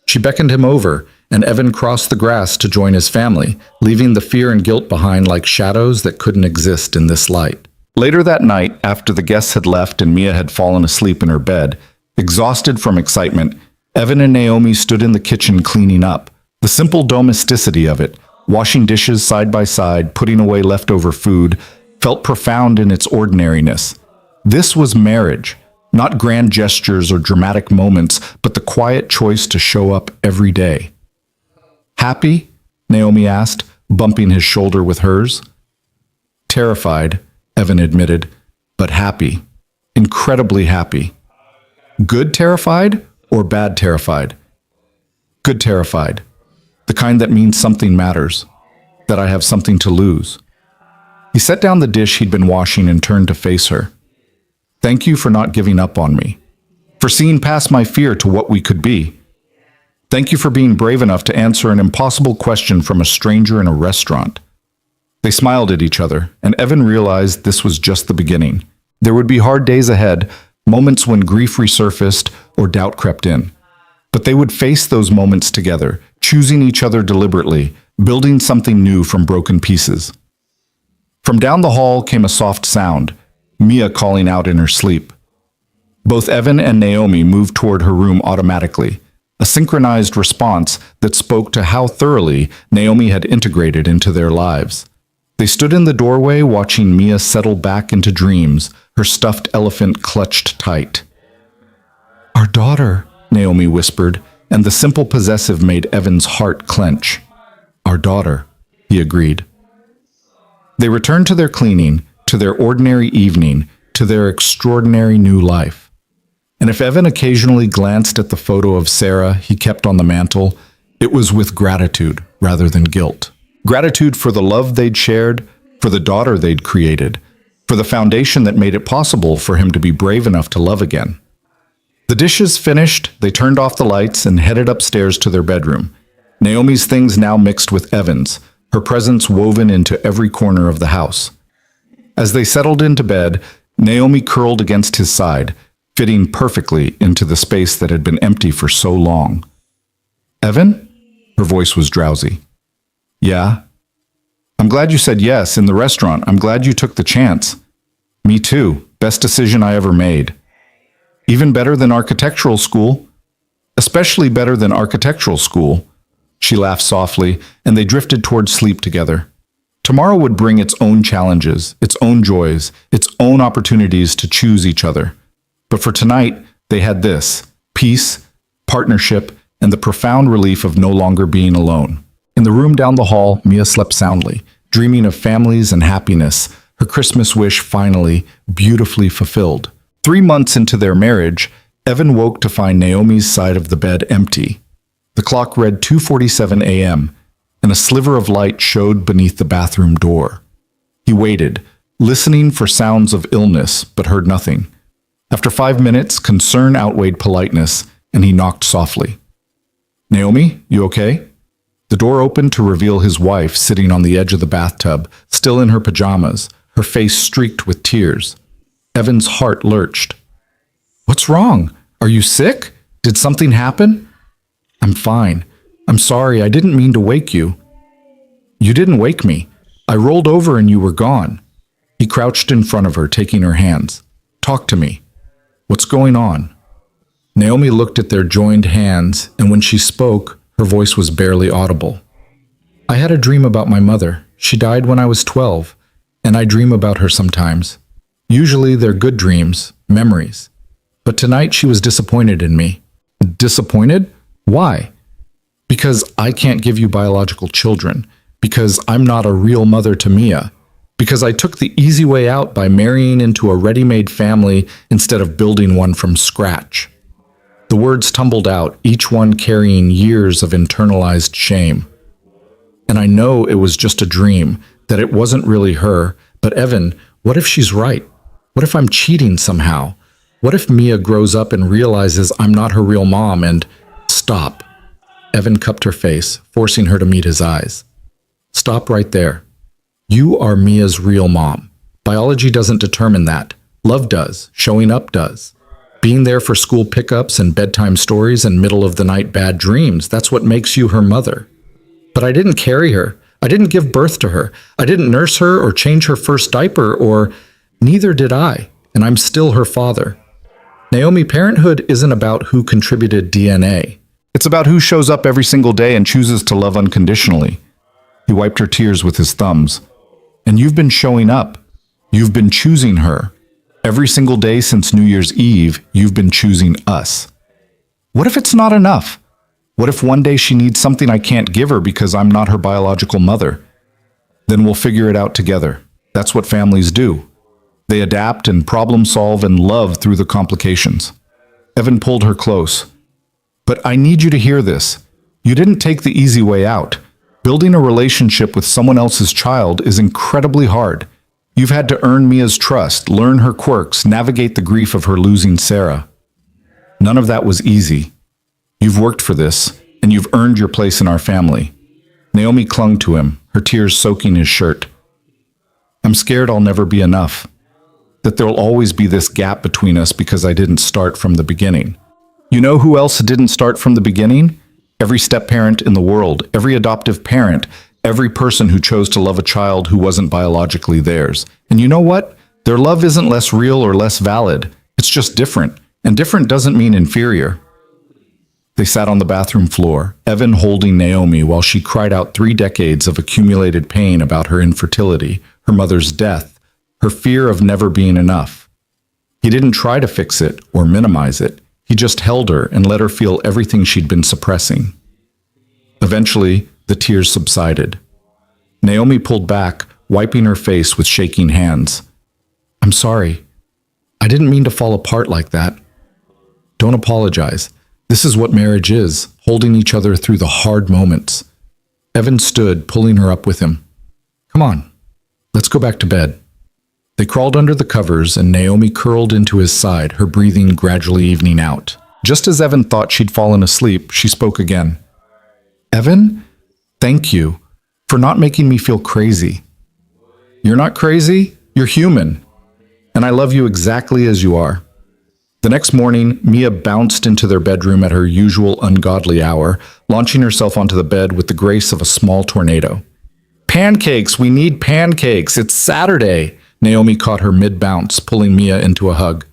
She beckoned him over, and Evan crossed the grass to join his family, leaving the fear and guilt behind like shadows that couldn't exist in this light. Later that night, after the guests had left and Mia had fallen asleep in her bed, exhausted from excitement, Evan and Naomi stood in the kitchen cleaning up. The simple domesticity of it, washing dishes side by side, putting away leftover food, felt profound in its ordinariness. This was marriage, not grand gestures or dramatic moments, but the quiet choice to show up every day. "Happy?" Naomi asked, bumping his shoulder with hers. "Terrified," Evan admitted, "but happy. Incredibly happy." "Good terrified or bad terrified?" "Good terrified. The kind that means something matters, that I have something to lose." He set down the dish he'd been washing and turned to face her. "Thank you for not giving up on me, for seeing past my fear to what we could be. Thank you for being brave enough to answer an impossible question from a stranger in a restaurant." They smiled at each other, and Evan realized this was just the beginning. There would be hard days ahead, moments when grief resurfaced or doubt crept in. But they would face those moments together, choosing each other deliberately, building something new from broken pieces. From down the hall came a soft sound, Mia calling out in her sleep. Both Evan and Naomi moved toward her room automatically, a synchronized response that spoke to how thoroughly Naomi had integrated into their lives. They stood in the doorway watching Mia settle back into dreams, her stuffed elephant clutched tight. "Our daughter," Naomi whispered, and the simple possessive made Evan's heart clench. "Our daughter," he agreed. They returned to their cleaning, to their ordinary evening, to their extraordinary new life. And if Evan occasionally glanced at the photo of Sarah he kept on the mantel, it was with gratitude rather than guilt. Gratitude for the love they'd shared, for the daughter they'd created, for the foundation that made it possible for him to be brave enough to love again. The dishes finished, they turned off the lights and headed upstairs to their bedroom. Naomi's things now mixed with Evan's, her presence woven into every corner of the house. As they settled into bed, Naomi curled against his side, fitting perfectly into the space that had been empty for so long. Evan? Her voice was drowsy. Yeah? I'm glad you said yes in the restaurant. I'm glad you took the chance. Me too. Best decision I ever made. Even better than architectural school. Especially better than architectural school. She laughed softly, and they drifted towards sleep together. Tomorrow would bring its own challenges, its own joys, its own opportunities to choose each other. But for tonight, they had this: peace, partnership, and the profound relief of no longer being alone. In the room down the hall, Mia slept soundly, dreaming of families and happiness, her Christmas wish finally, beautifully fulfilled. 3 months into their marriage, Evan woke to find Naomi's side of the bed empty. The clock read 2:47 a.m., and a sliver of light showed beneath the bathroom door. He waited, listening for sounds of illness, but heard nothing. After 5 minutes, concern outweighed politeness, and he knocked softly. Naomi, you okay? The door opened to reveal his wife sitting on the edge of the bathtub, still in her pajamas, her face streaked with tears. Evan's heart lurched. What's wrong? Are you sick? Did something happen? I'm fine. I'm sorry, I didn't mean to wake you. You didn't wake me. I rolled over and you were gone. He crouched in front of her, taking her hands. Talk to me. What's going on? Naomi looked at their joined hands, and when she spoke, her voice was barely audible. I had a dream about my mother. She died when I was 12, and I dream about her sometimes. Usually they're good dreams, memories. But tonight she was disappointed in me. Disappointed? Why? Because I can't give you biological children. Because I'm not a real mother to Mia. Because I took the easy way out by marrying into a ready-made family instead of building one from scratch. The words tumbled out, each one carrying years of internalized shame. And I know it was just a dream, that it wasn't really her. But Evan, what if she's right? What if I'm cheating somehow? What if Mia grows up and realizes I'm not her real mom and... Stop. Evan cupped her face, forcing her to meet his eyes. Stop right there. You are Mia's real mom. Biology doesn't determine that. Love does. Showing up does. Being there for school pickups and bedtime stories and middle-of-the-night bad dreams, that's what makes you her mother. But I didn't carry her. I didn't give birth to her. I didn't nurse her or change her first diaper or... Neither did I, and I'm still her father. Naomi, parenthood isn't about who contributed DNA. It's about who shows up every single day and chooses to love unconditionally. He wiped her tears with his thumbs. And you've been showing up. You've been choosing her. Every single day since New Year's Eve, you've been choosing us. What if it's not enough? What if one day she needs something I can't give her because I'm not her biological mother? Then we'll figure it out together. That's what families do. They adapt and problem solve and love through the complications. Evan pulled her close. But I need you to hear this. You didn't take the easy way out. Building a relationship with someone else's child is incredibly hard. You've had to earn Mia's trust, learn her quirks, navigate the grief of her losing Sarah. None of that was easy. You've worked for this, and you've earned your place in our family. Naomi clung to him, her tears soaking his shirt. I'm scared I'll never be enough. That there'll always be this gap between us because I didn't start from the beginning. You know who else didn't start from the beginning? Every step-parent in the world, every adoptive parent, every person who chose to love a child who wasn't biologically theirs. And you know what? Their love isn't less real or less valid. It's just different. And different doesn't mean inferior. They sat on the bathroom floor, Evan holding Naomi while she cried out 3 decades of accumulated pain about her infertility, her mother's death, her fear of never being enough. He didn't try to fix it or minimize it. He just held her and let her feel everything she'd been suppressing. Eventually, the tears subsided. Naomi pulled back, wiping her face with shaking hands. I'm sorry. I didn't mean to fall apart like that. Don't apologize. This is what marriage is, holding each other through the hard moments. Evan stood, pulling her up with him. Come on, let's go back to bed. They crawled under the covers, and Naomi curled into his side, her breathing gradually evening out. Just as Evan thought she'd fallen asleep, she spoke again. Evan, thank you for not making me feel crazy. You're not crazy, you're human, and I love you exactly as you are. The next morning, Mia bounced into their bedroom at her usual ungodly hour, launching herself onto the bed with the grace of a small tornado. Pancakes! We need pancakes! It's Saturday! Naomi caught her mid-bounce, pulling Mia into a hug.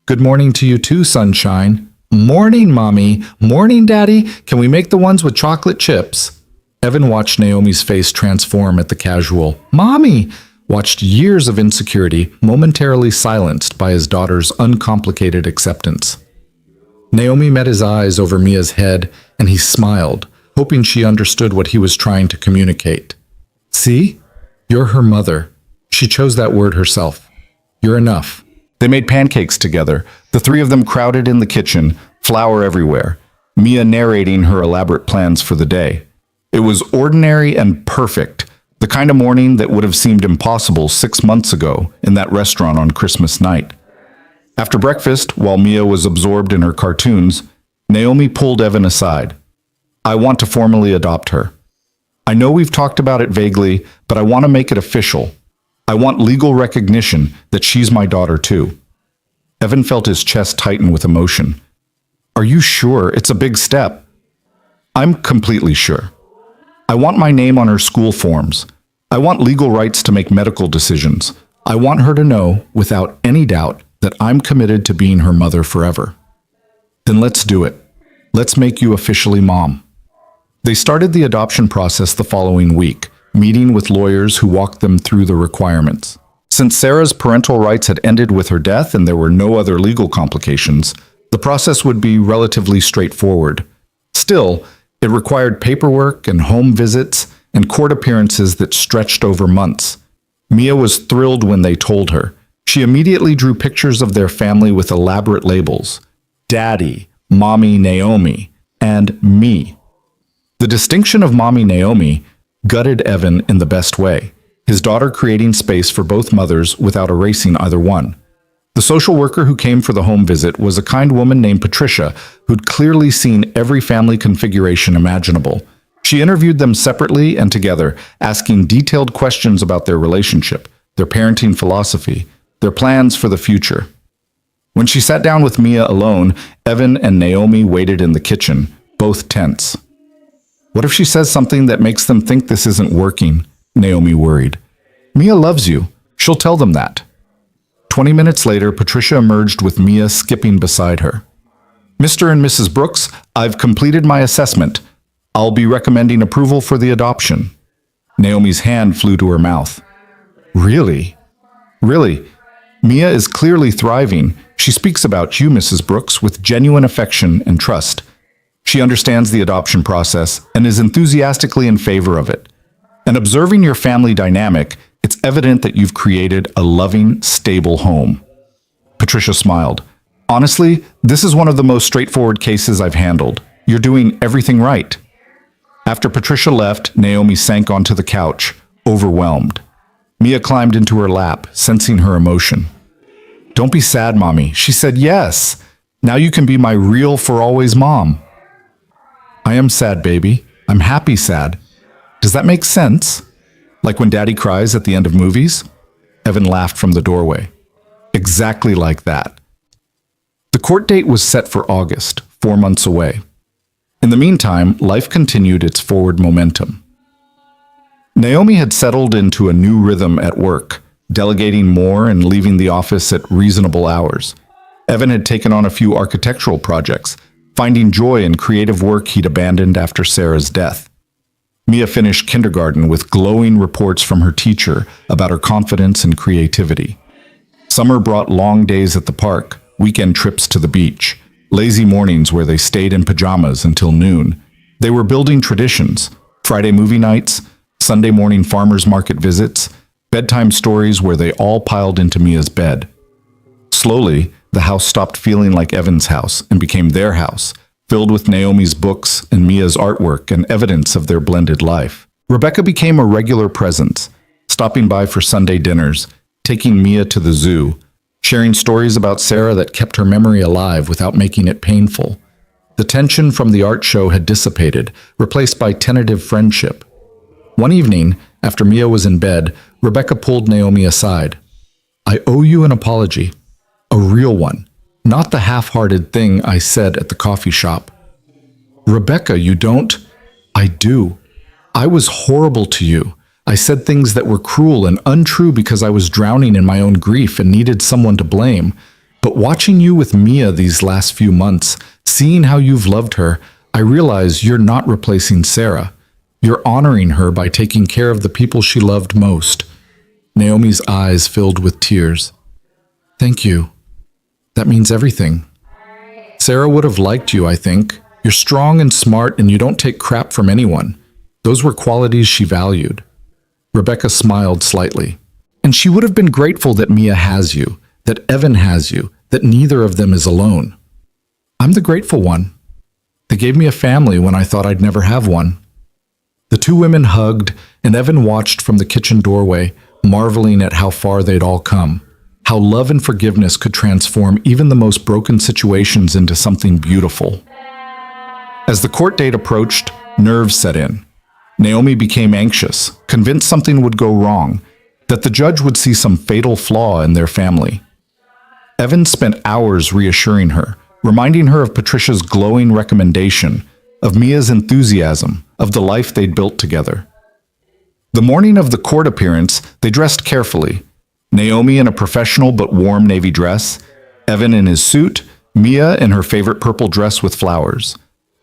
Good morning to you too, sunshine. Morning, Mommy. Morning, Daddy. Can we make the ones with chocolate chips? Evan watched Naomi's face transform at the casual, Mommy! Watched years of insecurity momentarily silenced by his daughter's uncomplicated acceptance. Naomi met his eyes over Mia's head, and he smiled, hoping she understood what he was trying to communicate. See? You're her mother. She chose that word herself. You're enough. They made pancakes together, the three of them crowded in the kitchen, flour everywhere, Mia narrating her elaborate plans for the day. It was ordinary and perfect, the kind of morning that would have seemed impossible 6 months ago in that restaurant on Christmas night. After breakfast, while Mia was absorbed in her cartoons, Naomi pulled Evan aside. I want to formally adopt her. I know we've talked about it vaguely, but I want to make it official. I want legal recognition that she's my daughter too. Evan felt his chest tighten with emotion. Are you sure? It's a big step. I'm completely sure. I want my name on her school forms. I want legal rights to make medical decisions. I want her to know, without any doubt, that I'm committed to being her mother forever. Then let's do it. Let's make you officially mom. They started the adoption process the following week, meeting with lawyers who walked them through the requirements. Since Sarah's parental rights had ended with her death and there were no other legal complications, the process would be relatively straightforward. Still, it required paperwork and home visits and court appearances that stretched over months. Mia was thrilled when they told her. She immediately drew pictures of their family with elaborate labels: Daddy, Mommy Naomi, and me. The distinction of Mommy Naomi gutted Evan in the best way, his daughter creating space for both mothers without erasing either one. The social worker who came for the home visit was a kind woman named Patricia, who'd clearly seen every family configuration imaginable. She interviewed them separately and together, asking detailed questions about their relationship, their parenting philosophy, their plans for the future. When she sat down with Mia alone, Evan and Naomi waited in the kitchen, both tense. What if she says something that makes them think this isn't working? Naomi worried. Mia loves you. She'll tell them that. 20 minutes later, Patricia emerged with Mia skipping beside her. Mr. and Mrs. Brooks, I've completed my assessment. I'll be recommending approval for the adoption. Naomi's hand flew to her mouth. Really? Really? Mia is clearly thriving. She speaks about you, Mrs. Brooks, with genuine affection and trust. She understands the adoption process and is enthusiastically in favor of it. And observing your family dynamic, it's evident that you've created a loving, stable home. Patricia smiled. Honestly, this is one of the most straightforward cases I've handled. You're doing everything right. After Patricia left, Naomi sank onto the couch, overwhelmed. Mia climbed into her lap, sensing her emotion. Don't be sad, Mommy. She said yes. Now you can be my real for always mom. I am sad, baby. I'm happy sad. Does that make sense? Like when Daddy cries at the end of movies? Evan laughed from the doorway. Exactly like that. The court date was set for August, 4 months away. In the meantime, life continued its forward momentum. Naomi had settled into a new rhythm at work, delegating more and leaving the office at reasonable hours. Evan had taken on a few architectural projects, finding joy in creative work he'd abandoned after Sarah's death. Mia finished kindergarten with glowing reports from her teacher about her confidence and creativity. Summer brought long days at the park, weekend trips to the beach, lazy mornings where they stayed in pajamas until noon. They were building traditions: Friday movie nights, Sunday morning farmers market visits, bedtime stories where they all piled into Mia's bed. Slowly, the house stopped feeling like Evan's house and became their house, filled with Naomi's books and Mia's artwork and evidence of their blended life. Rebecca became a regular presence, stopping by for Sunday dinners, taking Mia to the zoo, sharing stories about Sarah that kept her memory alive without making it painful. The tension from the art show had dissipated, replaced by tentative friendship. One evening, after Mia was in bed, Rebecca pulled Naomi aside. I owe you an apology. A real one. not the half-hearted thing I said at the coffee shop. Rebecca, you don't. I do. I was horrible to you. I said things that were cruel and untrue because I was drowning in my own grief and needed someone to blame. But watching you with Mia these last few months, seeing how you've loved her, I realize you're not replacing Sarah. You're honoring her by taking care of the people she loved most. Naomi's eyes filled with tears. Thank you. That means everything. Sarah would have liked you, I think. You're strong and smart and you don't take crap from anyone. Those were qualities she valued. Rebecca smiled slightly. And she would have been grateful that Mia has you, that Evan has you, that neither of them is alone. I'm the grateful one. They gave me a family when I thought I'd never have one. The two women hugged, and Evan watched from the kitchen doorway, marveling at how far they'd all come, how love and forgiveness could transform even the most broken situations into something beautiful. As the court date approached, nerves set in. Naomi became anxious, convinced something would go wrong, that the judge would see some fatal flaw in their family. Evan spent hours reassuring her, reminding her of Patricia's glowing recommendation, of Mia's enthusiasm, of the life they'd built together. The morning of the court appearance, they dressed carefully. Naomi in a professional but warm navy dress, Evan in his suit, Mia in her favorite purple dress with flowers.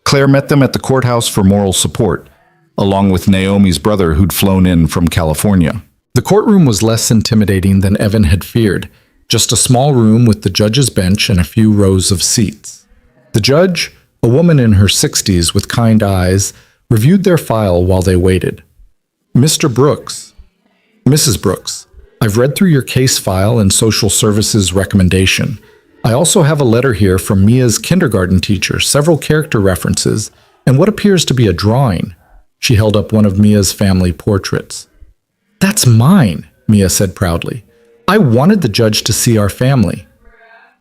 Claire met them at the courthouse for moral support, along with Naomi's brother who'd flown in from California. The courtroom was less intimidating than Evan had feared, just a small room with the judge's bench and a few rows of seats. The judge, a woman in her 60s with kind eyes, reviewed their file while they waited. Mr. Brooks, Mrs. Brooks, I've read through your case file and social services recommendation. I also have a letter here from Mia's kindergarten teacher, several character references, and what appears to be a drawing. She held up one of Mia's family portraits. That's mine, Mia said proudly. I wanted the judge to see our family.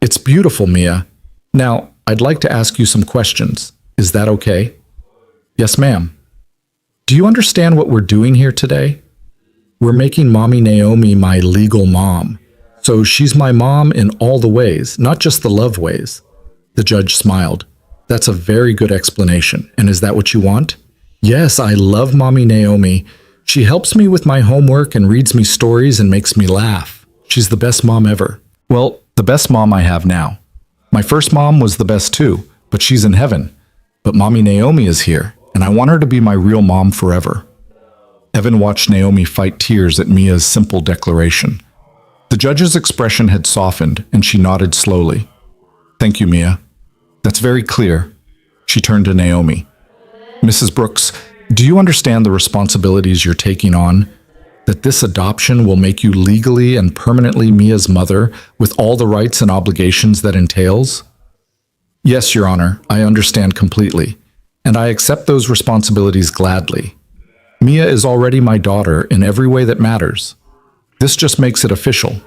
It's beautiful, Mia. Now, I'd like to ask you some questions. Is that okay? Yes, ma'am. Do you understand what we're doing here today? We're making Mommy Naomi my legal mom. So she's my mom in all the ways, not just the love ways. The judge smiled. That's a very good explanation. And is that what you want? Yes, I love Mommy Naomi. She helps me with my homework and reads me stories and makes me laugh. She's the best mom ever. Well, the best mom I have now. My first mom was the best too, but she's in heaven. But Mommy Naomi is here, and I want her to be my real mom forever. Evan watched Naomi fight tears at Mia's simple declaration. The judge's expression had softened, and she nodded slowly. Thank you, Mia. That's very clear. She turned to Naomi. Mrs. Brooks, do you understand the responsibilities you're taking on? That this adoption will make you legally and permanently Mia's mother with all the rights and obligations that entails? Yes, Your Honor, I understand completely, and I accept those responsibilities gladly. Mia is already my daughter in every way that matters. This just makes it official.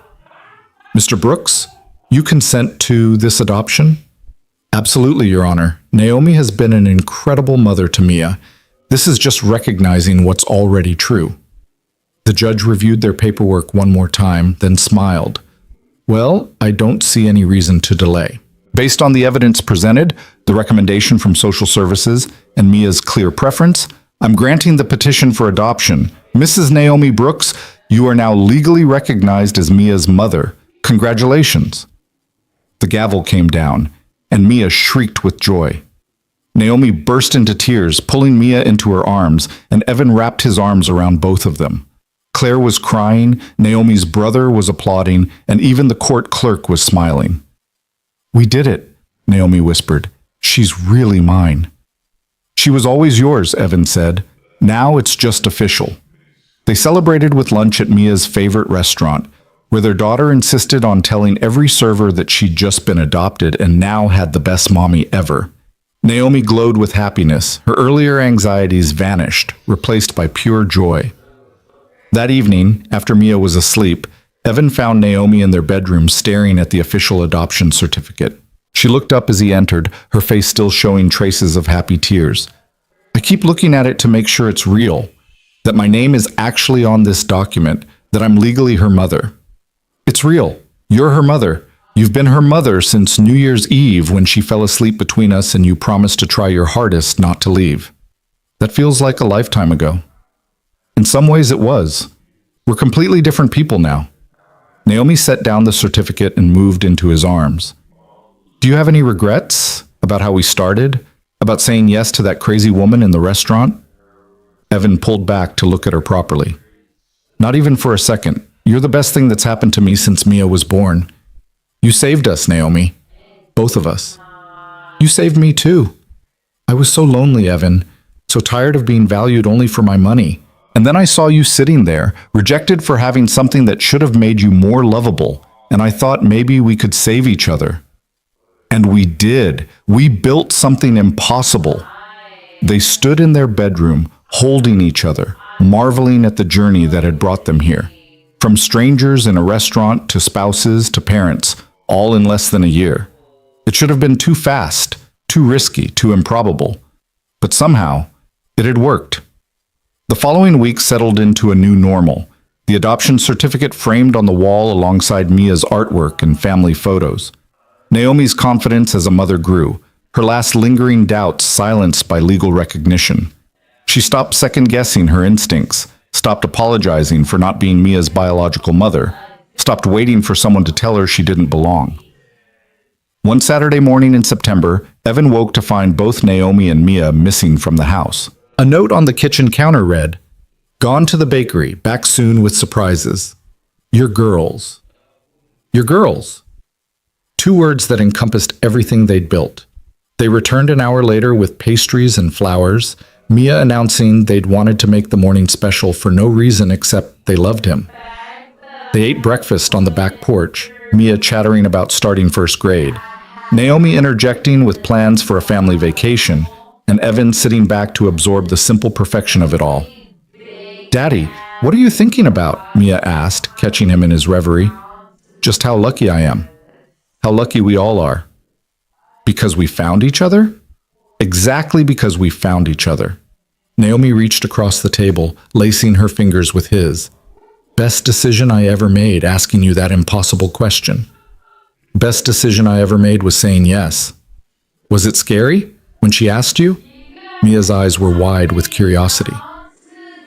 Mr. Brooks, you consent to this adoption? Absolutely, Your Honor. Naomi has been an incredible mother to Mia. This is just recognizing what's already true. The judge reviewed their paperwork one more time, then smiled. Well, I don't see any reason to delay. Based on the evidence presented, the recommendation from social services, and Mia's clear preference, I'm granting the petition for adoption. Mrs. Naomi Brooks, you are now legally recognized as Mia's mother. Congratulations. The gavel came down, and Mia shrieked with joy. Naomi burst into tears, pulling Mia into her arms, and Evan wrapped his arms around both of them. Claire was crying, Naomi's brother was applauding, and even the court clerk was smiling. We did it, Naomi whispered. She's really mine. She was always yours, Evan said. Now it's just official. They celebrated with lunch at Mia's favorite restaurant, where their daughter insisted on telling every server that she'd just been adopted and now had the best mommy ever. Naomi glowed with happiness. Her earlier anxieties vanished, replaced by pure joy. That evening, after Mia was asleep, Evan found Naomi in their bedroom staring at the official adoption certificate. She looked up as he entered, her face still showing traces of happy tears. I keep looking at it to make sure it's real, that my name is actually on this document, that I'm legally her mother. It's real. You're her mother. You've been her mother since New Year's Eve when she fell asleep between us and you promised to try your hardest not to leave. That feels like a lifetime ago. In some ways it was. We're completely different people now. Naomi set down the certificate and moved into his arms. Do you have any regrets about how we started? About saying yes to that crazy woman in the restaurant? Evan pulled back to look at her properly. Not even for a second. You're the best thing that's happened to me since Mia was born. You saved us, Naomi. Both of us. You saved me too. I was so lonely, Evan. So tired of being valued only for my money. And then I saw you sitting there, rejected for having something that should have made you more lovable. And I thought maybe we could save each other. And we did. We built something impossible. They stood in their bedroom, holding each other, marveling at the journey that had brought them here. From strangers in a restaurant to spouses to parents, all in less than a year. It should have been too fast, too risky, too improbable. But somehow, it had worked. The following week settled into a new normal, the adoption certificate framed on the wall alongside Mia's artwork and family photos. Naomi's confidence as a mother grew, her last lingering doubts silenced by legal recognition. She stopped second-guessing her instincts, stopped apologizing for not being Mia's biological mother, stopped waiting for someone to tell her she didn't belong. One Saturday morning in September, Evan woke to find both Naomi and Mia missing from the house. A note on the kitchen counter read, "Gone to the bakery, back soon with surprises. Your girls." Your girls. 2 words that encompassed everything they'd built. They returned an hour later with pastries and flowers, Mia announcing they'd wanted to make the morning special for no reason except they loved him. They ate breakfast on the back porch, Mia chattering about starting first grade, Naomi interjecting with plans for a family vacation, and Evan sitting back to absorb the simple perfection of it all. "Daddy, what are you thinking about?" Mia asked, catching him in his reverie. "Just how lucky I am. How lucky we all are." Because we found each other? Exactly because we found each other. Naomi reached across the table, lacing her fingers with his. Best decision I ever made, asking you that impossible question. Best decision I ever made was saying yes. Was it scary when she asked you? Mia's eyes were wide with curiosity.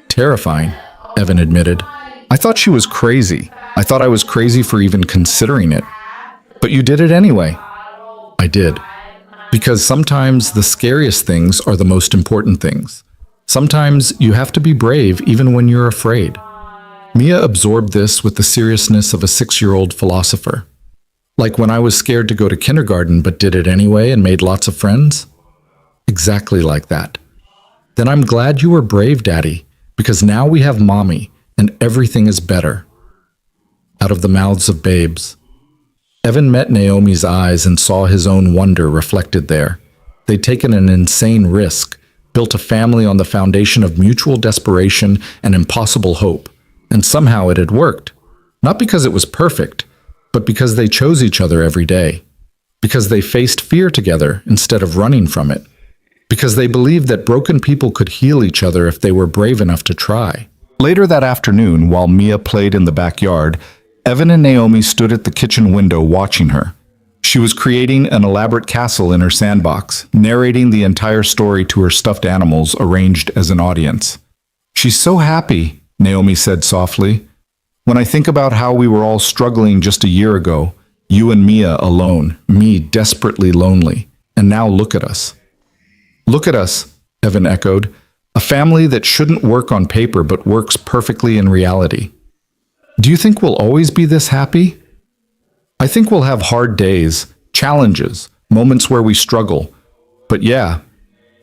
Terrifying, Evan admitted. I thought she was crazy. I thought I was crazy for even considering it. But you did it anyway. I did. Because sometimes the scariest things are the most important things. Sometimes you have to be brave even when you're afraid. Mia absorbed this with the seriousness of a 6-year-old philosopher. Like when I was scared to go to kindergarten but did it anyway and made lots of friends? Exactly like that. Then I'm glad you were brave, Daddy, because now we have Mommy and everything is better. Out of the mouths of babes. Evan met Naomi's eyes and saw his own wonder reflected there. They'd taken an insane risk, built a family on the foundation of mutual desperation and impossible hope. And somehow it had worked. Not because it was perfect, but because they chose each other every day. Because they faced fear together instead of running from it. Because they believed that broken people could heal each other if they were brave enough to try. Later that afternoon, while Mia played in the backyard, Evan and Naomi stood at the kitchen window watching her. She was creating an elaborate castle in her sandbox, narrating the entire story to her stuffed animals arranged as an audience. "She's so happy," Naomi said softly. "When I think about how we were all struggling just a year ago, you and Mia alone, me desperately lonely, and now look at us." "Look at us," Evan echoed, "a family that shouldn't work on paper but works perfectly in reality." "Do you think we'll always be this happy?" "I think we'll have hard days, challenges, moments where we struggle. But yeah,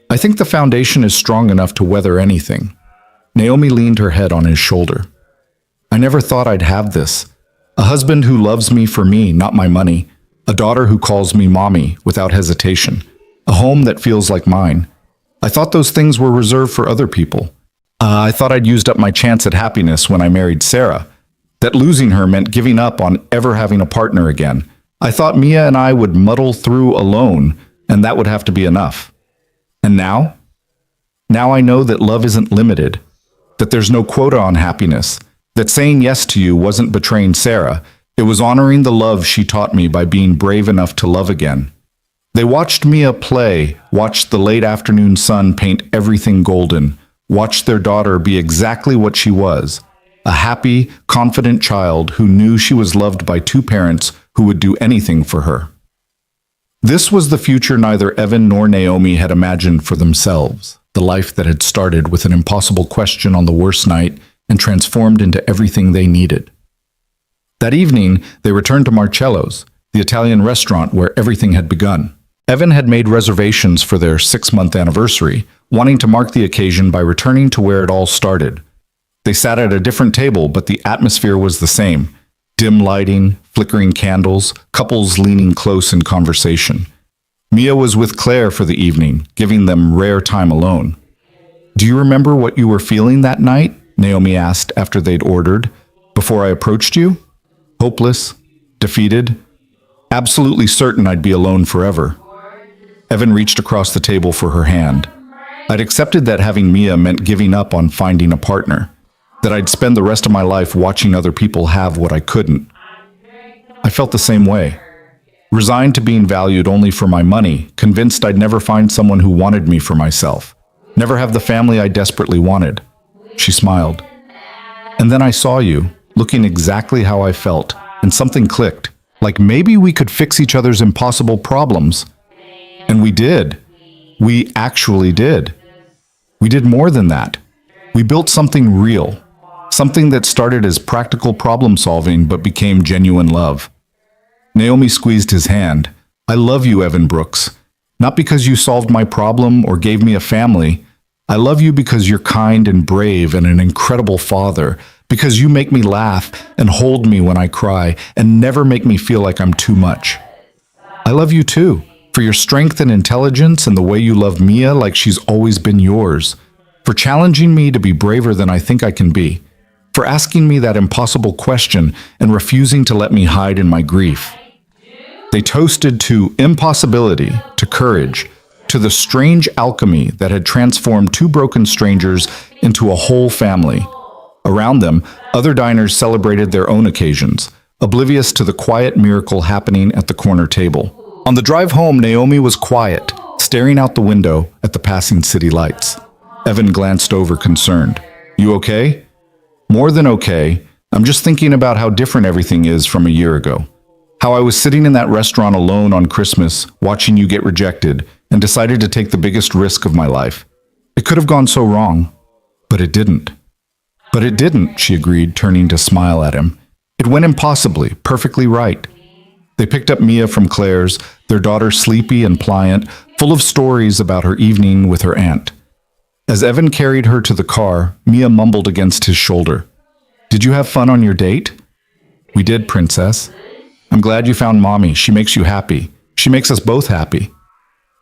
I think the foundation is strong enough to weather anything." Naomi leaned her head on his shoulder. "I never thought I'd have this. A husband who loves me for me, not my money. A daughter who calls me mommy without hesitation. A home that feels like mine. I thought those things were reserved for other people. I thought I'd used up my chance at happiness when I married Sarah. That losing her meant giving up on ever having a partner again. I thought Mia and I would muddle through alone, and that would have to be enough. And now? Now I know that love isn't limited, that there's no quota on happiness, that saying yes to you wasn't betraying Sarah, It was honoring the love she taught me by being brave enough to love again. They watched Mia play, watched the late afternoon sun paint everything golden, watched their daughter be exactly what she was, a happy, confident child who knew she was loved by two parents who would do anything for her. This was the future neither Evan nor Naomi had imagined for themselves, the life that had started with an impossible question on the worst night and transformed into everything they needed. That evening, they returned to Marcello's, the Italian restaurant where everything had begun. Evan had made reservations for their 6-month anniversary, wanting to mark the occasion by returning to where it all started. They sat at a different table, but the atmosphere was the same. Dim lighting, flickering candles, couples leaning close in conversation. Mia was with Claire for the evening, giving them rare time alone. "Do you remember what you were feeling that night?" Naomi asked after they'd ordered. "Before I approached you? Hopeless? Defeated? Absolutely certain I'd be alone forever." Evan reached across the table for her hand. "I'd accepted that having Mia meant giving up on finding a partner, that I'd spend the rest of my life watching other people have what I couldn't. I felt the same way. Resigned to being valued only for my money, convinced I'd never find someone who wanted me for myself, never have the family I desperately wanted." She smiled. "And then I saw you, looking exactly how I felt, and something clicked, like maybe we could fix each other's impossible problems. And we did. We actually did. We did more than that. We built something real, something that started as practical problem solving but became genuine love." Naomi squeezed his hand. "I love you, Evan Brooks. Not because you solved my problem or gave me a family. I love you because you're kind and brave and an incredible father, because you make me laugh and hold me when I cry and never make me feel like I'm too much. I love you too, for your strength and intelligence and the way you love Mia like she's always been yours, for challenging me to be braver than I think I can be, for asking me that impossible question and refusing to let me hide in my grief." They toasted to impossibility, to courage, to the strange alchemy that had transformed two broken strangers into a whole family. Around them, other diners celebrated their own occasions, oblivious to the quiet miracle happening at the corner table. On the drive home, Naomi was quiet, staring out the window at the passing city lights. Evan glanced over, concerned. "You okay?" "More than okay. I'm just thinking about how different everything is from a year ago. How I was sitting in that restaurant alone on Christmas, watching you get rejected, and decided to take the biggest risk of my life. It could have gone so wrong, but it didn't." "But it didn't," she agreed, turning to smile at him. "It went impossibly, perfectly right." They picked up Mia from Claire's, their daughter sleepy and pliant, full of stories about her evening with her aunt. As Evan carried her to the car, Mia mumbled against his shoulder. "Did you have fun on your date?" "We did, Princess. I'm glad you found Mommy. She makes you happy. She makes us both happy.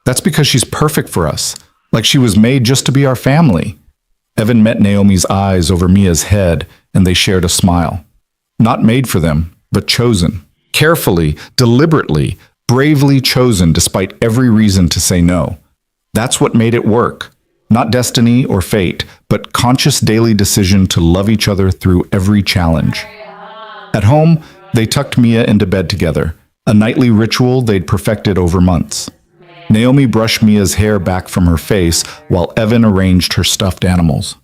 That's because she's perfect for us, like she was made just to be our family." Evan met Naomi's eyes over Mia's head, and they shared a smile. Not made for them, but chosen. Carefully, deliberately, bravely chosen despite every reason to say no. That's what made it work. Not destiny or fate, but conscious daily decision to love each other through every challenge. At home, they tucked Mia into bed together, a nightly ritual they'd perfected over months. Naomi brushed Mia's hair back from her face while Evan arranged her stuffed animals.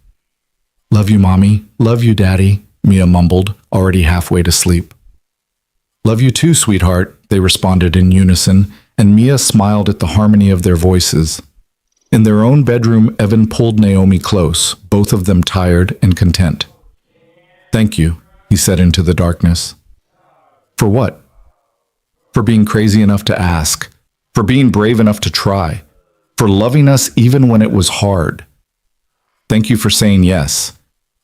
"Love you, Mommy. Love you, Daddy," Mia mumbled, already halfway to sleep. "Love you too, sweetheart," they responded in unison, and Mia smiled at the harmony of their voices. In their own bedroom, Evan pulled Naomi close, both of them tired and content. "Thank you," he said into the darkness. "For what?" "For being crazy enough to ask, for being brave enough to try, for loving us even when it was hard. Thank you for saying yes,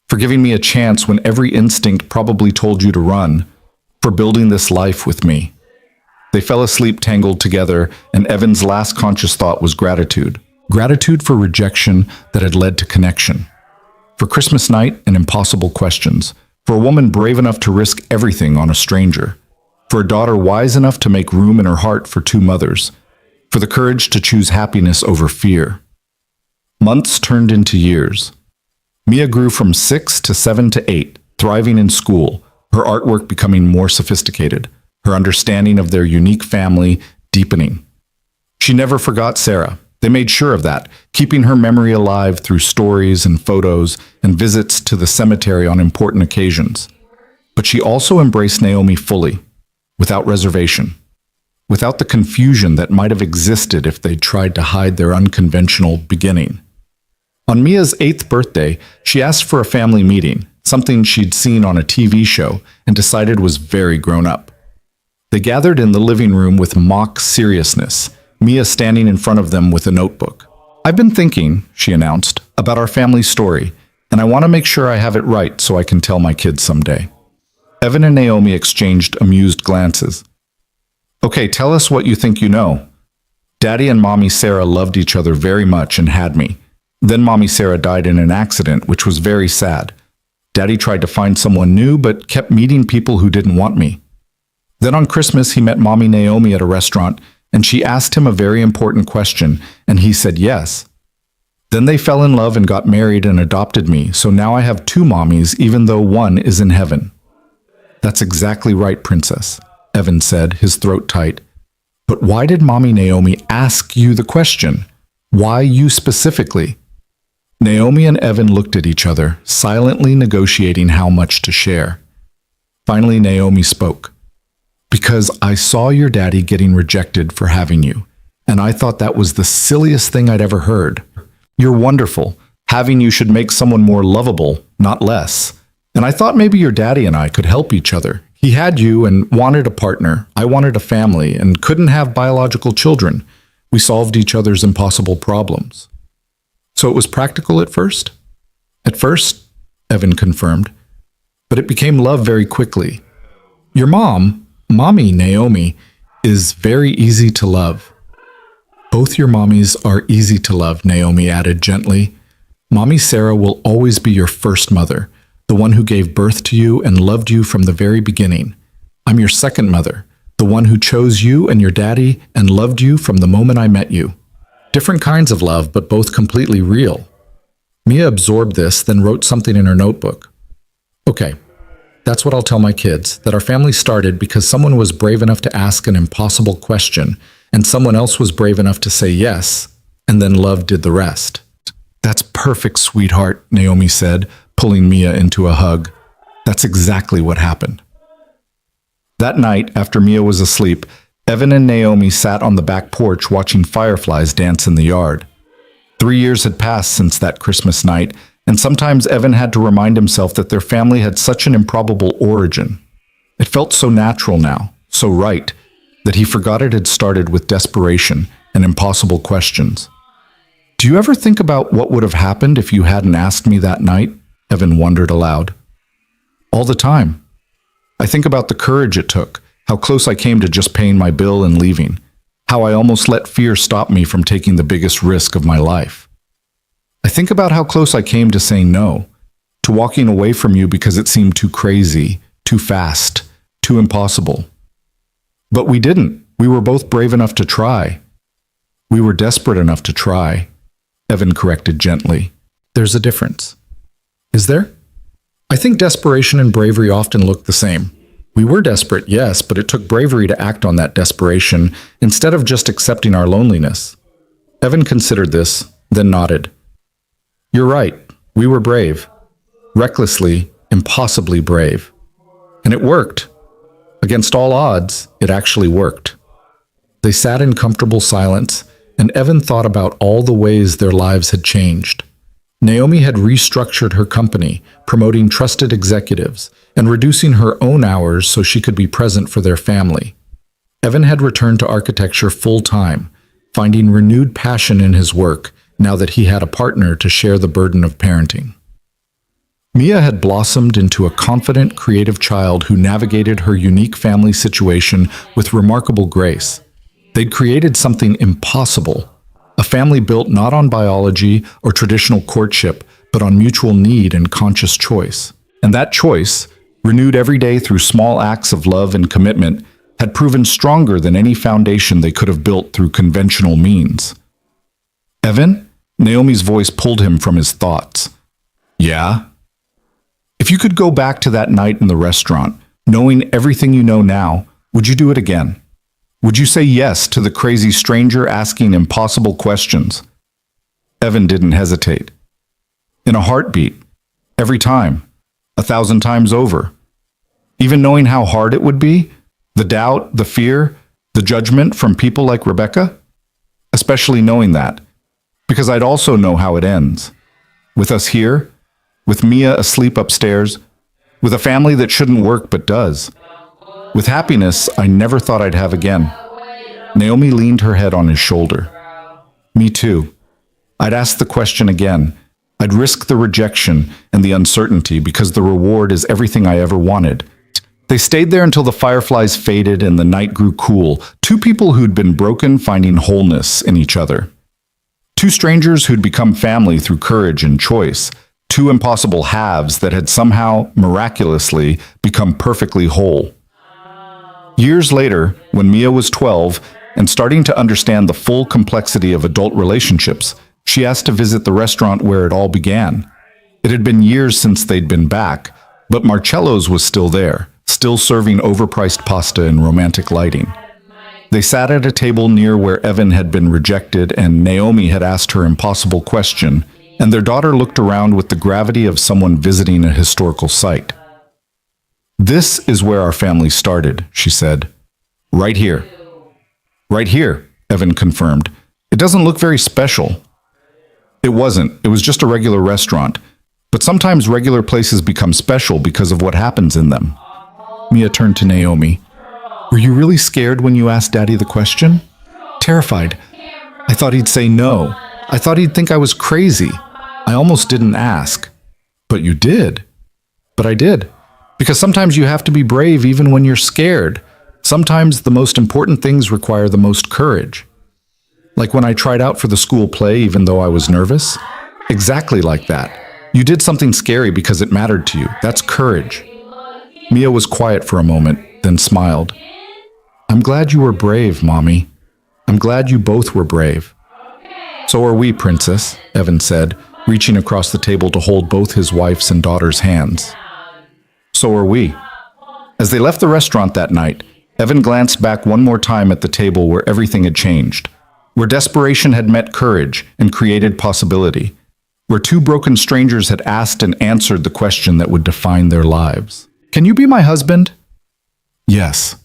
for giving me a chance when every instinct probably told you to run, for building this life with me." They fell asleep tangled together, and Evan's last conscious thought was gratitude. Gratitude for rejection that had led to connection. For Christmas night and impossible questions. For a woman brave enough to risk everything on a stranger. For a daughter wise enough to make room in her heart for two mothers. For the courage to choose happiness over fear. Months turned into years. Mia grew from 6 to 7 to 8, thriving in school, her artwork becoming more sophisticated, her understanding of their unique family deepening. She never forgot Sarah. They made sure of that, keeping her memory alive through stories and photos and visits to the cemetery on important occasions. But she also embraced Naomi fully, without reservation, without the confusion that might have existed if they'd tried to hide their unconventional beginning. On Mia's 8th birthday, she asked for a family meeting, something she'd seen on a TV show and decided was very grown up. They gathered in the living room with mock seriousness, Mia standing in front of them with a notebook. "I've been thinking," she announced, "about our family story, and I want to make sure I have it right so I can tell my kids someday." Evan and Naomi exchanged amused glances. "Okay, tell us what you think you know." "Daddy and Mommy Sarah loved each other very much and had me. Then Mommy Sarah died in an accident, which was very sad. Daddy tried to find someone new, but kept meeting people who didn't want me. Then on Christmas, he met Mommy Naomi at a restaurant, and she asked him a very important question, and he said yes. Then they fell in love and got married and adopted me, so now I have 2 mommies, even though one is in heaven." "That's exactly right, Princess," Evan said, his throat tight. "But why did Mommy Naomi ask you the question? Why you specifically?" Naomi and Evan looked at each other, silently negotiating how much to share. Finally, Naomi spoke. "Because I saw your daddy getting rejected for having you, and I thought that was the silliest thing I'd ever heard. You're wonderful. Having you should make someone more lovable, not less. And I thought maybe your daddy and I could help each other. He had you and wanted a partner. I wanted a family and couldn't have biological children. We solved each other's impossible problems." "So it was practical at first?" "At first," Evan confirmed. "But it became love very quickly. Your mom, Mommy Naomi, is very easy to love." "Both your mommies are easy to love," Naomi added gently. "Mommy Sarah will always be your first mother, the one who gave birth to you and loved you from the very beginning. I'm your second mother, the one who chose you and your daddy and loved you from the moment I met you. Different kinds of love, but both completely real." Mia absorbed this, then wrote something in her notebook. "Okay, that's what I'll tell my kids, that our family started because someone was brave enough to ask an impossible question, and someone else was brave enough to say yes, and then love did the rest." "That's perfect, sweetheart," Naomi said, pulling Mia into a hug. "That's exactly what happened." That night, after Mia was asleep, Evan and Naomi sat on the back porch watching fireflies dance in the yard. 3 years had passed since that Christmas night, and sometimes Evan had to remind himself that their family had such an improbable origin. It felt so natural now, so right, that he forgot it had started with desperation and impossible questions. "Do you ever think about what would have happened if you hadn't asked me that night?" Evan wondered aloud. "All the time. I think about the courage it took, how close I came to just paying my bill and leaving, how I almost let fear stop me from taking the biggest risk of my life. I think about how close I came to saying no, to walking away from you because it seemed too crazy, too fast, too impossible. But we didn't. We were both brave enough to try. We were desperate enough to try," Evan corrected gently. "There's a difference." "Is there?" "I think desperation and bravery often look the same. We were desperate, yes, but it took bravery to act on that desperation instead of just accepting our loneliness." Evan considered this, then nodded. "You're right. We were brave. Recklessly, impossibly brave. And it worked. Against all odds, it actually worked." They sat in comfortable silence, and Evan thought about all the ways their lives had changed. Naomi had restructured her company, promoting trusted executives, and reducing her own hours so she could be present for their family. Evan had returned to architecture full-time, finding renewed passion in his work now that he had a partner to share the burden of parenting. Mia had blossomed into a confident, creative child who navigated her unique family situation with remarkable grace. They'd created something impossible, a family built not on biology or traditional courtship, but on mutual need and conscious choice. And that choice, renewed every day through small acts of love and commitment, had proven stronger than any foundation they could have built through conventional means. "Evan?" Naomi's voice pulled him from his thoughts. "Yeah?" "If If you could go back to that night in the restaurant, knowing everything you know now, would you do it again? Would you say yes to the crazy stranger asking impossible questions? Evan didn't hesitate. In a heartbeat, every time, 1,000 times over. Even knowing how hard it would be, the doubt, the fear, the judgment from people like Rebecca? Especially knowing that, because I'd also know how it ends. With us here, with Mia asleep upstairs, with a family that shouldn't work but does. With happiness I never thought I'd have again. Naomi leaned her head on his shoulder. Me too. I'd ask the question again. I'd risk the rejection and the uncertainty because the reward is everything I ever wanted. They stayed there until the fireflies faded and the night grew cool. Two people who'd been broken finding wholeness in each other. Two strangers who'd become family through courage and choice. Two impossible halves that had somehow, miraculously, become perfectly whole. Years later, when Mia was 12 and starting to understand the full complexity of adult relationships, she asked to visit the restaurant where it all began. It had been years since they'd been back, but Marcello's was still there, still serving overpriced pasta in romantic lighting. They sat at a table near where Evan had been rejected and Naomi had asked her impossible question, and their daughter looked around with the gravity of someone visiting a historical site. "This is where our family started," she said. "Right here." "Right here," Evan confirmed. "It doesn't look very special." It wasn't. It was just a regular restaurant. But sometimes regular places become special because of what happens in them. Mia turned to Naomi. "Were you really scared when you asked Daddy the question?" "Terrified. I thought he'd say no. I thought he'd think I was crazy. I almost didn't ask." "But you did." "But I did. Because sometimes you have to be brave even when you're scared. Sometimes the most important things require the most courage. Like when I tried out for the school play even though I was nervous. Exactly like that. You did something scary because it mattered to you. That's courage." Mia was quiet for a moment, then smiled. "I'm glad you were brave, Mommy. I'm glad you both were brave." "So are we, Princess," Evan said, reaching across the table to hold both his wife's and daughter's hands. "So are we." As they left the restaurant that night, Evan glanced back one more time at the table where everything had changed, where desperation had met courage and created possibility, where two broken strangers had asked and answered the question that would define their lives. "Can you be my husband?" Yes.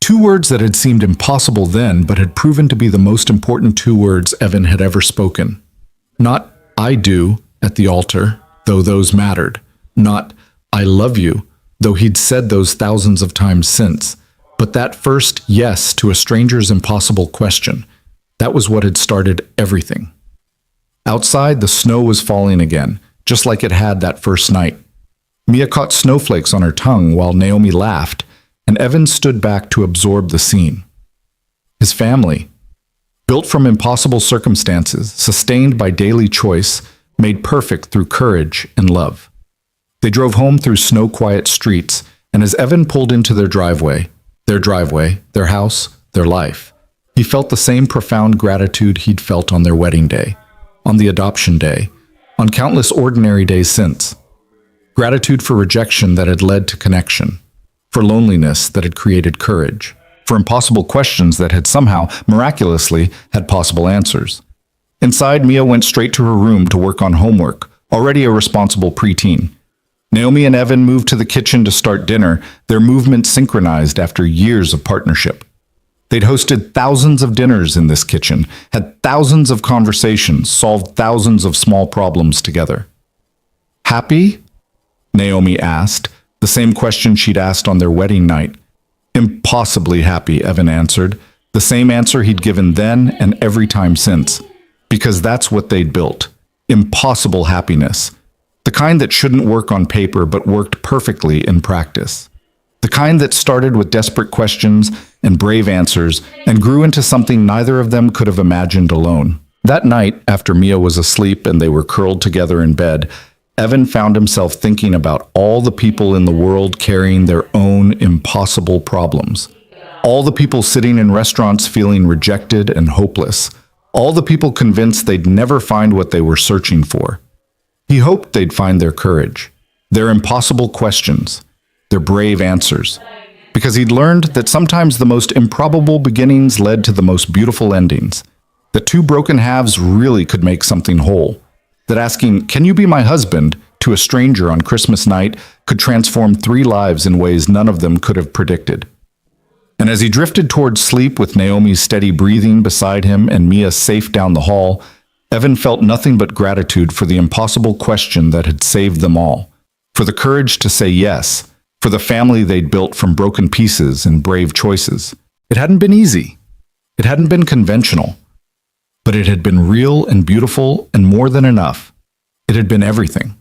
Two words that had seemed impossible then, but had proven to be the most important two words Evan had ever spoken. Not "I do" at the altar, though those mattered. Not "I love you," though he'd said those thousands of times since. But that first yes to a stranger's impossible question, that was what had started everything. Outside, the snow was falling again, just like it had that first night. Mia caught snowflakes on her tongue while Naomi laughed, and Evan stood back to absorb the scene. His family, built from impossible circumstances, sustained by daily choice, made perfect through courage and love. They drove home through snow-quiet streets, and as Evan pulled into their driveway, their house, their life, he felt the same profound gratitude he'd felt on their wedding day, on the adoption day, on countless ordinary days since. Gratitude for rejection that had led to connection, for loneliness that had created courage, for impossible questions that had somehow, miraculously, had possible answers. Inside, Mia went straight to her room to work on homework, already a responsible preteen. Naomi and Evan moved to the kitchen to start dinner, their movements synchronized after years of partnership. They'd hosted thousands of dinners in this kitchen, had thousands of conversations, solved thousands of small problems together. "Happy?" Naomi asked, the same question she'd asked on their wedding night. "Impossibly happy," Evan answered, the same answer he'd given then and every time since. Because that's what they'd built. Impossible happiness. The kind that shouldn't work on paper but worked perfectly in practice. The kind that started with desperate questions and brave answers and grew into something neither of them could have imagined alone. That night, after Mia was asleep and they were curled together in bed, Evan found himself thinking about all the people in the world carrying their own impossible problems. All the people sitting in restaurants feeling rejected and hopeless. All the people convinced they'd never find what they were searching for. He hoped they'd find their courage. their impossible questions, their brave answers. Because he'd learned that sometimes the most improbable beginnings led to the most beautiful endings. That two broken halves really could make something whole. That asking, "Can you be my husband?" to a stranger on Christmas night could transform three lives in ways none of them could have predicted. And as he drifted towards sleep with Naomi's steady breathing beside him and Mia safe down the hall, Evan felt nothing but gratitude for the impossible question that had saved them all, for the courage to say yes, for the family they'd built from broken pieces and brave choices. It hadn't been easy. It hadn't been conventional. But it had been real and beautiful and more than enough. It had been everything.